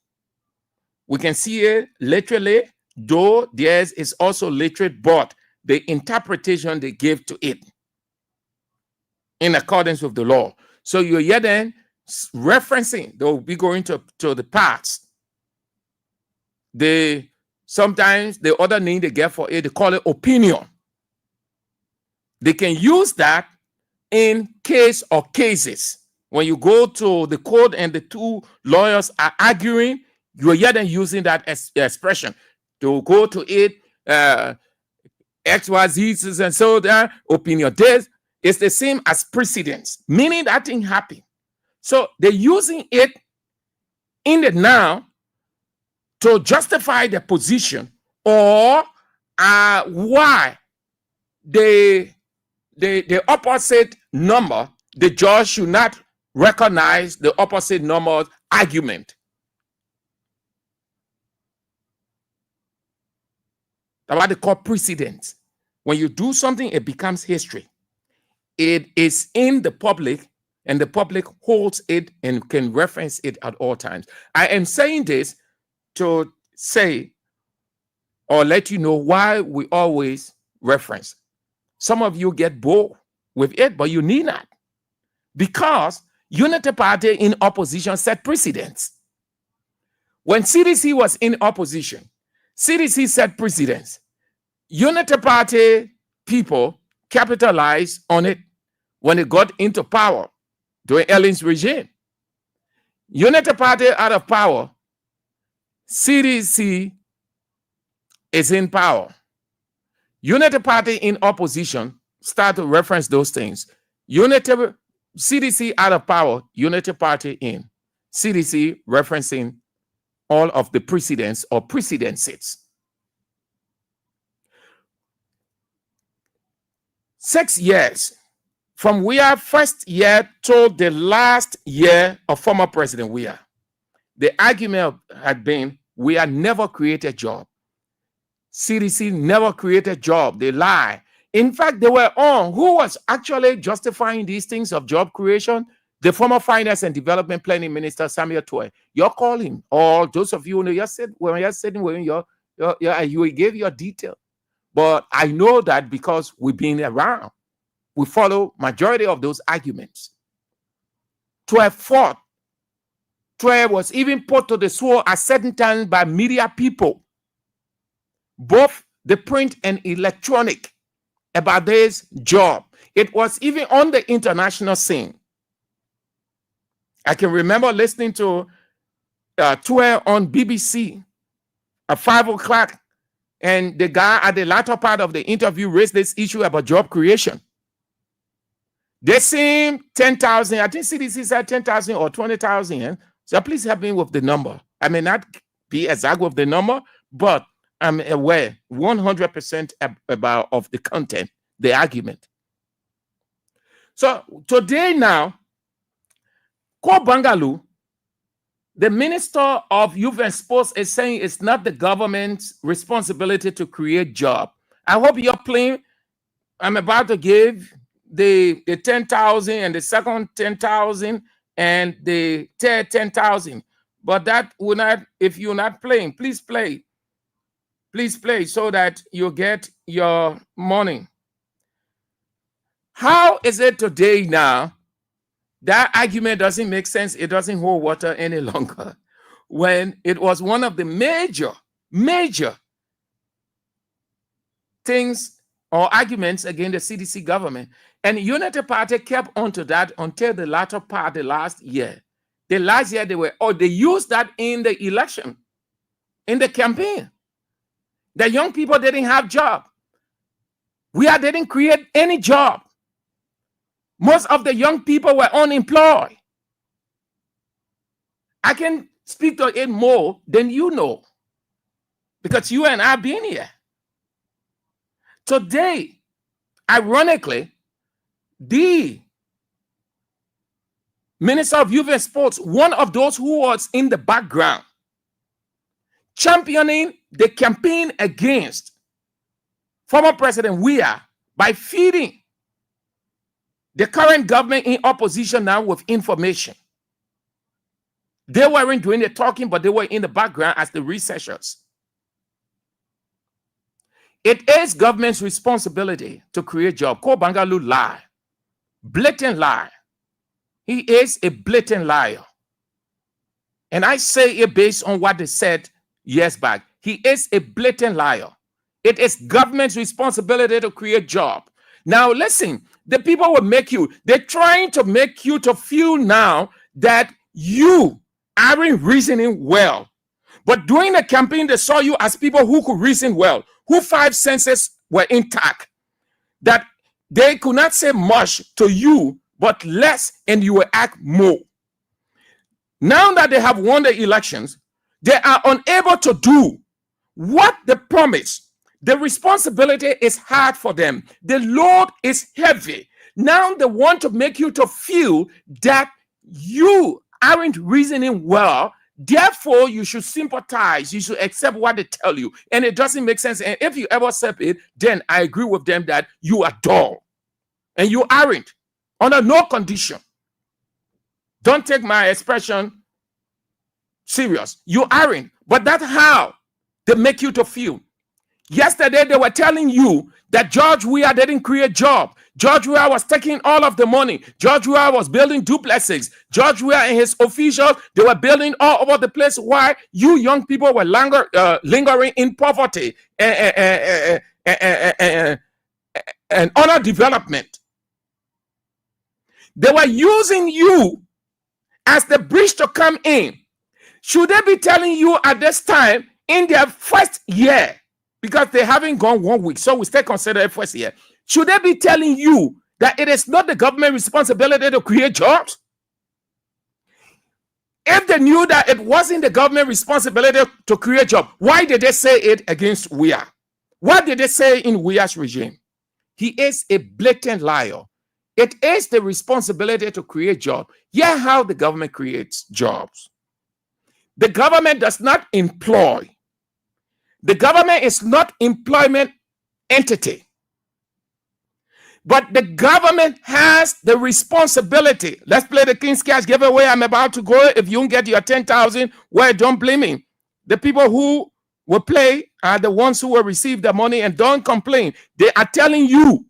We can see it literally, though theirs is also literate, but the interpretation they give to it in accordance with the law. So you're yet then referencing, they'll be going to the past. Sometimes the other name they get for it, they call it opinion. They can use that in case or cases. When you go to the court and the two lawyers are arguing, you are yet then using that expression to go to it, X, Y, Z, and so that opinion. This is the same as precedence, meaning that thing happened. So they're using it in the now to justify their position or why the opposite number, the judge should not recognize the opposite number's argument. That's what they call precedence. When you do something, it becomes history. It is in the public, and the public holds it and can reference it at all times. I am saying this to say or let you know why we always reference. Some of you get bored with it, but you need not. Because Unity Party in opposition set precedents. When CDC was in opposition, CDC set precedents. Unity Party people capitalized on it when it got into power during Ellen's regime. Unity Party out of power, CDC is in power. Unity Party in opposition start to reference those things. CDC out of power, Unity Party in. CDC referencing all of the precedents or precedences. 6 years from Weah first year to the last year of former President Weah, the argument had been Weah never created job. CDC never created job. They lie. In fact, they were on. Who was actually justifying these things of job creation? The former Finance and Development Planning Minister, Samuel Toy. You call him, or those of you who you said when you're sitting with him, you gave your detail. But I know that because we've been around, we follow majority of those arguments. 12 fought. 12 was even put to the sword at certain times by media people, both the print and electronic, about this job. It was even on the international scene. I can remember listening to Weah on BBC at 5 o'clock, and the guy at the latter part of the interview raised this issue about job creation. They seem 10,000. I think CDC said 10,000 or 20,000. So please help me with the number. I may not be exact with the number, but I'm aware 100% about of the content, the argument. So today now, Ko Bangalu, the Minister of Youth and Sports, is saying it's not the government's responsibility to create jobs. I hope you're playing. I'm about to give the 10,000 and the second 10,000 and the third 10,000. But that will not, if you're not playing, please play. Please play so that you get your money. How is it today now? That argument doesn't make sense. It doesn't hold water any longer. When it was one of the major things or arguments against the CDC government. And Unity Party kept on to that until the latter part, the last year. The last year they used that in the election, in the campaign. The young people didn't have job. Weah didn't create any job. Most of the young people were unemployed. I can speak to it more than you know, because you and I have been here. Today, ironically, the Minister of Youth and Sports, one of those who was in the background, championing the campaign against former President Weah by feeding the current government in opposition now with information. They weren't doing the talking, but they were in the background as the researchers. It is government's responsibility to create jobs. Ko Bangalu lie. Blatant lie. He is a blatant liar. And I say it based on what they said years back. He is a blatant liar. It is government's responsibility to create jobs. Now listen, the people will make you, they're trying to make you to feel now that you aren't reasoning well. But during the campaign, they saw you as people who could reason well, who 5 senses were intact, that they could not say much to you, but less, and you will act more. Now that they have won the elections, they are unable to do what they promised. The responsibility is hard for them. The load is heavy. Now they want to make you to feel that you aren't reasoning well. Therefore, you should sympathize. You should accept what they tell you. And it doesn't make sense. And if you ever accept it, then I agree with them that you are dull. And you aren't. Under no condition. Don't take my expression serious. You aren't. But that's how they make you to feel. Yesterday, they were telling you that George Weah didn't create jobs. George Weah was taking all of the money. George Weah was building duplexes. George Weah and his officials, they were building all over the place. Why? You young people were lingering in poverty and underdevelopment. They were using you as the bridge to come in. Should they be telling you at this time in their first year, because they haven't gone 1 week, so we still consider it first year, should they be telling you that it is not the government responsibility to create jobs? If they knew that it wasn't the government responsibility to create jobs, why did they say it against Weah? What did they say in Weah's regime? He is a blatant liar. It is the responsibility to create jobs. Yeah, how the government creates jobs. The government does not employ. The government is not employment entity. But the government has the responsibility. Let's play the King's Cash giveaway. I'm about to go. If you don't get your 10,000, well, don't blame me. The people who will play are the ones who will receive the money, and don't complain. They are telling you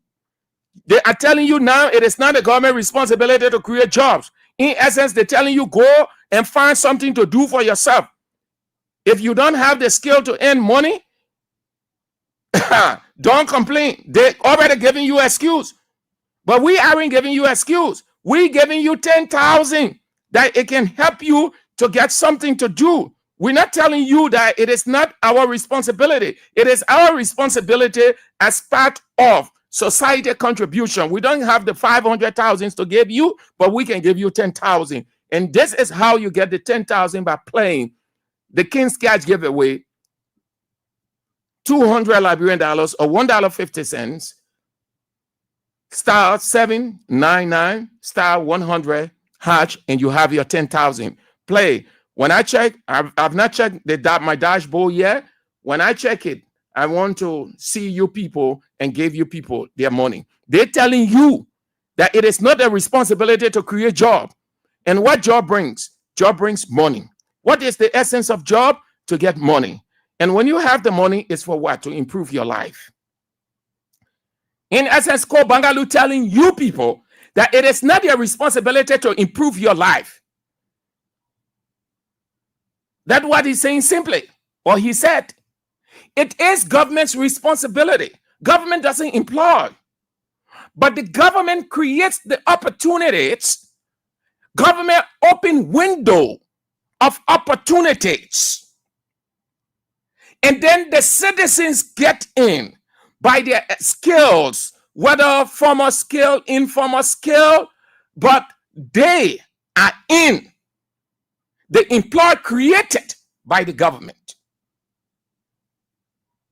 now it is not the government responsibility to create jobs. In essence, they're telling you go and find something to do for yourself. If you don't have the skill to earn money, don't complain. They're already giving you excuse. But we aren't giving you excuse. We're giving you 10,000 that it can help you to get something to do. We're not telling you that it is not our responsibility. It is our responsibility as part of society contribution. We don't have the 500,000 to give you, but we can give you 10,000. And this is how you get the 10,000 by playing the King's Catch giveaway, $200 Liberian dollars or $1.50, star 799 star 100 hatch, and you have your 10,000. Play. When I check, I've not checked my dashboard yet. When I check it, I want to see you people and give you people their money. They're telling you that it is not their responsibility to create job. And what job brings? Job brings money. What is the essence of job? To get money. And when you have the money, it's for what? To improve your life. In essence, Ko Bangalu telling you people that it is not your responsibility to improve your life. That's what he's saying simply. Or he said, it is government's responsibility. Government doesn't employ, but the government creates the opportunities. Government open window of opportunities. And then the citizens get in by their skills, whether formal skill, informal skill, but they are in the employ created by the government.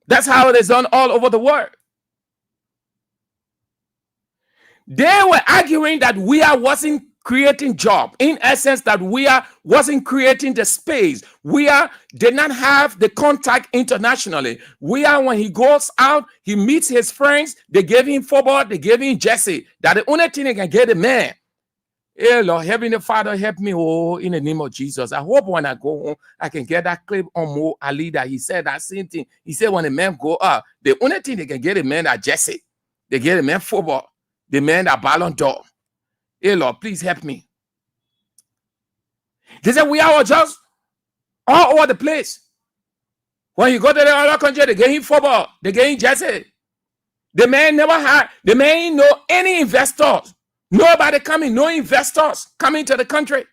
That's how it is done all over the world. They were arguing that Weah wasn't creating job. In essence, that Weah wasn't creating the space. Weah did not have the contact internationally. Weah, when he goes out, he meets his friends. They gave him football. They gave him Jesse. That the only thing they can get a man. Hey, Lord, Heavenly Father, help me, oh, in the name of Jesus. I hope when I go home, I can get that clip on Mo Ali that he said that same thing. He said when a man go up, the only thing they can get a man that Jesse. They get a man football. The man that Ballon d'Or. Hey, Lord, please help me. They said we are just all over the place. When you go to the other country, they get him football. They get him Jesse. The man never had, the man ain't know any investors. Nobody coming, no investors coming to the country.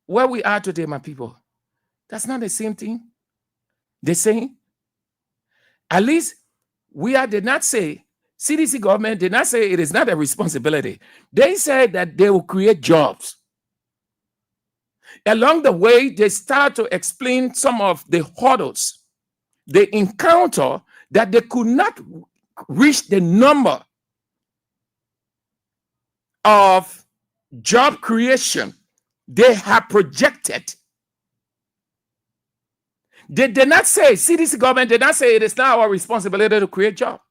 Where we are today, my people, that's not the same thing. The same. At least Weah did not say, CDC government did not say it is not a responsibility. They said that they will create jobs. Along the way, they start to explain some of the hurdles they encounter that they could not reach the number of job creation they have projected. They did not say, CDC government did not say it is not our responsibility to create jobs.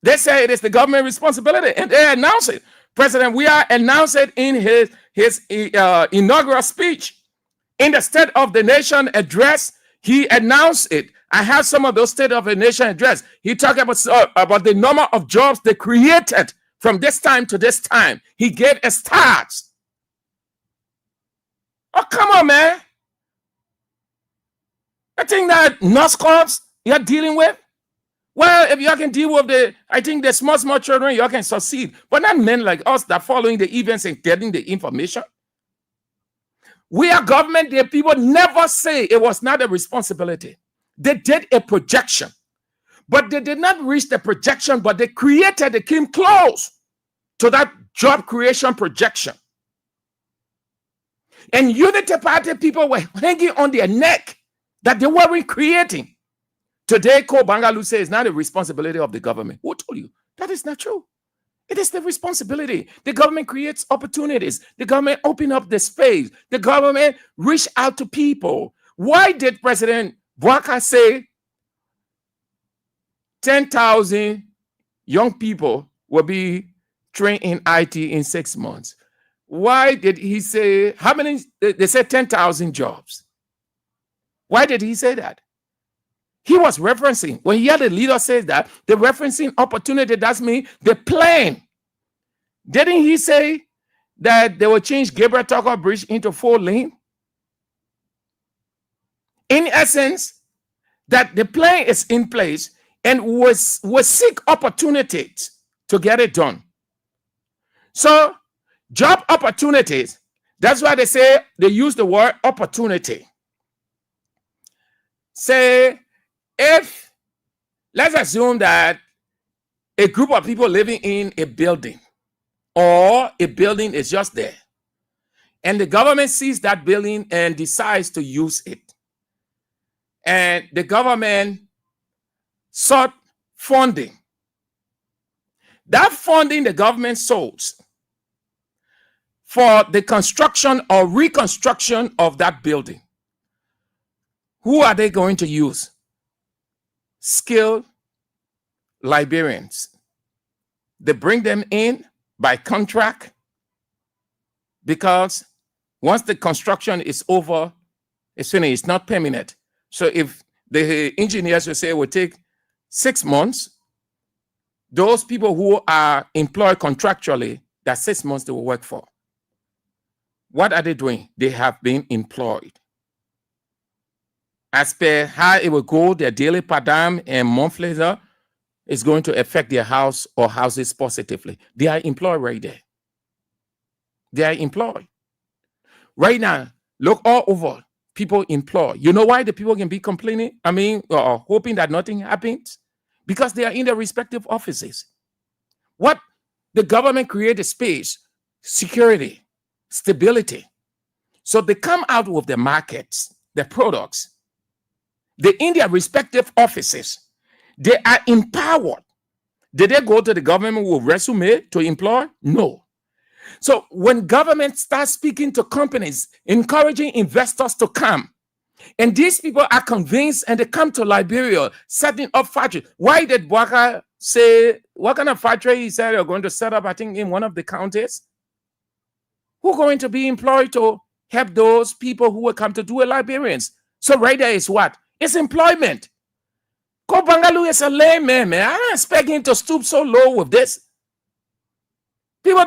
They say it is the government responsibility, and they announce it. President Weah announced it in his inaugural speech. In the State of the Nation address, he announced it. I have some of those State of the Nation address. He talked about the number of jobs they created from this time to this time. He gave a start. Oh, come on, man. I think that NOSCOPs you're dealing with, well, if you can deal with I think the small children, you can succeed. But not men like us that following the events and getting the information. We are government, the people never say it was not a responsibility. They did a projection, but they did not reach the projection, but they came close to that job creation projection. And Unity Party people were hanging on their neck that they weren't creating. Today, Ko Bangalu says it's not a responsibility of the government. Who told you? That is not true. It is the responsibility. The government creates opportunities. The government open up the space. The government reach out to people. Why did President Weah say 10,000 young people will be trained in IT in 6 months? Why did he say, how many? They said 10,000 jobs. Why did he say that? He was referencing, when he had a leader say that, the referencing opportunity, that's mean the plan. Didn't he say that they will change Gabriel Tucker Bridge into 4-lane? In essence, that the plan is in place. and will seek opportunities to get it done. So job opportunities, that's why they say they use the word opportunity. Say, if let's assume that a group of people living in a building, or a building is just there, and the government sees that building and decides to use it, and the government sought funding. That funding the government sought for the construction or reconstruction of that building, who are they going to use? Skilled librarians. They bring them in by contract, because once the construction is over, it's finished, it's not permanent. So if the engineers will say it will take 6 months, those people who are employed contractually, that 6 months they will work for. What are they doing? They have been employed. As per how it will go, their daily per diem and monthly is going to affect their house or houses positively. They are employed right there. They are employed. Right now, look all over, people employed. You know why the people can be complaining? Hoping that nothing happens? Because they are in their respective offices. What? The government created space, security, stability. So they come out with the markets, the products. They're in their respective offices. They are empowered. Did they go to the government with resume to employ? No. So when government starts speaking to companies, encouraging investors to come, and these people are convinced and they come to Liberia, setting up factory. Why did Weah say, what kind of factory he said they're going to set up, I think, in one of the counties? Who are going to be employed to help those people who will come to do it, Liberians? So right there is what? It's employment. Kobangalu is a layman, man. I'm not expecting him to stoop so low with this. People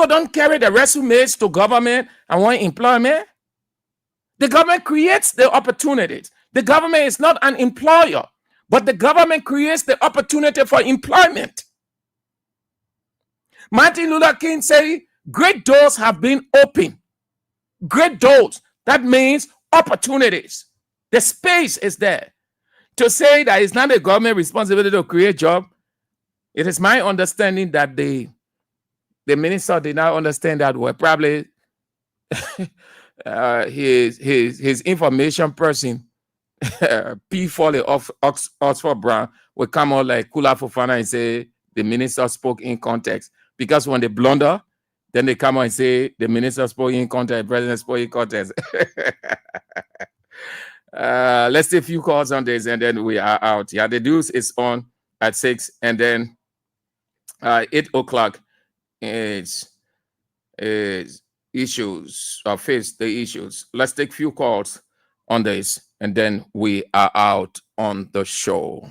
don't carry the resumes to government and want employment. The government creates the opportunities. The government is not an employer, but the government creates the opportunity for employment. Martin Luther King said, great doors have been opened. Great doors. That means opportunities. The space is there. To say that it's not the government responsibility to create jobs, it is my understanding that the minister did not understand that well. Probably his information person, P. Foley of Oxford Brown, will come out like Kula Fofana and say the minister spoke in context. Because when they blunder, then they come out and say the minister spoke in context, the president spoke in context. Let's take a few calls on this and then we are out. Yeah, the news is on at 6 and then 8 o'clock is issues or face the issues. Let's take a few calls on this and then we are out on the show.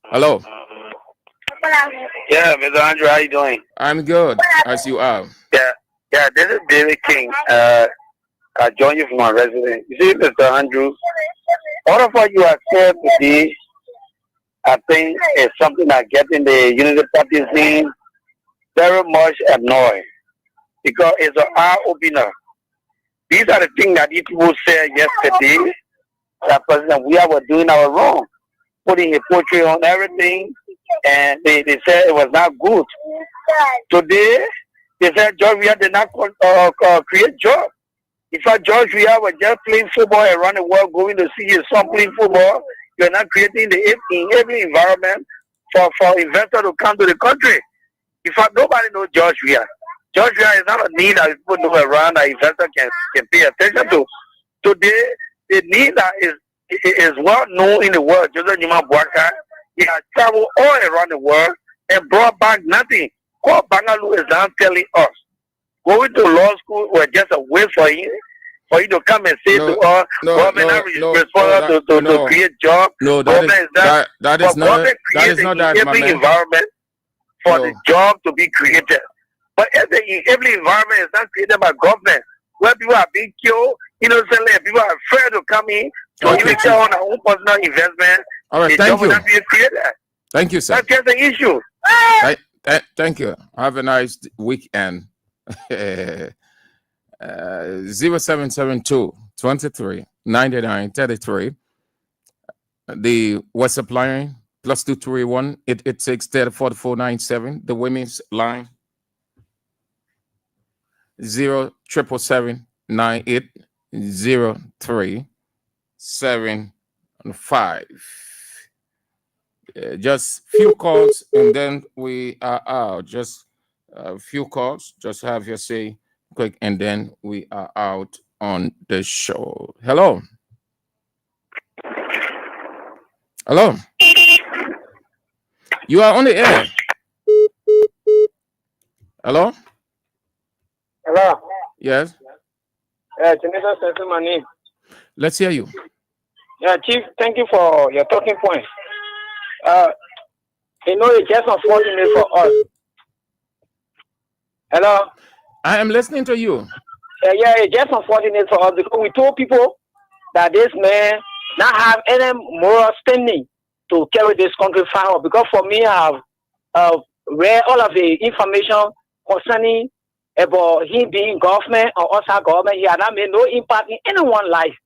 Hello. Yeah, Mr. Andrew, how you doing? I'm good, as you are. Yeah, this is David King. I join you from my residence. You see, Mr. Andrew, all of what you have said today, I think is something that getting the Unity Party scene very much annoyed because it's an eye-opener. These are the things that these people said yesterday that President Weah was doing our wrong, putting a portrait on everything, and they said it was not good. Today, they said George Weah did not create jobs. In fact, George Weah was just playing football around the world, going to see his son playing football. You're not creating the every environment for investors to come to the country. In fact, nobody knows George Weah. George Weah is not a need that people know around that investors can pay attention to. Today, the need that is well known in the world. Joseph Nima Boakai, he has traveled all around the world and brought back nothing. What Bangalore is now telling us, going to law school was just a way for you to come and say to us, government is responsible to create jobs. No, that is not that, every environment for the job to be created. But every environment is not created by government, where people are being killed innocently, people are afraid to come in, so you can on our own personal investment. All right, thank you. Thank you, sir. That's just the issue. Thank you. Have a nice weekend. 0772 23 99 33. The WhatsApp line +231 886 304497. The women's line 0777 980375. Just few calls and then we are out. Just a few calls. Just have your say quick and then we are out on the show. Hello. Hello. You are on the air. Hello. Hello. Yes. Janessa says my name. Let's hear you. Yeah, Chief, thank you for your talking point. It's just unfortunate for us. Hello? I am listening to you. Yeah, it's just unfortunate for us because we told people that this man not have any moral standing to carry this country forward. Because for me, I have read all of the information concerning about him being government or outside government. He had not made no impact in anyone's life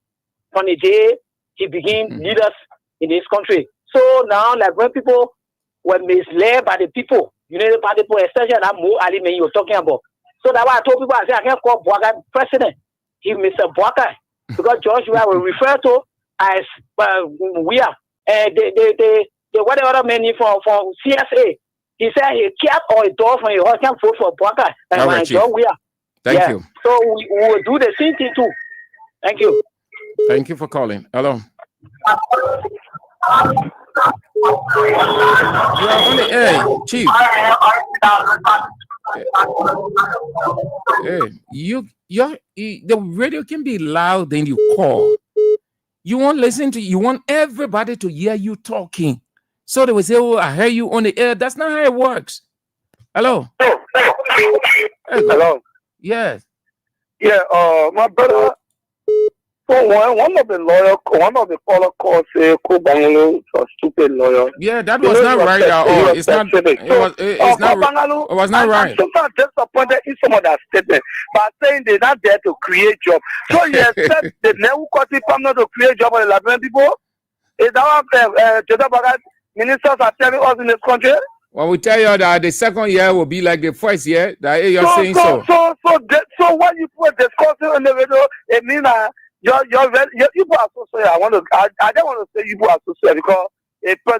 from the day he became leaders in this country. So now, like when people were misled by the people, by the people, especially that Mo Ali man you were talking about. So that's why I told people, I said, I can't call Boakai president. He Mr. Boakai. Because George Weah will refer to as Weah. The whatever other man from CSA, he said he kept or a door from your house can vote for Boakai. And John Weah. Thank you. So we will do the same thing too. Thank you. Thank you for calling. Hello. You are on the air, Chief. The radio can be loud, then you call. You want you want everybody to hear you talking. So they will say, oh, I hear you on the air. That's not how it works. Hello. Hello. Yes. Yeah, my brother. So one of the caller called say Kobangalo a stupid lawyer. Yeah, that was not right at all. It's not. It was not right. I'm sometimes disappointed in some of that statement by saying they're not there to create job. So you expect the Newu Koti family to create job for the Liberian people? Is that what Joseph Bagat ministers are telling us in this country? Well, we tell you that the second year will be like the first year. That you're saying so. So what you put discussing on the radio, it means you are so sorry. I don't want to say you are so sorry because if I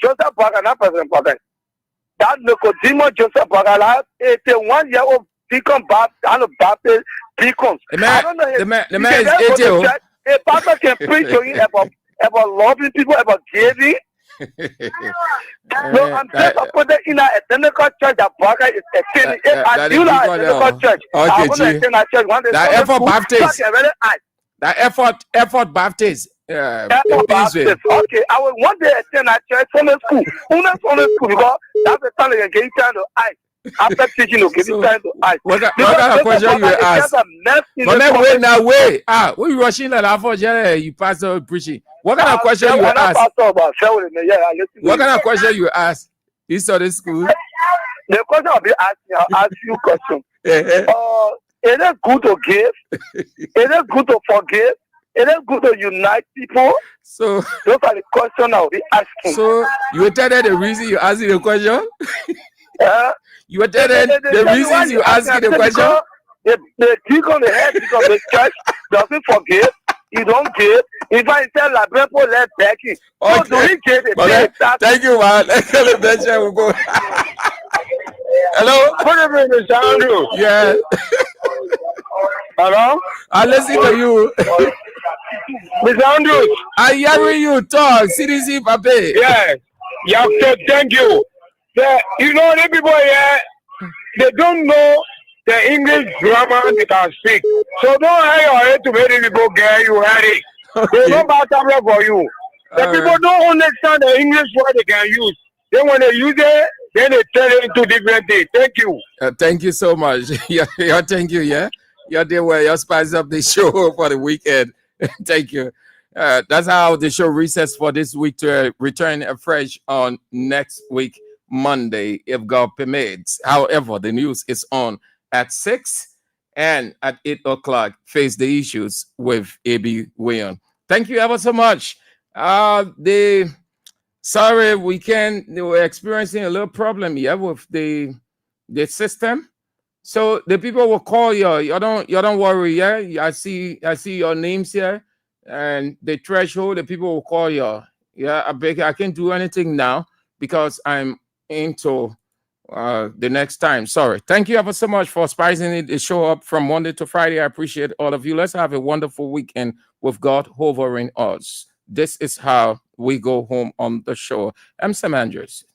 Joseph Bagat, not President Bagat, that Nicodemo Joseph Bagat, it's a 1 year old deacon Baptist deacons. I don't know. The man is 80. A pastor can preach to you about loving people, about giving. No, I'm disappointed in an identical church that Baga is attending. If I do like identical church, I want to attend that church one day. That Effort Baptist. That Effort Baptist. Baptist. Okay, I will one day attend that church Sunday school. Sunday school because that's the time they can get you time to eye. After teaching, you give you time to eye. What kind of question you ask? But wait. We rushing that after you pastor preaching. What kind of question you ask? What kind of question you ask? You saw the school. The question I'll be asking, I'll ask you a question. Is it good to give? Is it good to forgive? Is it good to unite people? So those are the questions I'll be asking. So you will tell them the reason you asking the question? You will tell them the reasons you asking the question? The click on the head because the church doesn't forgive. You don't give. If I tell La Brepo, let Becky. Okay. So do we give it? Thank you, man. Let's we'll go. Hello? Good evening, Mr. Andrew. Yeah. Hello? I listen to you. Mr. Andrew. I hearing you talk. CDC, Pape. Yeah. Yeah, thank you. You know, the people here, they don't know the English grammar they can speak. So don't hire your head to make people get you had it. There's no bad tablet for you. The people don't understand the English word they can use. Then when they use it, then they turn it into different things. Thank you. Thank you so much. Thank you, yeah. You're there where you're spicing up the show for the weekend. Thank you. That's how the show recess for this week to return afresh on next week, Monday, if God permits. However, the news is on at 6 and at 8 o'clock. Face the issues with A.B. Weah. Thank you ever so much. Sorry, they were experiencing a little problem here with the system. So the people will call you. You don't worry, yeah. I see your names here, and the threshold. The people will call you. Yeah, I can't do anything now because I'm into the next time. Sorry. Thank you ever so much for spicing the show up from Monday to Friday. I appreciate all of you. Let's have a wonderful weekend with God hovering us. This is how we go home on the show. I'm Sam Andrews.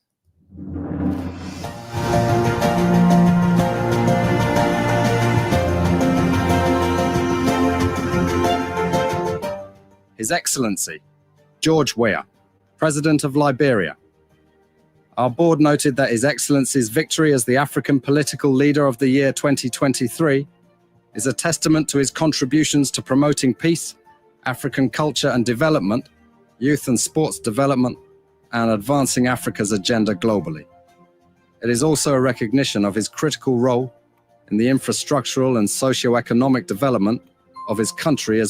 His Excellency, George Weah, President of Liberia. Our board noted that His Excellency's victory as the African Political Leader of the Year 2023 is a testament to his contributions to promoting peace, African culture and development, youth and sports development, and advancing Africa's agenda globally. It is also a recognition of his critical role in the infrastructural and socio-economic development of his country as